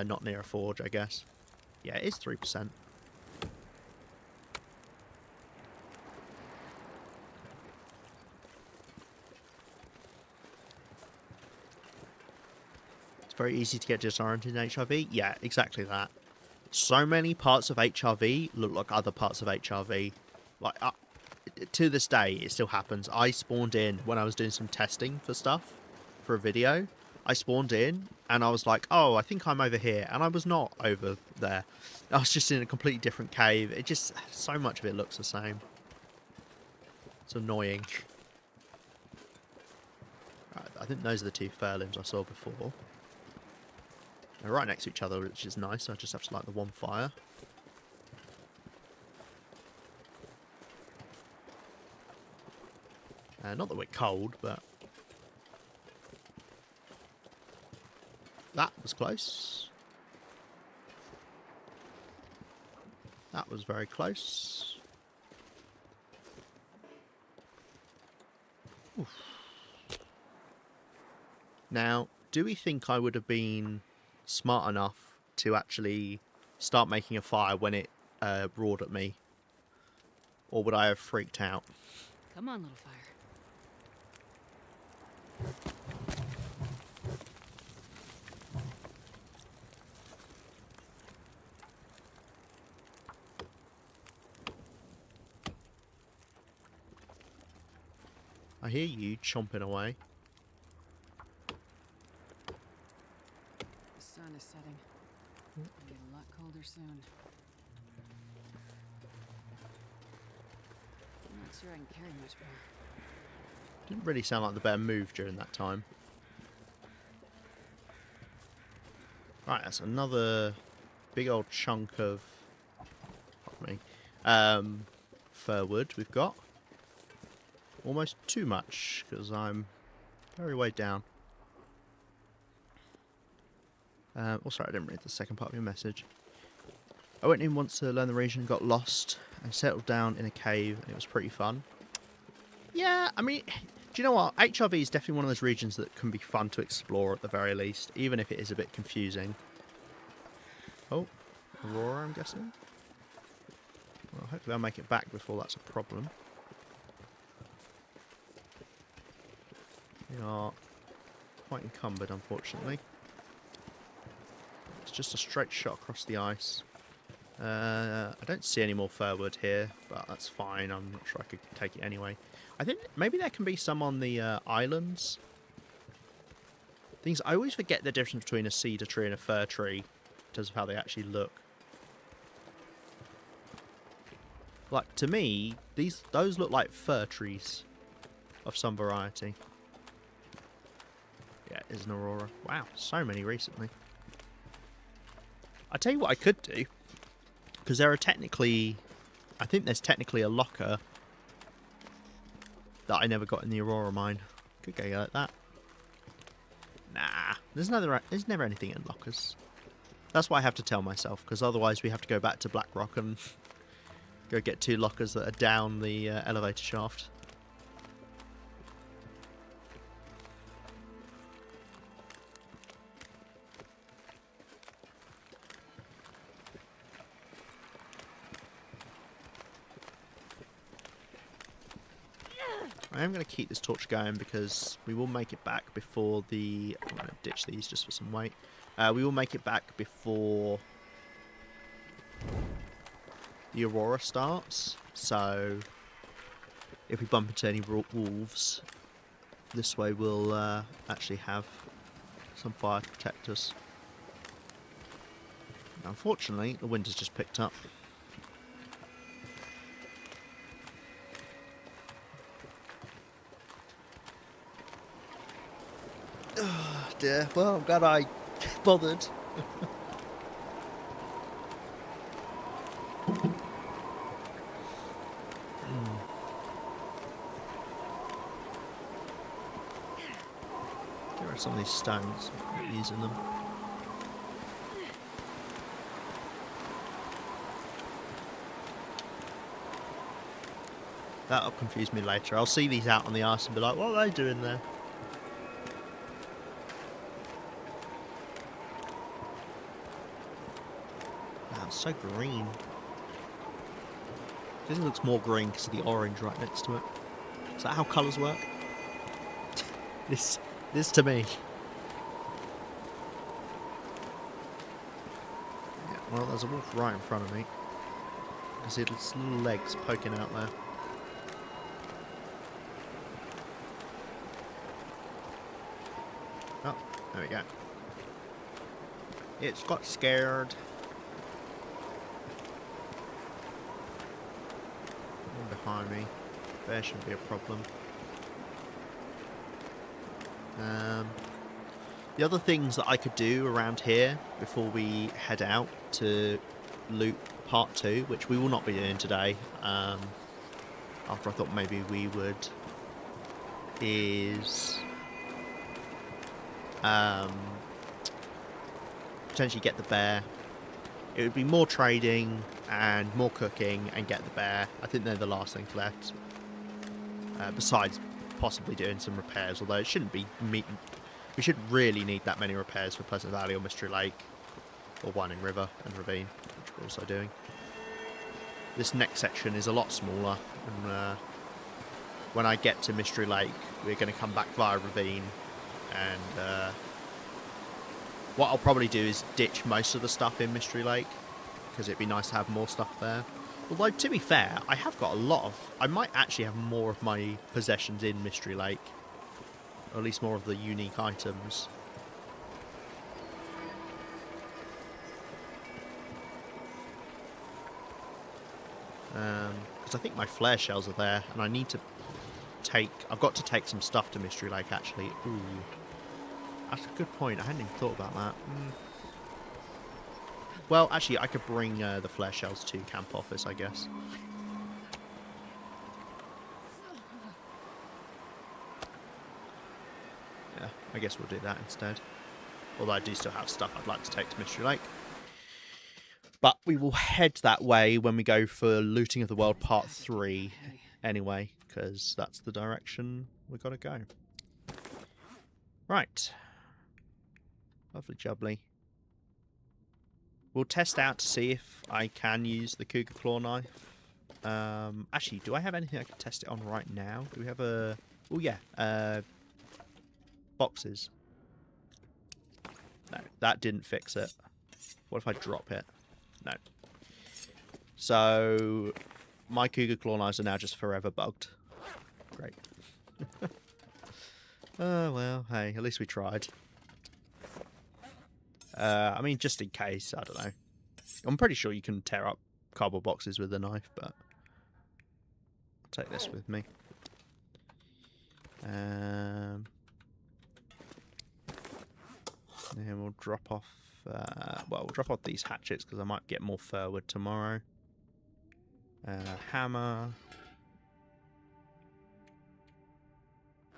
not near a forge, I guess. Yeah, it is 3%. It's very easy to get disoriented in HRV. Yeah, exactly that. So many parts of HRV look like other parts of HRV. Like, to this day, it still happens. I spawned in when I was doing some testing for stuff, for a video. I spawned in, and I was like, oh, I think I'm over here. And I was not over there. I was just in a completely different cave. It just, so much of it looks the same. It's annoying. Right, I think those are the 2 fur limbs I saw before. They're right next to each other, which is nice. I just have to light the one fire. Not that we're cold, but... That was close. That was very close. Oof. Now, do we think I would have been smart enough to actually start making a fire when it roared at me? Or would I have freaked out? Come on, little fire. I hear you chomping away. The sun is setting. It'll get a lot colder soon. I'm not sure I can carry much more. Didn't really sound like the better move during that time. Right, that's another big old chunk of pardon me, fir wood we've got. Almost too much, because I'm very way down. Oh, sorry, I didn't read the second part of your message. I went in once to learn the region, got lost, and settled down in a cave, and it was pretty fun. Yeah, I mean, do you know what? HRV is definitely one of those regions that can be fun to explore at the very least, even if it is a bit confusing. Oh, Aurora, I'm guessing? Well, hopefully I'll make it back before that's a problem. We are quite encumbered, unfortunately. It's just a straight shot across the ice. I don't see any more firwood here, but that's fine. I'm not sure I could take it anyway. I think maybe there can be some on the islands. I always forget the difference between a cedar tree and a fir tree in terms of how they actually look. Like, to me, those look like fir trees of some variety. Yeah, it is an Aurora. Wow, so many recently. I tell you what I could do, because there are technically, I think there's technically a locker that I never got in the Aurora mine. Could go like that. Nah, there's never anything in lockers. That's what I have to tell myself, because otherwise we have to go back to Blackrock and go get 2 lockers that are down the elevator shaft. I am going to keep this torch going because we will make it back before the... I'm going to ditch these just for some weight. We will make it back before the Aurora starts. So if we bump into any wolves, this way we'll actually have some fire to protect us. Unfortunately, the wind has just picked up. Oh dear, well, I'm glad I bothered. Get rid of some of these stones, I'm not using them. That'll confuse me later. I'll see these out on the ice and be like, what are they doing there? Wow, it's so green. This looks more green because of the orange right next to it. Is that how colours work? This to me. Yeah, well, there's a wolf right in front of me. I see its little legs poking out there. Oh, there we go. It's got scared. One behind me. There shouldn't be a problem. The other things that I could do around here before we head out to loot part 2, which we will not be doing today, after I thought maybe we would, is potentially get the bear. It would be more trading and more cooking and get the bear. I think they're the last things left. Besides possibly doing some repairs, although it shouldn't be we shouldn't really need that many repairs for Pleasant Valley or Mystery Lake, or one in River and Ravine, which we're also doing. This next section is a lot smaller, and when I get to Mystery Lake, we're going to come back via Ravine, and what I'll probably do is ditch most of the stuff in Mystery Lake, because it'd be nice to have more stuff there. Although, to be fair, I have got a lot of... I might actually have more of my possessions in Mystery Lake. Or at least more of the unique items. Because I think my flare shells are there, and I need to take... I've got to take some stuff to Mystery Lake, actually. Ooh. That's a good point. I hadn't even thought about that. Well, actually, I could bring the flare shells to camp office, I guess. Yeah, I guess we'll do that instead. Although I do still have stuff I'd like to take to Mystery Lake. But we will head that way when we go for Looting of the World Part 3 anyway, because that's the direction we've got to go. Right. Lovely jubbly. We'll test out to see if I can use the Cougar Claw knife. Actually, do I have anything I can test it on right now? Do we have a... Oh, yeah. Boxes. No, that didn't fix it. What if I drop it? No. So, my Cougar Claw knives are now just forever bugged. Great. Oh, well, hey, at least we tried. I mean, just in case, I don't know. I'm pretty sure you can tear up cardboard boxes with a knife, but I'll take this with me. And we'll drop off, well, we'll drop off these hatchets because I might get more fir wood tomorrow. Hammer.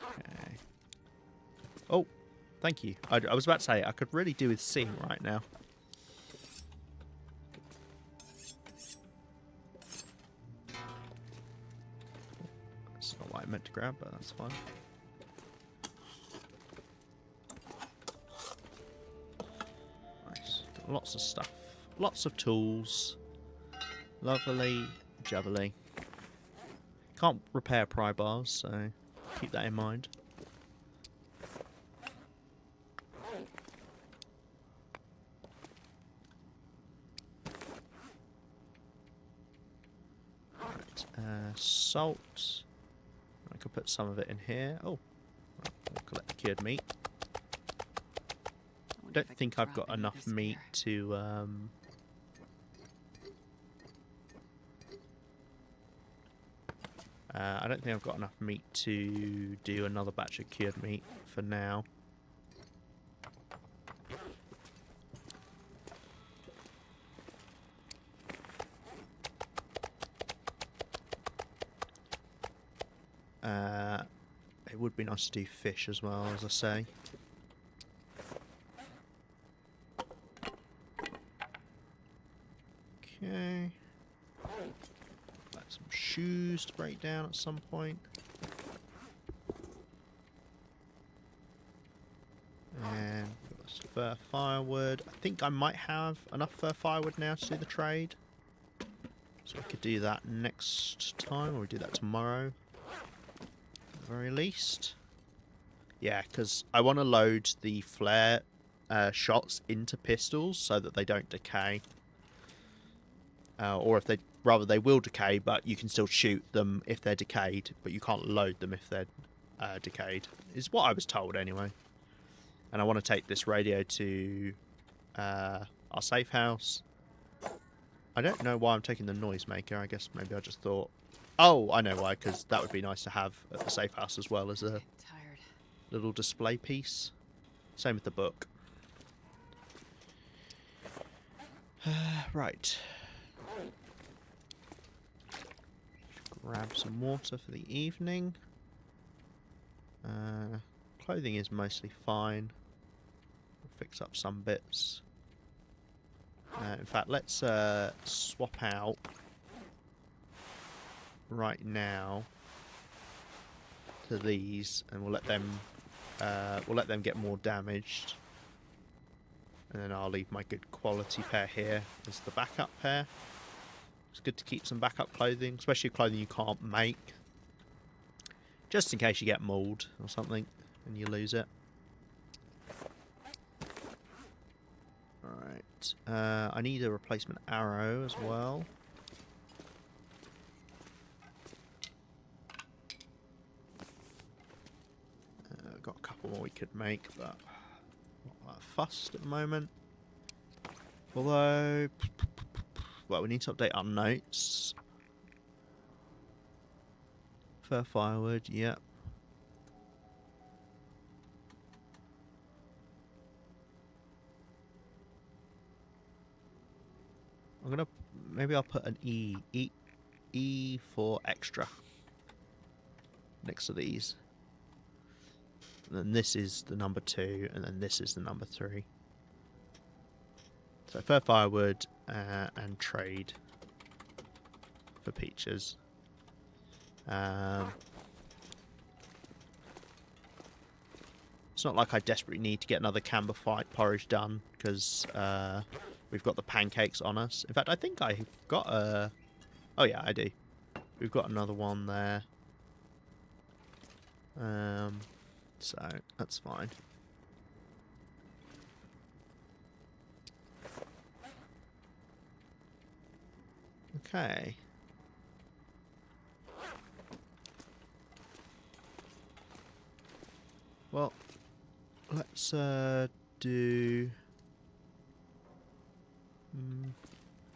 Okay. Oh, thank you. I was about to say, I could really do with seeing right now. That's not what I meant to grab, but that's fine. Nice. Lots of stuff. Lots of tools. Lovely jubbly. Can't repair pry bars, so keep that in mind. Right, salt. I could put some of it in here. Oh, right, we'll collect the cured meat. Don't think I've got enough meat to I don't think I've got enough meat to do another batch of cured meat for now. It would be nice to do fish as well, as I say. Okay. Got some shoes to break down at some point. And we've got some fir firewood. I think I might have enough fir firewood now to do the trade. So we could do that next time, or we do that tomorrow. At the very least. Yeah, because I want to load the flare shots into pistols so that they don't decay. Or if they... Rather, they will decay, but you can still shoot them if they're decayed, but you can't load them if they're decayed. Is what I was told, anyway. And I want to take this radio to our safe house. I don't know why I'm taking the noisemaker. I guess maybe I just thought... Oh, I know why, because that would be nice to have at the safe house as well as a little display piece. Same with the book. Right. Grab some water for the evening. Clothing is mostly fine. We'll fix up some bits. In fact, let's swap out right now to these, and we'll let them get more damaged. And then I'll leave my good quality pair here as the backup pair. It's good to keep some backup clothing, especially clothing you can't make. Just in case you get mould or something and you lose it. Alright. I need a replacement arrow as well. Got a couple more we could make, but not that fussed at the moment. Although... Well, we need to update our notes. Fir firewood, yep. maybe I'll put an E for extra next to these. And then this is the number 2, and then this is the number 3. So fur firewood and trade for peaches. It's not like I desperately need to get another camber fight porridge done, because we've got the pancakes on us. In fact, I think I've got a... Oh yeah, I do. We've got another one there. So that's fine. Okay. Well, let's do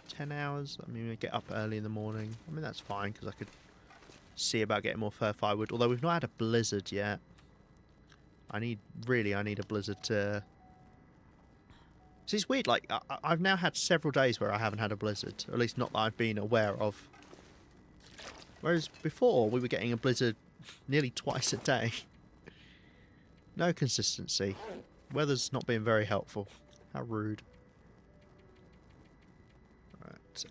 10 hours. I mean, we get up early in the morning. I mean, that's fine, because I could see about getting more fur firewood. Although we've not had a blizzard yet. I need a blizzard to... See, it's weird, like, I've now had several days where I haven't had a blizzard. Or at least not that I've been aware of. Whereas before, we were getting a blizzard nearly twice a day. No consistency. Weather's not been very helpful. How rude. Right,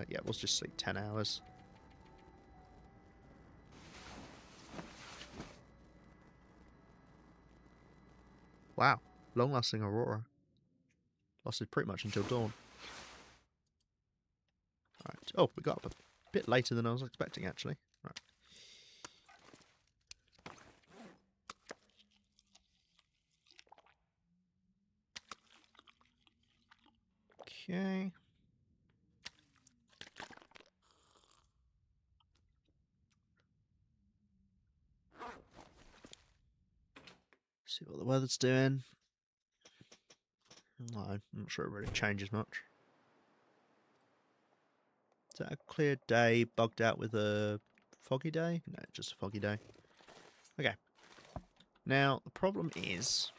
yeah, we'll just sleep 10 hours. Wow, long-lasting aurora. Lasted pretty much until dawn. Right. Oh, we got up a bit later than I was expecting, actually. Right. Okay. See what the weather's doing. No, I'm not sure it really changes much. Is that a clear day bugged out with a foggy day? No, just a foggy day. Okay. Now, the problem is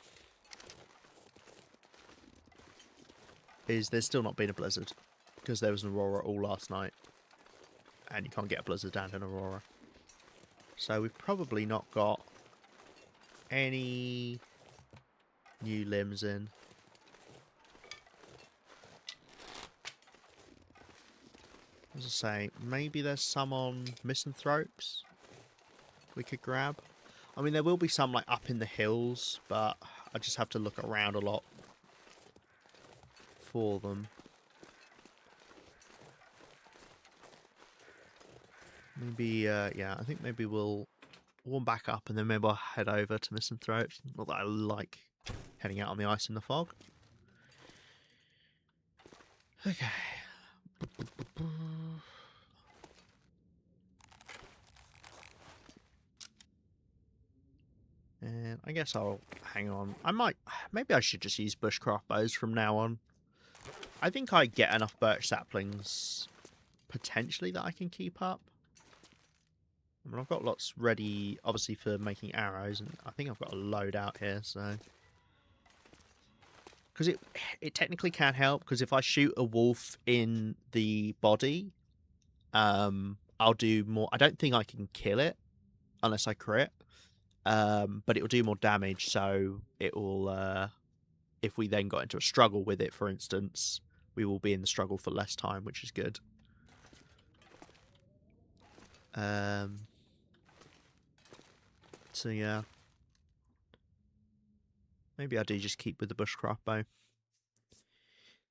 there's still not been a blizzard, because there was an aurora all last night, and you can't get a blizzard down in aurora. So we've probably not got any new limbs in. As I say, maybe there's some on misanthropes we could grab. I mean, there will be some like up in the hills, but I just have to look around a lot for them. Maybe, yeah, I think maybe we'll warm back up and then maybe I'll head over to misanthropes. Not that I like heading out on the ice in the fog. Okay. And I guess I'll hang on. Maybe I should just use bush crossbows from now on. I think I get enough birch saplings, potentially, that I can keep up. I mean, I've got lots ready, obviously, for making arrows, and I think I've got a load out here, so... Because it technically can help, because if I shoot a wolf in the body, I'll do more... I don't think I can kill it, unless I crit. But it will do more damage, so it will, if we then got into a struggle with it, for instance, we will be in the struggle for less time, which is good. So yeah. Maybe I do just keep with the bushcraft bow.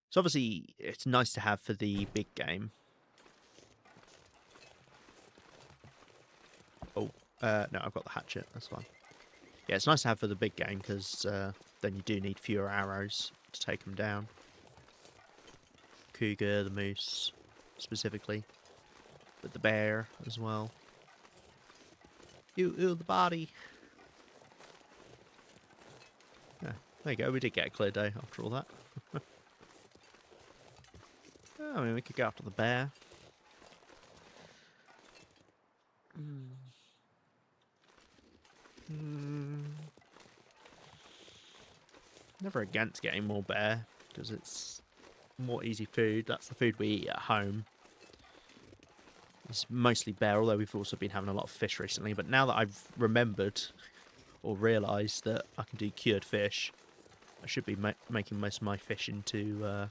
So obviously, it's nice to have for the big game. Oh, no, I've got the hatchet, that's fine. Yeah, it's nice to have for the big game, because then you do need fewer arrows to take them down. Cougar, the moose, specifically. But the bear as well. Ew, the body. Yeah, there you go, we did get a clear day after all that. I mean, we could go after the bear. Never against getting more bear, because it's more easy food. That's the food we eat at home. It's mostly bear, although we've also been having a lot of fish recently. But now that I've remembered or realised that I can do cured fish, I should be making most of my fish into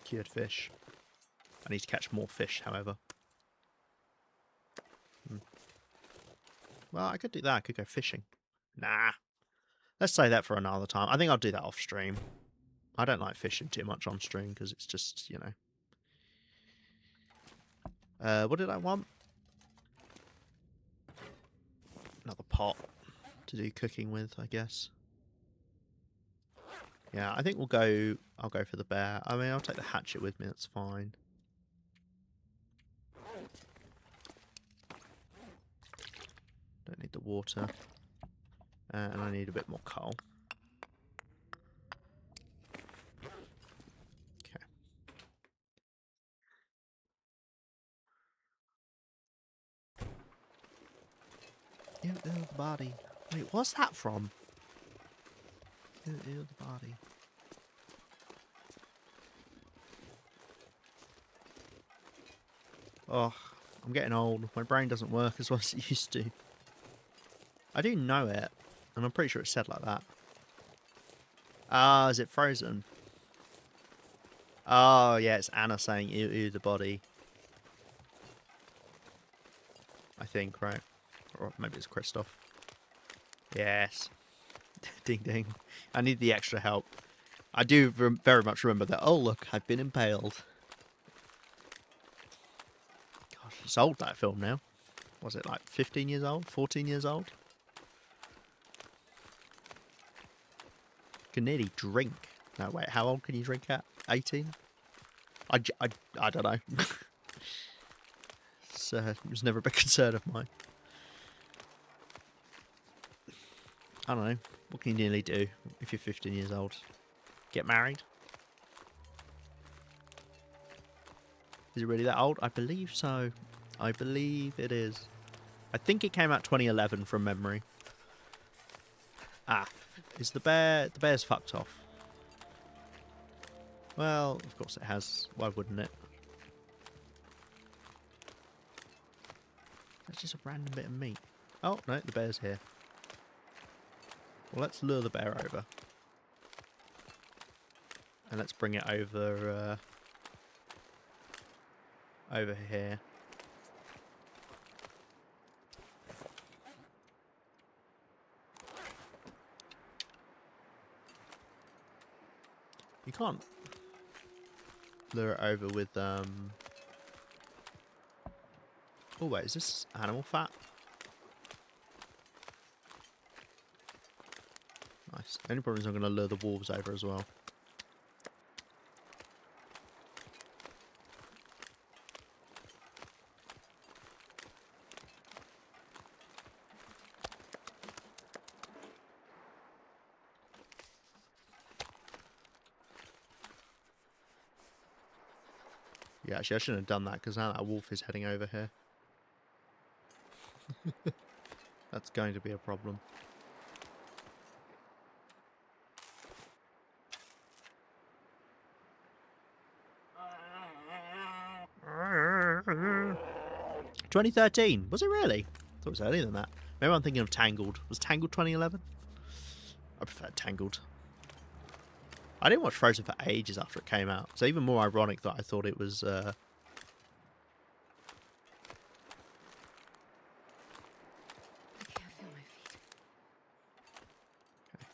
cured fish. I need to catch more fish, however. Well, I could do that. I could go fishing. Nah. Let's say that for another time. I think I'll do that off stream. I don't like fishing too much on stream because it's just, you know. What did I want? Another pot to do cooking with, I guess. Yeah, I think I'll go for the bear. I mean, I'll take the hatchet with me, that's fine. Don't need the water. And I need a bit more coal. Okay. Ew, the body. Wait, what's that from? Ew, the body. Oh, I'm getting old. My brain doesn't work as well as it used to. I do know it, and I'm pretty sure it's said like that. Ah, is it frozen? Oh, yeah, it's Anna saying ew, ew, the body. I think, right? Or maybe it's Christoph. Yes. Ding, ding. I need the extra help. I do very much remember that. Oh, look, I've been impaled. Gosh, it's old, that film now. Was it like 15 years old? 14 years old? Can nearly drink. No, wait, how old can you drink at? 18? I don't know. It was never a big concern of mine. I don't know. What can you nearly do if you're 15 years old? Get married? Is it really that old? I believe so. I believe it is. I think it came out 2011 from memory. Ah, is the bear... The bear's fucked off. Well, of course it has. Why wouldn't it? That's just a random bit of meat. Oh, no, the bear's here. Well, let's lure the bear over. And let's bring it over... over here. You can't lure it over with, Oh, wait, is this animal fat? Nice. The only problem is I'm going to lure the wolves over as well. Yeah, actually, I shouldn't have done that because now that wolf is heading over here. That's going to be a problem. "2013? Was it really? I thought it was earlier than that. Maybe I'm thinking of Tangled. Was Tangled 2011? I prefer Tangled. I didn't watch Frozen for ages after it came out. So even more ironic that I thought it was... I can't feel my feet. Okay.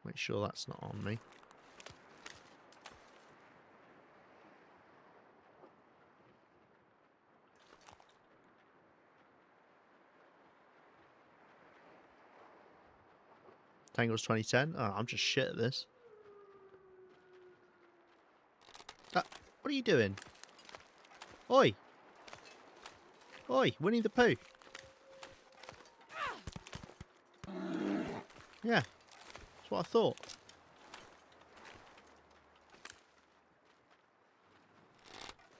Make sure that's not on me. Tangled's 2010? Oh, I'm just shit at this. What are you doing? Oi! Oi, Winnie the Pooh. Yeah, that's what I thought.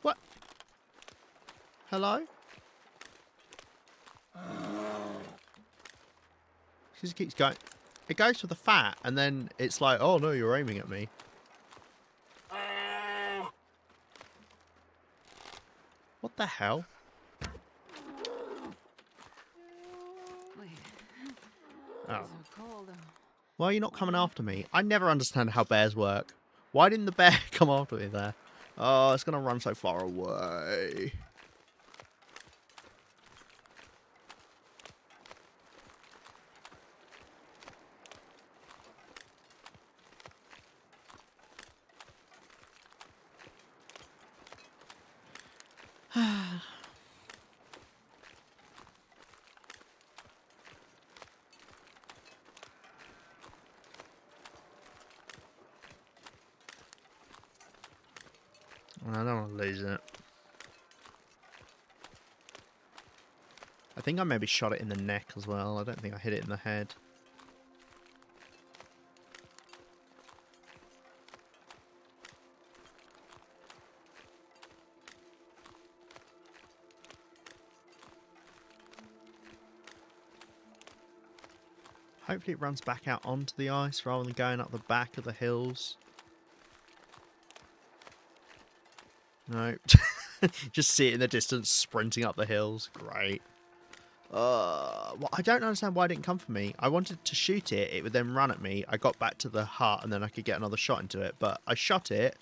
What? Hello? She just keeps going. It goes for the fat, and then it's like, oh no, you're aiming at me. What the hell? Wait, Oh. so cold. Why are you not coming after me? I never understand how bears work. Why didn't the bear come after me there? Oh, it's going to run so far away. I don't want to lose it. I think I maybe shot it in the neck as well. I don't think I hit it in the head. Hopefully it runs back out onto the ice rather than going up the back of the hills. No. Just see it in the distance sprinting up the hills. Great. Well, I don't understand why it didn't come for me. I wanted to shoot it. It would then run at me. I got back to the hut and then I could get another shot into it. But I shot it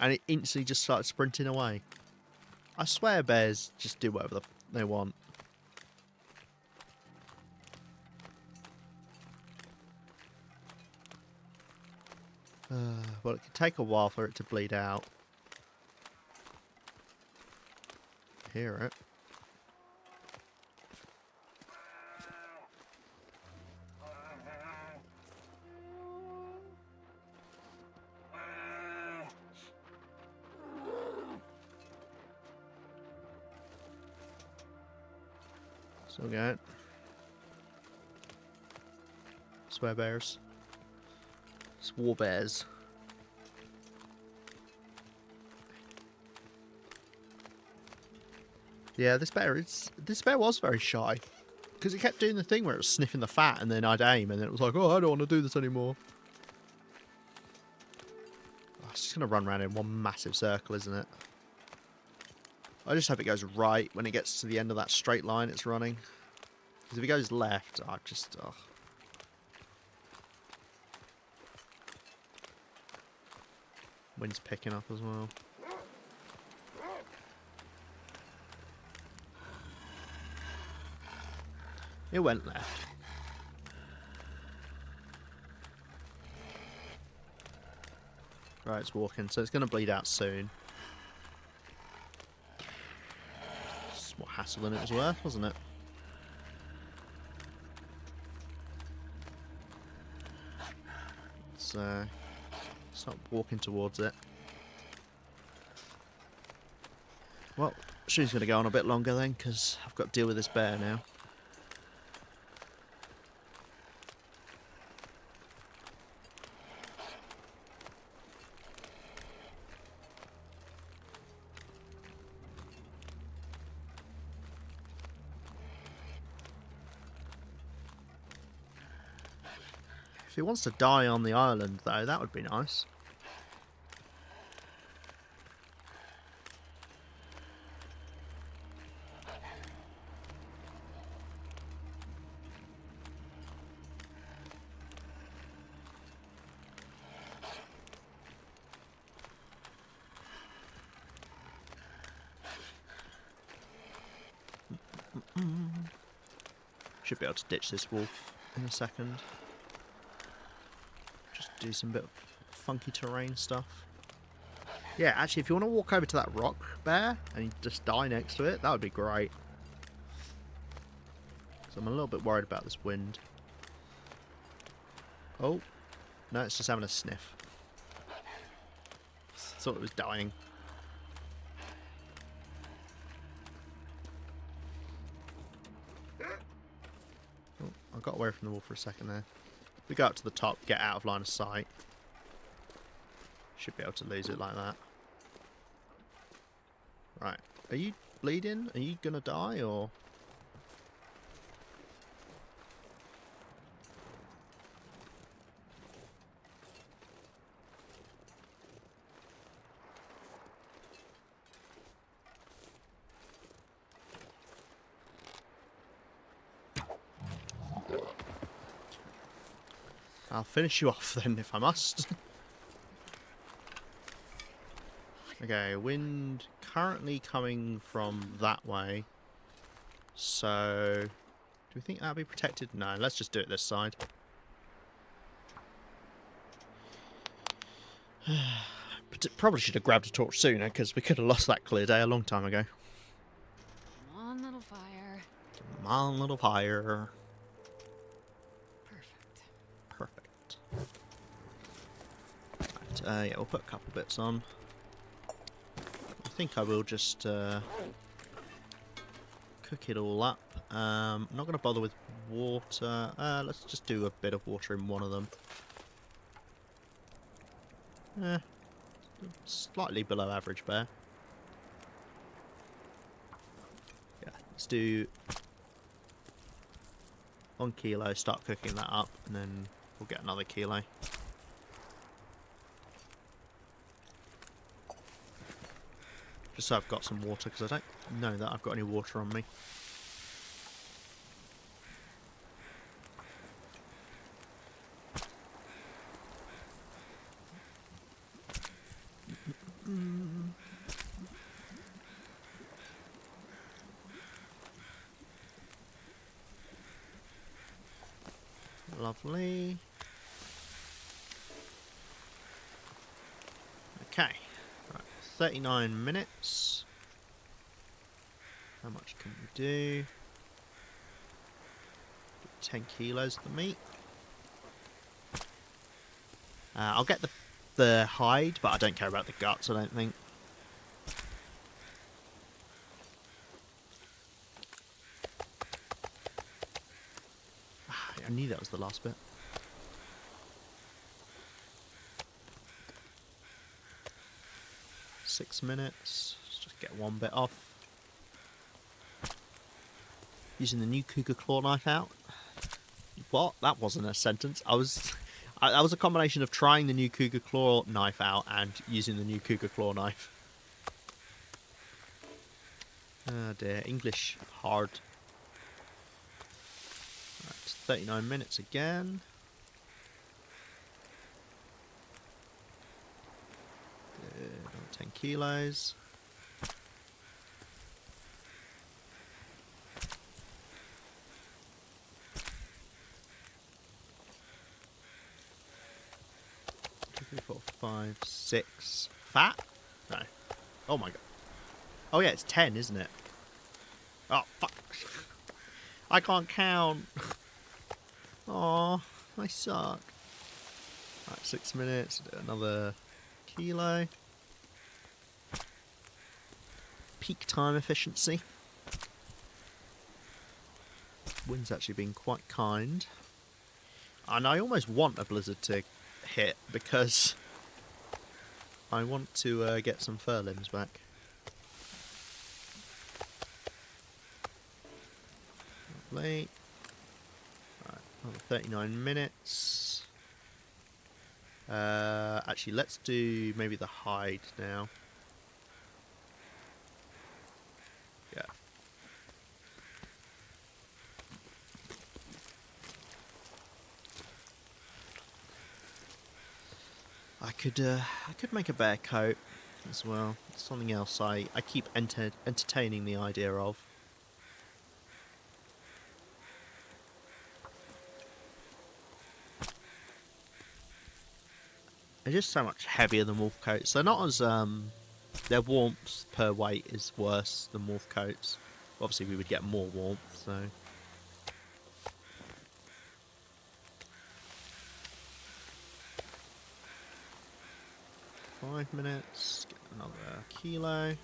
and it instantly just started sprinting away. I swear bears just do whatever they want. Well, it could take a while for it to bleed out. Hear it. Still going. Swear bears. Swar bears. Yeah, this bear was very shy. Because it kept doing the thing where it was sniffing the fat and then I'd aim and then it was like, oh, I don't want to do this anymore. Oh, it's just going to run around in one massive circle, isn't it? I just hope it goes right when it gets to the end of that straight line it's running. Because if it goes left, I just... Oh. Wind's picking up as well. It went left. Right, it's walking, so it's going to bleed out soon. It's more hassle than it was worth, wasn't it? Let's start walking towards it. Well, she's going to go on a bit longer then, because I've got to deal with this bear now. If he wants to die on the island, though, that would be nice. Should be able to ditch this wolf in a second. Just do some bit of funky terrain stuff. Yeah, actually, if you want to walk over to that rock bear and you just die next to it, that would be great. So I'm a little bit worried about this wind. Oh, no, it's just having a sniff. Thought it was dying. Oh, I got away from the wolf for a second there. If we go up to the top, get out of line of sight. Should be able to lose it like that. Right. Are you bleeding? Are you gonna die or? I'll finish you off then if I must. Okay, wind currently coming from that way. So, do we think that'll be protected? No, let's just do it this side. But probably should have grabbed a torch sooner, because we could have lost that clear day a long time ago. Come on, little fire. Come on, little fire. Perfect. Perfect. Right, yeah, we'll put a couple bits on. I think I will just cook it all up. I'm not going to bother with water. Let's just do a bit of water in one of them. Slightly below average bear. Yeah, let's do 1 kilo, start cooking that up, and then we'll get another kilo. Just so I've got some water, because I don't know that I've got any water on me. Lovely. Okay. Right, 39 minutes. How much can we do? 10 kilos of the meat. I'll get the hide, but I don't care about the guts, I don't think. I knew that was the last bit. Six minutes. Let's just get one bit off. Using the new cougar claw knife out. What? That wasn't a sentence. That was a combination of trying the new cougar claw knife out and using the new cougar claw knife. Oh dear, English hard. Right, 39 minutes again. Good, 10 kilos. Two, three, four, five, 6. Fat? No. Oh my god. Oh yeah, it's 10, isn't it? Oh, fuck. I can't count. Oh, I suck. Right, 6 minutes. Do another kilo. Peak time efficiency. Wind's actually been quite kind. And I almost want a blizzard to hit because I want to get some fur limbs back. Lovely. Right, another 39 minutes. Actually, let's do maybe the hide now. Yeah. I could make a bear coat as well. It's something else I keep entertaining the idea of. They're just so much heavier than wolf coats. They're not as their warmth per weight is worse than wolf coats. Obviously, we would get more warmth, so. Five minutes. Get another kilo.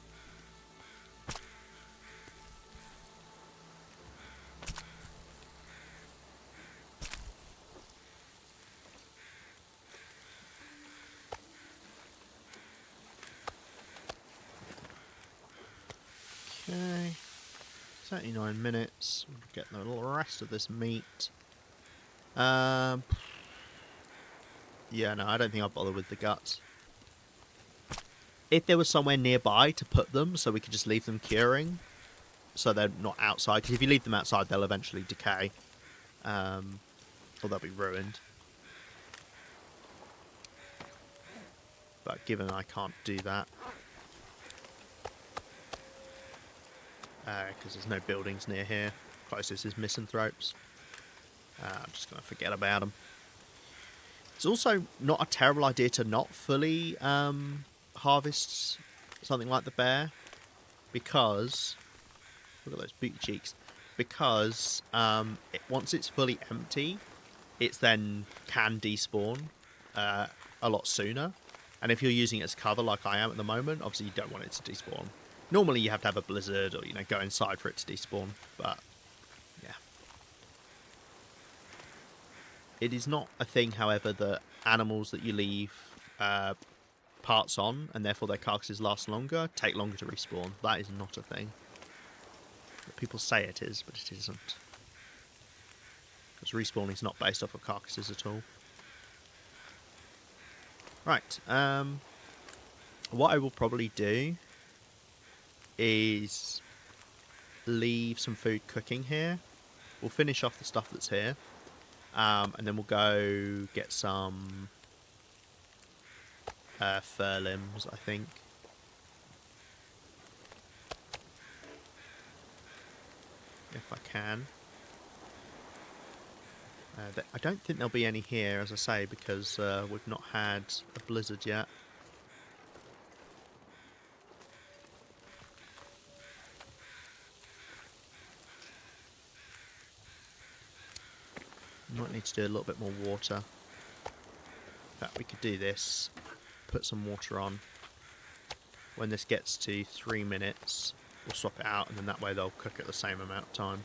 Okay, 39 minutes. We'll get the rest of this meat. Yeah, no, I don't think I'll bother with the guts. If there was somewhere nearby to put them, so we could just leave them curing, so they're not outside. Because if you leave them outside, they'll eventually decay, or they'll be ruined. But given I can't do that, because there's no buildings near here, closest is misanthropes, I'm just going to forget about them. It's also not a terrible idea to not fully harvest something like the bear, because look at those booty cheeks. Because once it's fully empty, it then can despawn a lot sooner. And if you're using it as cover like I am at the moment, obviously you don't want it to despawn. Normally you have to have a blizzard or go inside for it to despawn, but yeah. It is not a thing, however, that animals that you leave parts on, and therefore their carcasses last longer, take longer to respawn. That is not a thing. People say it is, but it isn't. Because respawning is not based off of carcasses at all. Right, what I will probably do is leave some food cooking here. We'll finish off the stuff that's here, and then we'll go get some fur limbs, I think. If I can. I don't think there'll be any here, as I say, because we've not had a blizzard yet. Might need to do a little bit more water. In fact, we could do this. Put some water on. When this gets to 3 minutes, we'll swap it out, and then that way they'll cook at the same amount of time.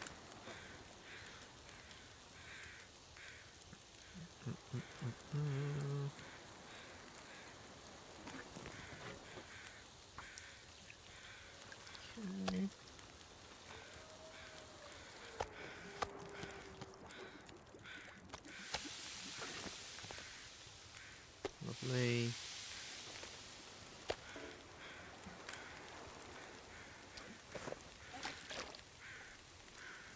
Okay. Lovely.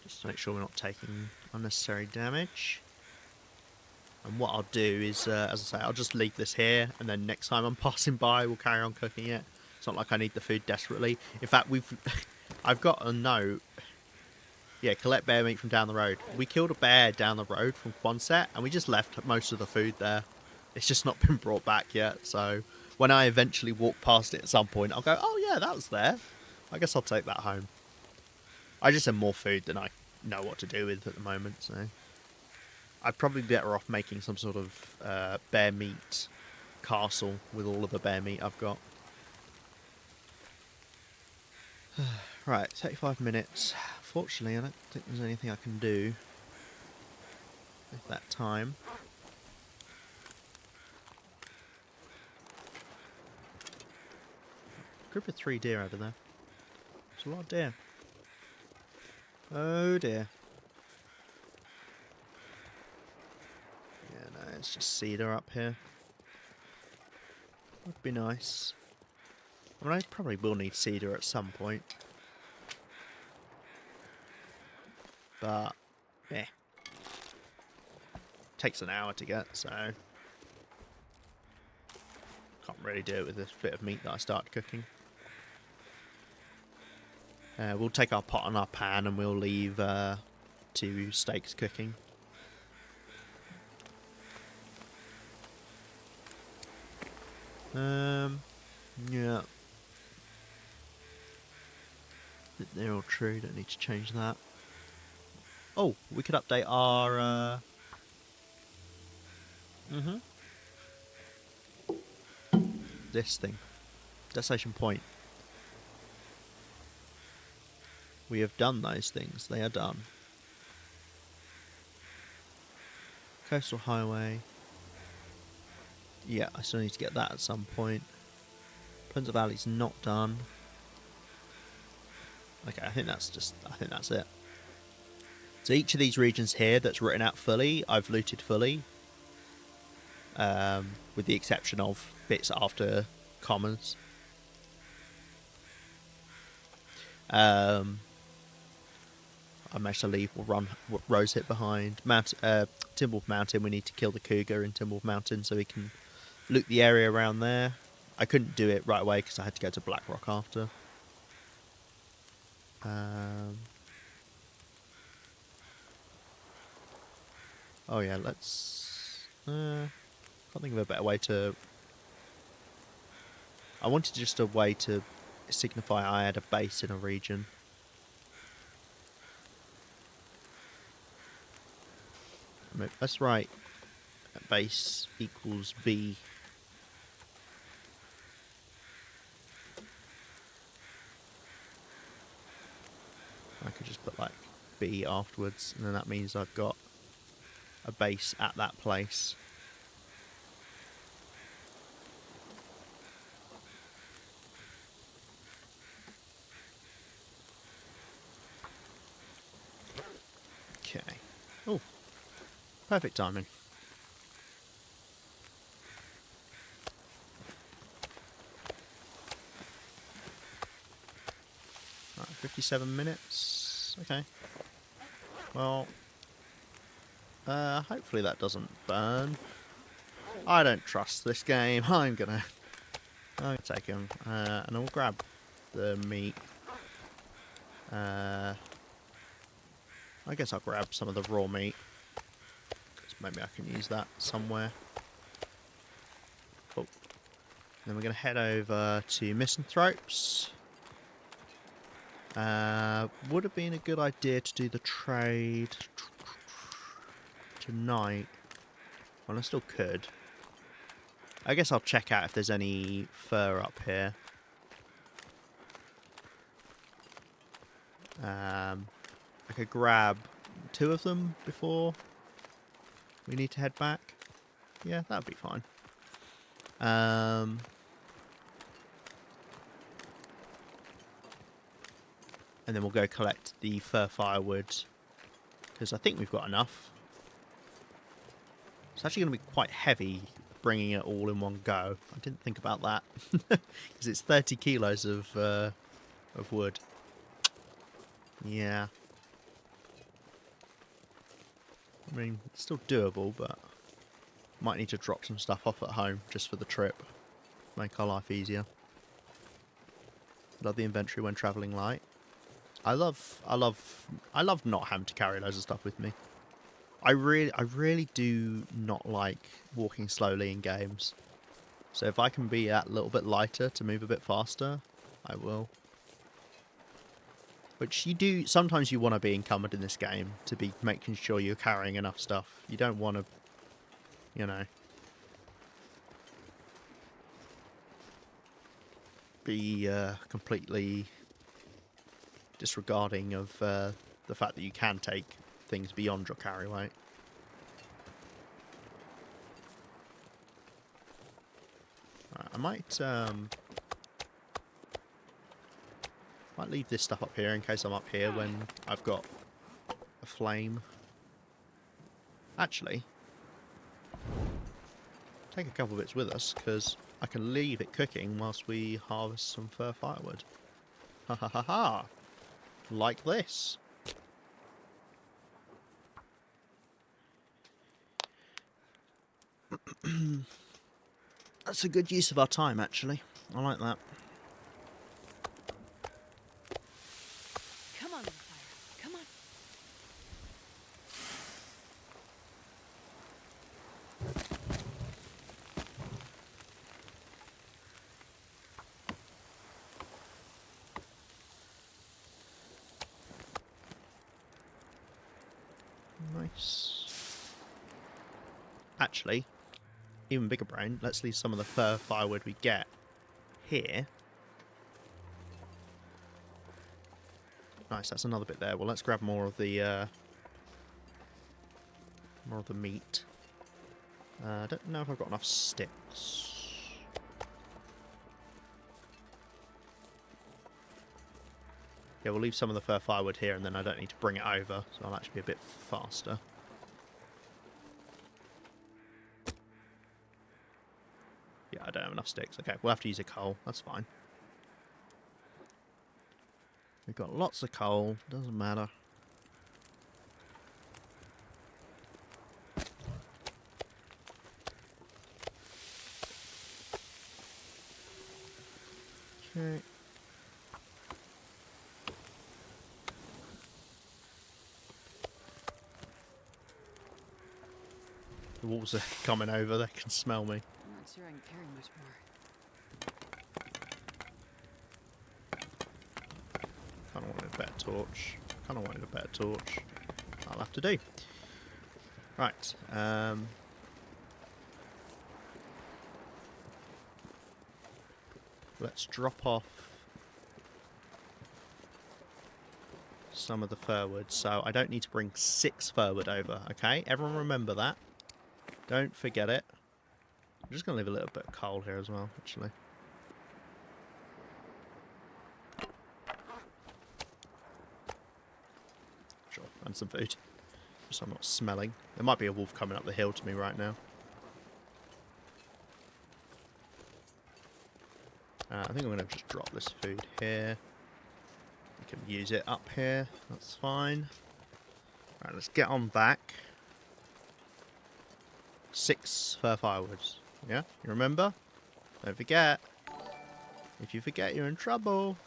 Just to make sure we're not taking unnecessary damage. And what I'll do is, as I say, I'll just leave this here, and then next time I'm passing by, we'll carry on cooking it. It's not like I need the food desperately. In fact, I've got a note. Yeah, collect bear meat from down the road. We killed a bear down the road from Quonset, and we just left most of the food there. It's just not been brought back yet, so when I eventually walk past it at some point, I'll go, oh yeah, that was there. I guess I'll take that home. I just have more food than I know what to do with at the moment, so I'd probably be better off making some sort of bear meat castle with all of the bear meat I've got. Right, 35 minutes. Fortunately, I don't think there's anything I can do with that time. Group of 3 deer over there. There's a lot of deer. Oh dear. Yeah, no, it's just cedar up here. Would be nice. I mean, I probably will need cedar at some point. But, yeah. Takes an hour to get, so can't really do it with this bit of meat that I started cooking. We'll take our pot and our pan and we'll leave 2 steaks cooking. Yeah. They're all true, don't need to change that. Oh, we could update our this thing. Destination point. We have done those things. They are done. Coastal highway. Yeah, I still need to get that at some point. Pleasant Valley's not done. Okay, I think that's it. So each of these regions here that's written out fully, I've looted fully. With the exception of bits after commas. I managed to leave Rosehip behind. Timberwolf Mountain, we need to kill the cougar in Timberwolf Mountain so we can loot the area around there. I couldn't do it right away because I had to go to Blackrock after. Oh yeah, let's... can't think of a better way to... I wanted just a way to signify I had a base in a region. Let's write base equals B. I could just put like B afterwards, and then that means I've got a base at that place. Okay. Oh, perfect timing. Right, 57 minutes. Okay. Well, hopefully that doesn't burn. I don't trust this game. I'm gonna take him, and I'll grab the meat. I guess I'll grab some of the raw meat, because maybe I can use that somewhere. Oh. Then we're gonna head over to Misanthropes. Would have been a good idea to do the trade tonight. Well, I still could. I guess I'll check out if there's any fur up here. I could grab 2 of them before we need to head back. Yeah, that would be fine. And then we'll go collect the fur firewood, because I think we've got enough. It's actually going to be quite heavy bringing it all in one go. I didn't think about that, because it's 30 kilos of wood. Yeah. I mean, it's still doable, but might need to drop some stuff off at home just for the trip. Make our life easier. Love the inventory when travelling light. I love not having to carry loads of stuff with me. I really do not like walking slowly in games. So if I can be that little bit lighter to move a bit faster, I will. Which you do, sometimes you want to be encumbered in this game to be making sure you're carrying enough stuff. You don't want to, you know, be completely disregarding of the fact that you can take things beyond your carry weight. Right, I might leave this stuff up here in case I'm up here when I've got a flame. Actually, take a couple bits with us, because I can leave it cooking whilst we harvest some fir firewood. Ha ha ha ha! Like this. That's a good use of our time, actually. I like that. Come on, little fire. Come on. Nice. Actually, even bigger brain, let's leave some of the fir firewood we get here. Nice, that's another bit there. Well, let's grab more of the meat. I don't know if I've got enough sticks. Yeah, we'll leave some of the fir firewood here, and then I don't need to bring it over, so I'll actually be a bit faster. Yeah, I don't have enough sticks. Okay, we'll have to use a coal. That's fine. We've got lots of coal. Doesn't matter. Okay. The wolves are coming over. They can smell me. I'm not sure I can carry much more. Kind of wanted a better torch. Kind of wanted a better torch. I'll have to do. Right. Let's drop off some of the furwood. So I don't need to bring 6 furwood over. Okay, everyone remember that. Don't forget it. I'm just going to leave a little bit of coal here as well, actually. Sure, and some food. Just so I'm not smelling. There might be a wolf coming up the hill to me right now. I think I'm going to just drop this food here. We can use it up here. That's fine. Right, let's get on back. 6 fir firewoods. Yeah, you remember? Don't forget. If you forget, you're in trouble.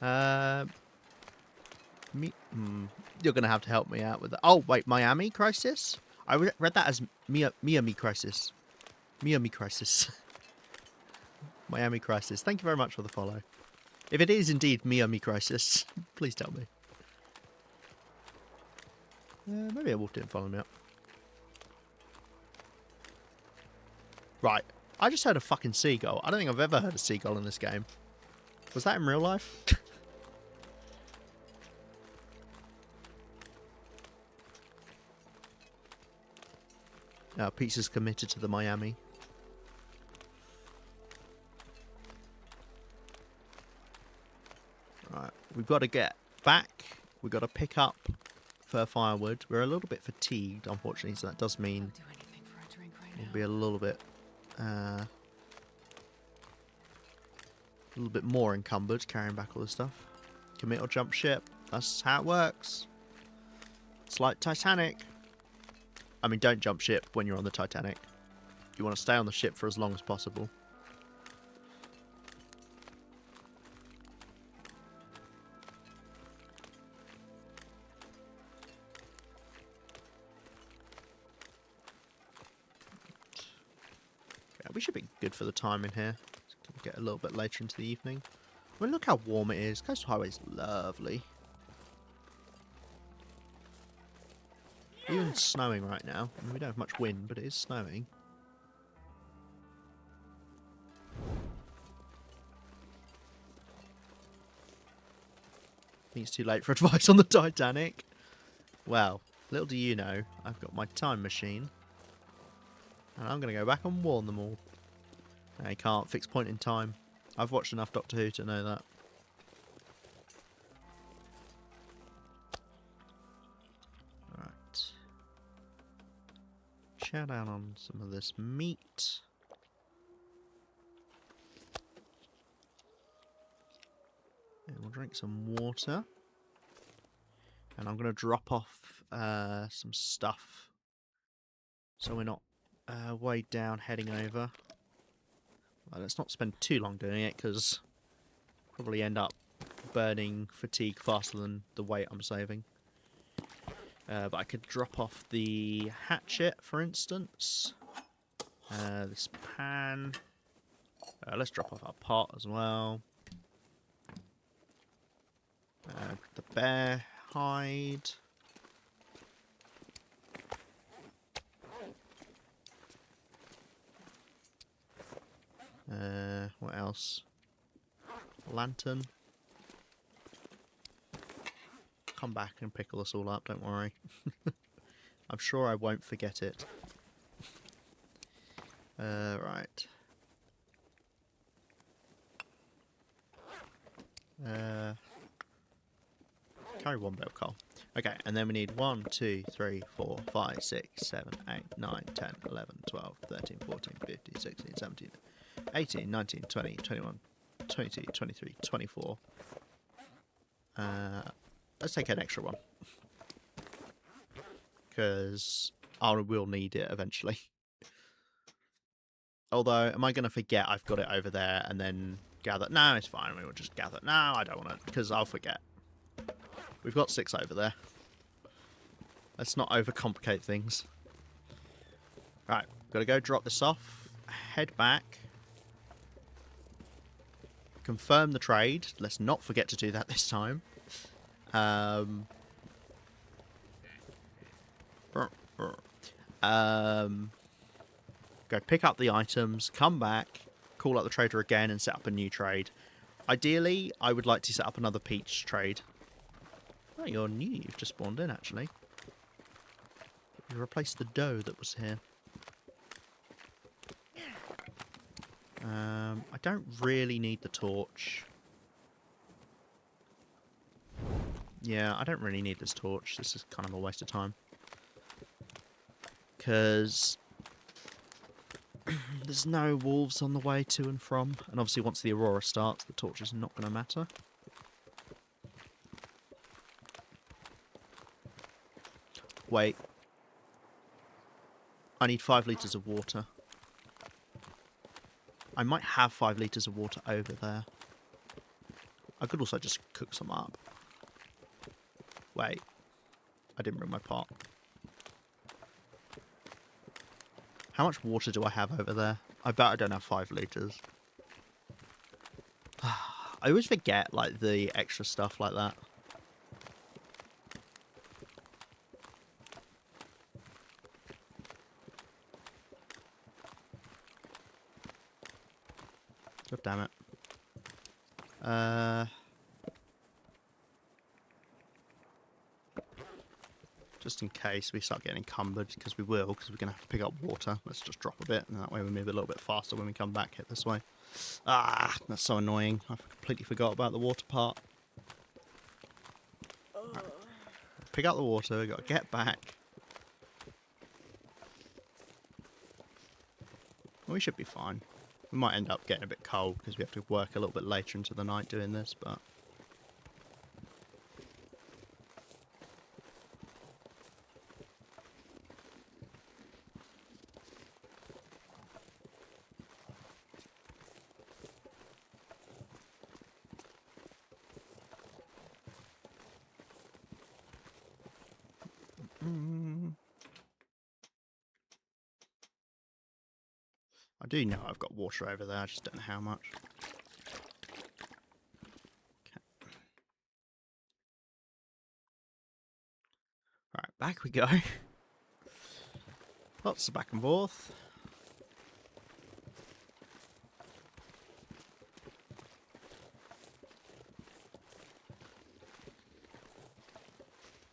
You're going to have to help me out with that. Oh, wait, Miami Crisis? I read that as Miami Crisis. Miami Crisis. Miami Crisis. Thank you very much for the follow. If it is indeed Miami Crisis, please tell me. Maybe a wolf didn't follow me up. Right. I just heard a fucking seagull. I don't think I've ever heard a seagull in this game. Was that in real life? Pizza's committed to the Miami. Right, we've got to get back. We've got to pick up fir firewood. We're a little bit fatigued, unfortunately, so that does mean I'll do anything for a drink right we'll now. be a little bit more encumbered carrying back all this stuff. Commit or jump ship. That's how it works. It's like Titanic. I mean, don't jump ship when you're on the Titanic. You want to stay on the ship for as long as possible. Yeah, we should be good for the time in here. Get a little bit later into the evening. I mean, look how warm it is. Coastal Highway's lovely. Even snowing right now. I mean, we don't have much wind, but it is snowing. I think it's too late for advice on the Titanic. Well, little do you know, I've got my time machine. And I'm going to go back and warn them all. I can't fix point in time. I've watched enough Doctor Who to know that. Right. Chow down on some of this meat. And we'll drink some water. And I'm going to drop off some stuff. So we're not weighed down heading over. Well, let's not spend too long doing it, because probably end up burning fatigue faster than the weight I'm saving. But I could drop off the hatchet, for instance. This pan. Let's drop off our pot as well. The bear hide. What else? Lantern. Come back and pick all this all up, don't worry. I'm sure I won't forget it. Right. Carry 1 bale of coal. Okay, and then we need 1, 2, 3, 4, 5, 6, 7, 8, 9, 10, 11, 12, 13, 14, 15, 16, 17, 18, 19, 20, 21, 22, 23, 24. Let's take an extra one. Because I will need it eventually. Although, am I going to forget I've got it over there and then gather. No, it's fine. We will just gather. No, I don't want to, because I'll forget. We've got 6 over there. Let's not overcomplicate things. Right, gotta go drop this off. Head back. Confirm the trade. Let's not forget to do that this time. Go pick up the items, come back, call up the trader again, and set up a new trade. Ideally, I would like to set up another peach trade. Oh, you're new. You've just spawned in, actually. You replaced the dough that was here. I don't really need the torch. Yeah, I don't really need this torch. This is kind of a waste of time. Because there's no wolves on the way to and from. And obviously once the aurora starts, the torch is not going to matter. Wait. I need 5 litres of water. I might have 5 litres of water over there. I could also just cook some up. Wait. I didn't bring my pot. How much water do I have over there? I bet I don't have 5 litres. I always forget, like, the extra stuff like that. God damn it. Just in case we start getting encumbered, because we will, because we're going to have to pick up water. Let's just drop a bit, and that way we move a little bit faster when we come back hit this way. Ah, that's so annoying. I completely forgot about the water part. Right. Pick up the water, we've got to get back. Well, we should be fine. We might end up getting a bit cold, because we have to work a little bit later into the night doing this, but... I do know I've got water over there, I just don't know how much. Okay. Right, back we go. Lots of back and forth.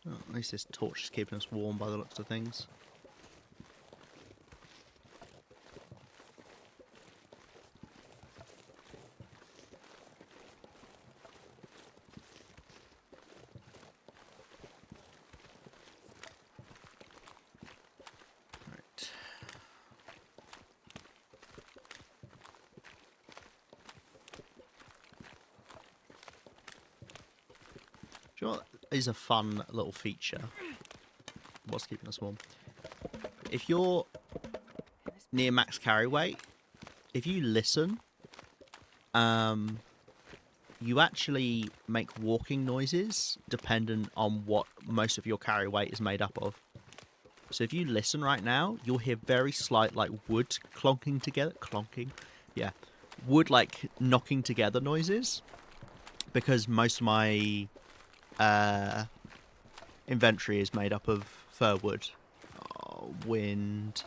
Oh, at least this torch is keeping us warm by the looks of things. Right. Do you know what is a fun little feature? What's keeping us warm? If you're near max carry weight, if you listen, you actually make walking noises dependent on what most of your carry weight is made up of. So if you listen right now, you'll hear very slight, like, wood clonking together. Clonking? Yeah. Wood, like, knocking together noises. Because most of my inventory is made up of fir wood. Oh, wind.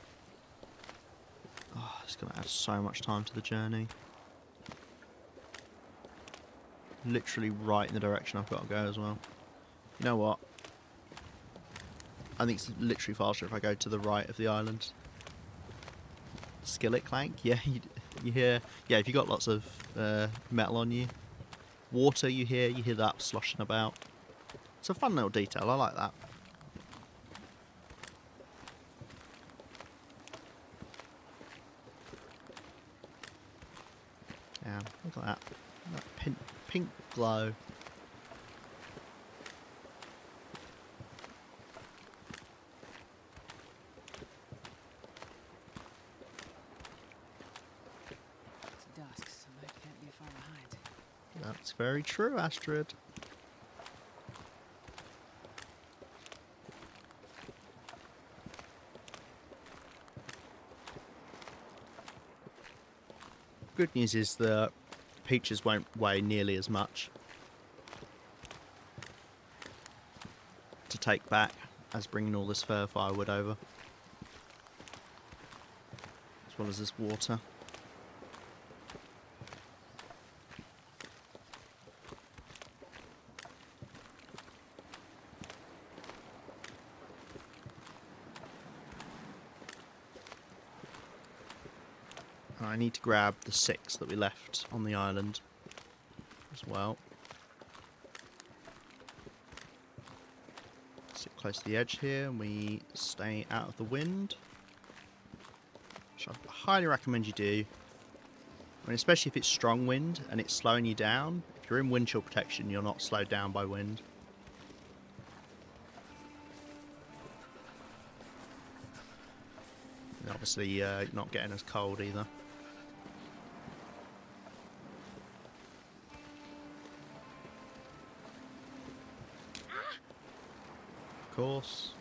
Oh, it's going to add so much time to the journey. Literally right in the direction I've got to go as well. You know what? I think it's literally faster if I go to the right of the island. Skillet clank? Yeah, you hear... Yeah, if you've got lots of metal on you. Water you hear that sloshing about. It's a fun little detail, I like that. Yeah, look at that. That pink glow. It's dusk, so I can't be far behind. That's very true, Astrid. Good news is the peaches won't weigh nearly as much to take back as bringing all this fir firewood over, as well as this water. I need to grab the 6 that we left on the island as well. Sit close to the edge here and we stay out of the wind, which I highly recommend you do. I mean, especially if it's strong wind and it's slowing you down. If you're in wind chill protection, you're not slowed down by wind. And obviously, you're not getting as cold either. Of course.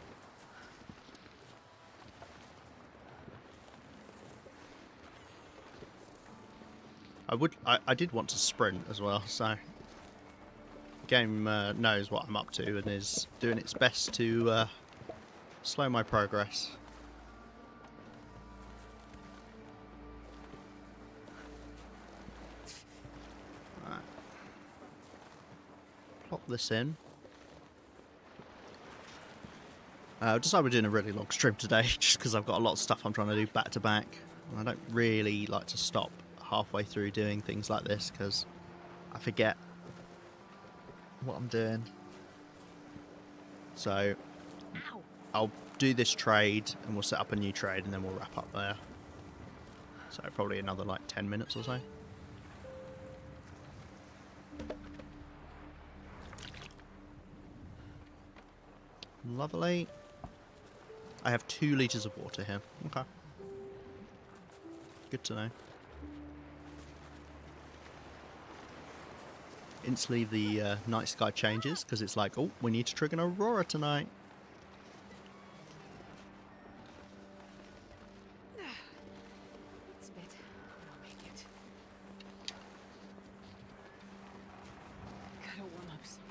I did want to sprint as well, so the game knows what I'm up to and is doing its best to slow my progress. Right. Plop this in. I decided we're doing a really long stream today just because I've got a lot of stuff I'm trying to do back to back. I don't really like to stop halfway through doing things like this because I forget what I'm doing. So I'll do this trade and we'll set up a new trade and then we'll wrap up there. So probably another like 10 minutes or so. Lovely. I have 2 litres of water here. Okay. Good to know. Instantly the night sky changes because it's like, oh, we need to trigger an aurora tonight. It's a bit. I'll make it. Gotta warm up some.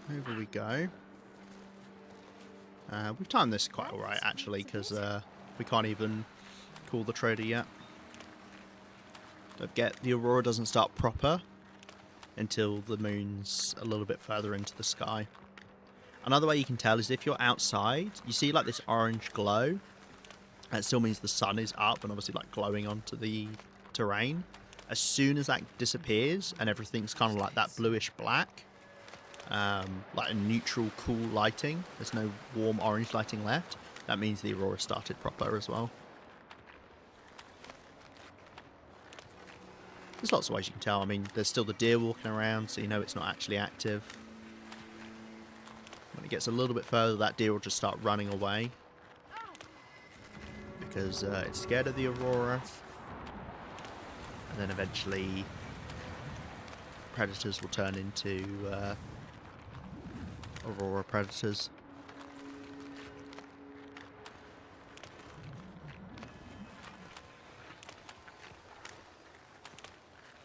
Over we go. We've timed this quite alright actually because we can't even call the trader yet. Don't forget, the aurora doesn't start proper until the moon's a little bit further into the sky. Another way you can tell is if you're outside, you see like this orange glow. That still means the sun is up and obviously like glowing onto the terrain. As soon as that disappears and everything's kind of like that bluish black, like a neutral cool lighting, there's no warm orange lighting left, that means the aurora started proper as well. There's lots of ways you can tell. I mean, there's still the deer walking around, so you know it's not actually active. When it gets a little bit further, that deer will just start running away because it's scared of the aurora. And then eventually predators will turn into aurora predators.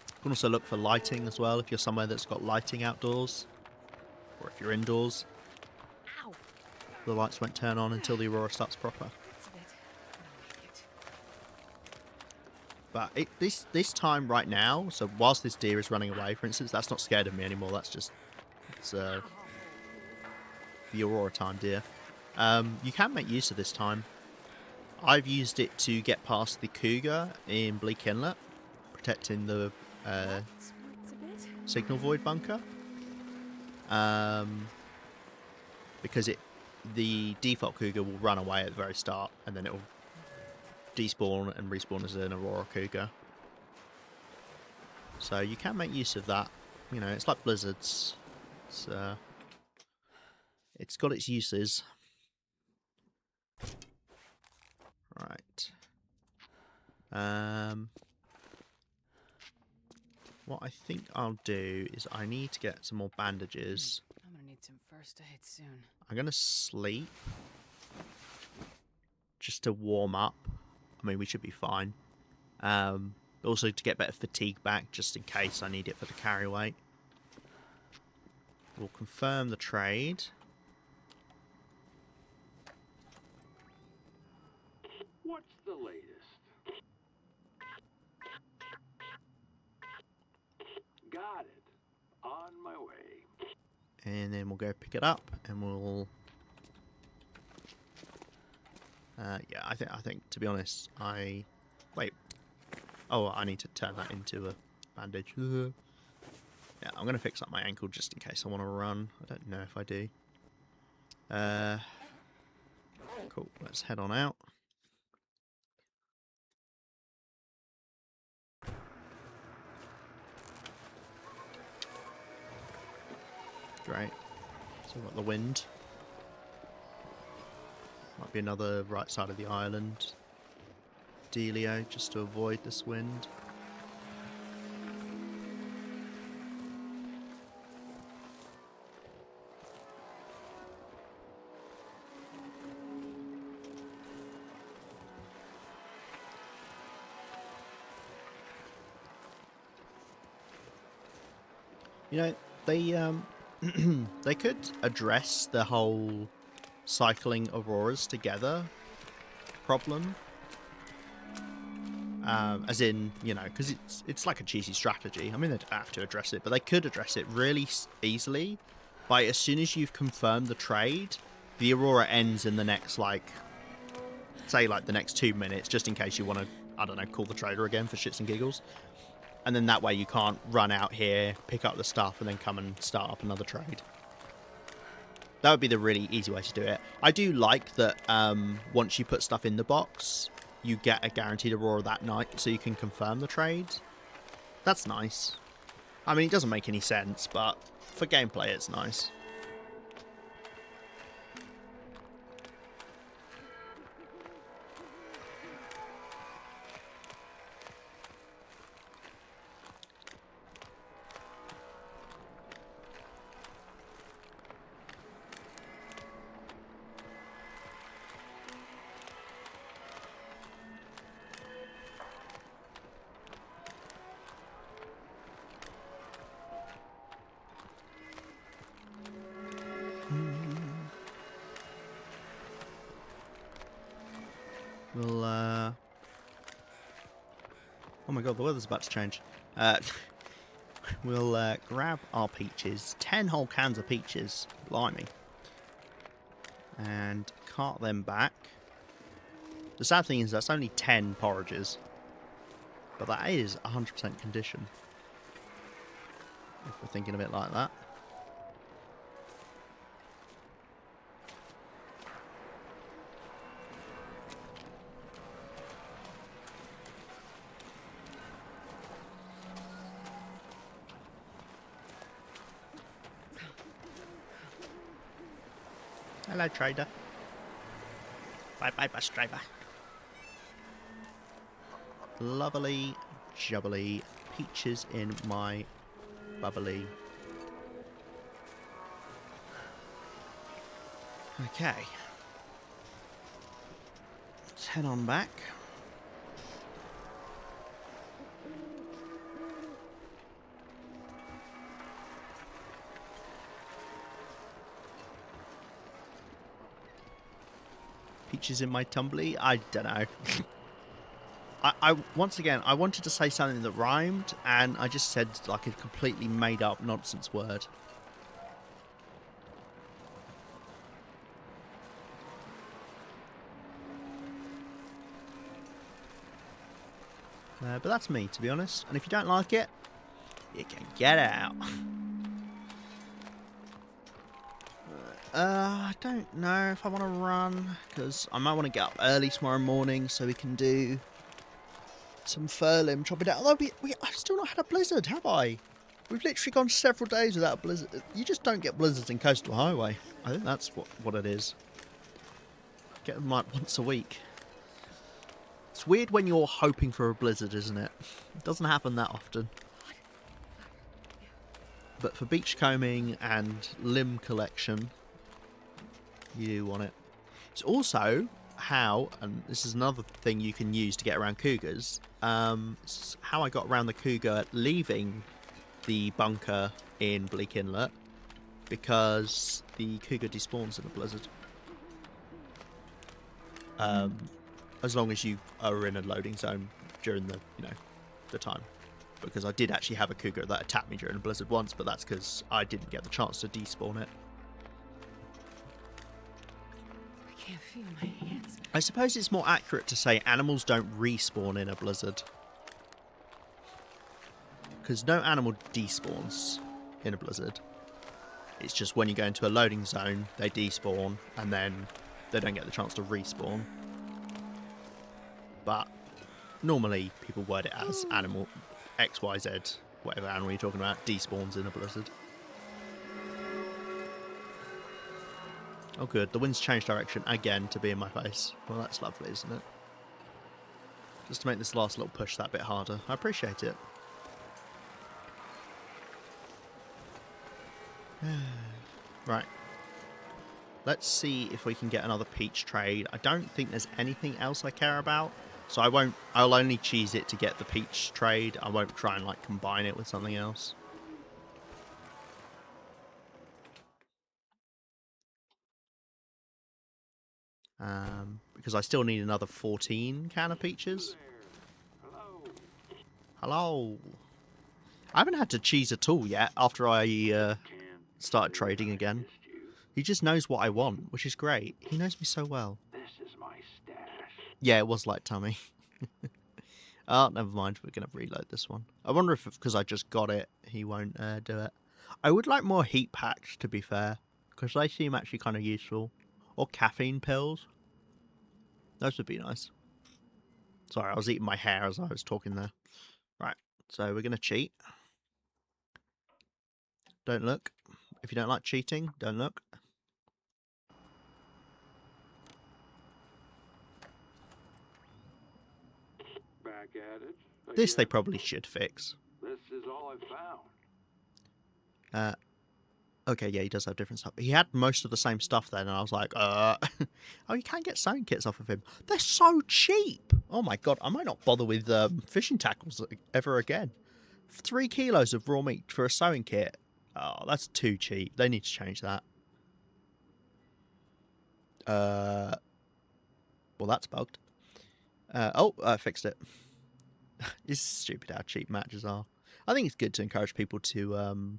You can also look for lighting as well if you're somewhere that's got lighting outdoors, or if you're indoors. Ow. The lights won't turn on until the aurora starts proper. It's a bit. I'll make it. But this time right now, so whilst this deer is running away, for instance, that's not scared of me anymore. That's just the aurora time deer. You can make use of this time. I've used it to get past the cougar in Bleak Inlet, protecting the It's a bit. signal void bunker. Because the default cougar will run away at the very start, and then it will despawn and respawn as an aurora cougar. So you can make use of that. You know, it's like blizzards. It's It's got its uses. Right. What I think I'll do is I need to get some more bandages. I'm gonna need some first aid soon. I'm going to sleep. Just to warm up. I mean, we should be fine. Also to get better fatigue back, just in case I need it for the carry weight. We'll confirm the trade. What's the latest? Got it. On my way. And then we'll go pick it up, and we'll... yeah, I think to be honest, wait. Oh, I need to turn that into a bandage. Yeah, I'm going to fix up my ankle just in case I want to run. I don't know if I do. Cool, let's head on out. Great. So we've got the wind. Might be another right side of the island. Dealio, just to avoid this wind. You know, they they could address the whole cycling auroras together problem. As in, you know, because it's like a cheesy strategy. I mean, they don't have to address it, but they could address it really easily by as soon as you've confirmed the trade, the aurora ends in the next, like, say, like the next 2 minutes, just in case you want to, I don't know, call the trader again for shits and giggles. And then that way you can't run out here, pick up the stuff, and then come and start up another trade. That would be the really easy way to do it. I do like that once you put stuff in the box, you get a guaranteed aurora that night, so you can confirm the trade. That's nice. I mean, it doesn't make any sense, but for gameplay, it's nice. We'll, oh my god, the weather's about to change. We'll grab our peaches, 10 whole cans of peaches, blimey, and cart them back. The sad thing is that's only 10 porridges, but that is 100% condition, if we're thinking of it like that. Hello, trader. Bye-bye, bus driver. Lovely, jubbly peaches in my bubbly. Okay. Let's head on back. Peaches in my tumbly? I don't know. I once again, I wanted to say something that rhymed, and I just said like a completely made up nonsense word. But that's me, to be honest. And if you don't like it, you can get out. I don't know if I want to run, because I might want to get up early tomorrow morning so we can do some fur limb chopping down. Although I've still not had a blizzard, have I? We've literally gone several days without a blizzard. You just don't get blizzards in Coastal Highway. I think that's what it is. Get them like once a week. It's weird when you're hoping for a blizzard, isn't it? It doesn't happen that often. But for beachcombing and limb collection, you do want it. It's also how, and this is another thing you can use to get around cougars, it's how I got around the cougar leaving the bunker in Bleak Inlet, because the cougar despawns in a blizzard. As long as you are in a loading zone during the, the time. Because I did actually have a cougar that attacked me during a blizzard once, but that's because I didn't get the chance to despawn it. I can't feel my hands. I suppose it's more accurate to say animals don't respawn in a blizzard. Because no animal despawns in a blizzard. It's just when you go into a loading zone, they despawn, and then they don't get the chance to respawn. But normally people word it as animal XYZ, whatever animal you're talking about, despawns in a blizzard. Oh good, the wind's changed direction again to be in my face. Well, that's lovely, isn't it? Just to make this last little push that bit harder. I appreciate it. Right. Let's see if we can get another peach trade. I don't think there's anything else I care about. So I'll only cheese it to get the peach trade. I won't try and like combine it with something else. Because I still need another 14 can of peaches. Hello. I haven't had to cheese at all yet after I started trading again. He just knows what I want, which is great. He knows me so well. This is my stash. Yeah, it was like tummy. Oh, never mind. We're going to reload this one. I wonder if because I just got it, he won't do it. I would like more heat packs, to be fair, because they seem actually kind of useful. Or caffeine pills. Those would be nice. Sorry, I was eating my hair as I was talking there. Right, so we're going to cheat. Don't look. If you don't like cheating, don't look. Back at it. This they again. probably should fix. This is all I found. Okay, yeah, he does have different stuff. He had most of the same stuff then, and I was like, oh, you can get sewing kits off of him. They're so cheap. Oh my god, I might not bother with fishing tackles ever again. 3 kilos of raw meat for a sewing kit. Oh, that's too cheap. They need to change that. Well, that's bugged. I fixed it. It's stupid how cheap matches are. I think it's good to encourage people to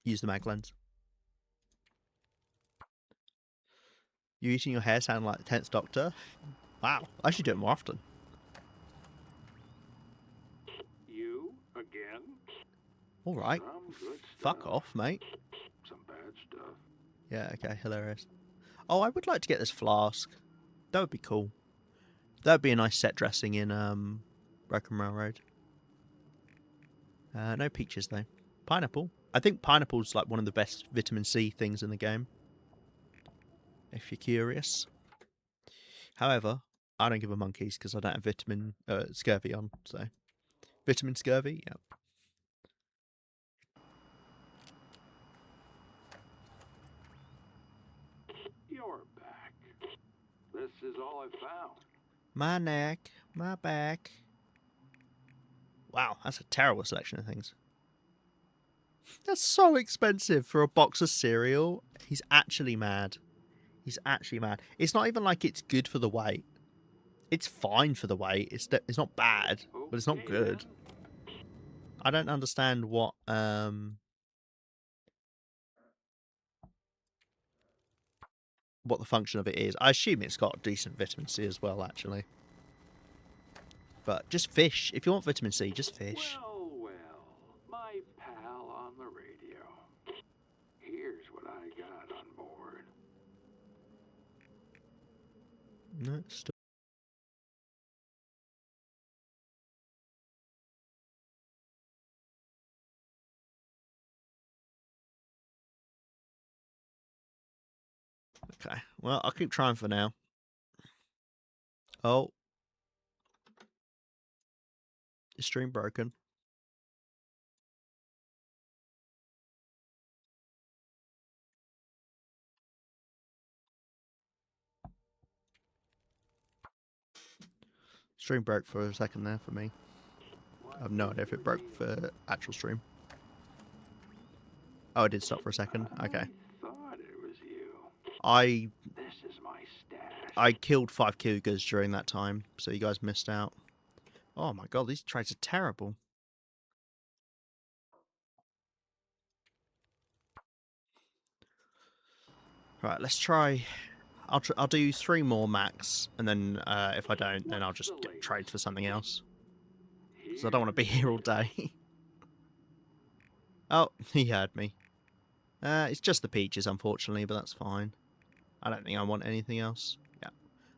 use the mag lens. You eating your hair sound like the 10th Doctor? Wow, I should do it more often. You again? Alright. Some good Fuck stuff. off, mate. Some bad stuff. Yeah, okay, hilarious. Oh, I would like to get this flask. That would be cool. That would be a nice set dressing in Broken Railroad. No peaches, though. Pineapple. I think pineapple's like one of the best vitamin C things in the game. If you're curious. However, I don't give a monkeys because I don't have vitamin scurvy on, so. Vitamin scurvy? Yep. You're back. This is all I found. My neck, my back. Wow, that's a terrible selection of things. That's so expensive for a box of cereal. He's actually mad. He's actually mad. It's not even like it's good for the weight. It's fine for the weight. It's not bad, but it's not Okay, good. then. I don't understand what the function of it is. I assume it's got decent vitamin C as well, actually. But just fish. If you want vitamin C, just fish. Well, well, my pal on the radio. Here's what I got on board. No, Okay, well, I'll keep trying for now. Oh. Is stream broken? Stream broke for a second there for me. I have no idea if it broke for actual stream. Oh, it did stop for a second. Okay. I thought it was you. I This is my stash. I killed 5 cougars during that time, so you guys missed out. Oh my god, these traits are terrible. Right, let's try. I'll do 3 more max, and then if I don't, then I'll just get trades for something else. Because I don't want to be here all day. Oh, he heard me. It's just the peaches, unfortunately, but that's fine. I don't think I want anything else. Yeah,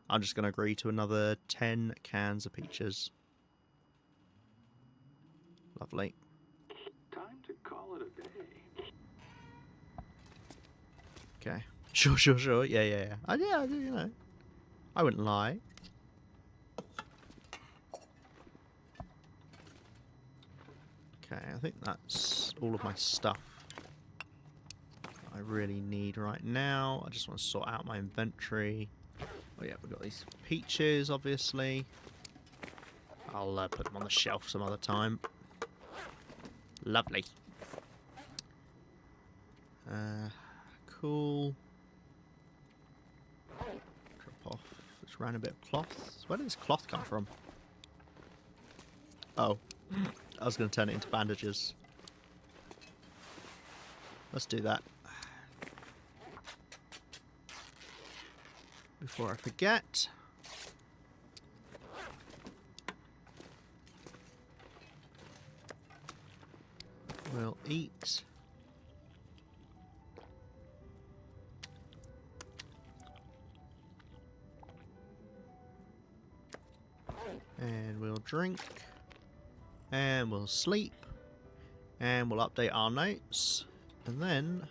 I'm just going to agree to another 10 cans of peaches. Lovely. Time to call it a day. Okay. Sure. Yeah. Yeah, you know. I wouldn't lie. Okay, I think that's all of my stuff I really need right now. I just want to sort out my inventory. Oh yeah, we've got these peaches, obviously. I'll put them on the shelf some other time. Lovely. Cool. Drop off this random bit of cloth. Where did this cloth come from? Oh, I was going to turn it into bandages. Let's do that. Before I forget. We'll eat. And we'll drink. And we'll sleep. And we'll update our notes. And then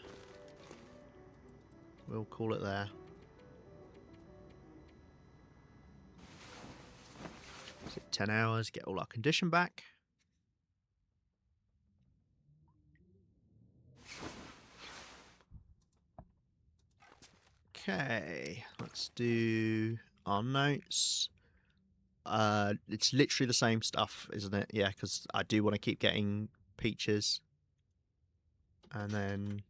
we'll call it there. So 10 hours, get all our condition back. Okay, let's do our notes. It's literally the same stuff, isn't it? Yeah, because I do want to keep getting peaches. And then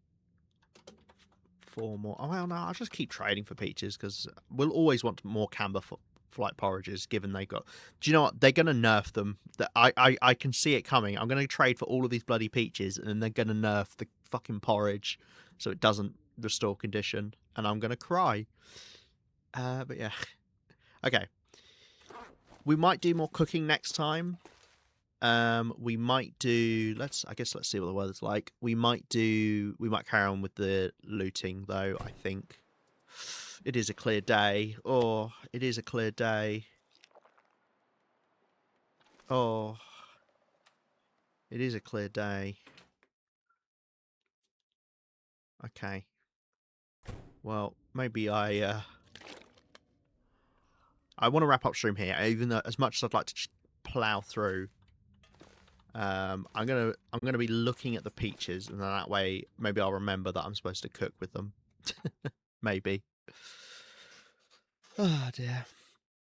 4 more. Oh, well, no, I'll just keep trading for peaches because we'll always want more camber flight porridges given they got... Do you know what? They're going to nerf them. I can see it coming. I'm going to trade for all of these bloody peaches and then they're going to nerf the fucking porridge so it doesn't restore condition. And I'm going to cry. But yeah. Okay. We might do more cooking next time. We might do... Let's see what the weather's like. We might carry on with the looting, though, I think. It is a clear day. Oh, it is a clear day. Oh. It is a clear day. Okay. Well, maybe I want to wrap up stream here, even though as much as I'd like to just plow through. I'm gonna be looking at the peaches, and then that way maybe I'll remember that I'm supposed to cook with them. Maybe. Oh dear.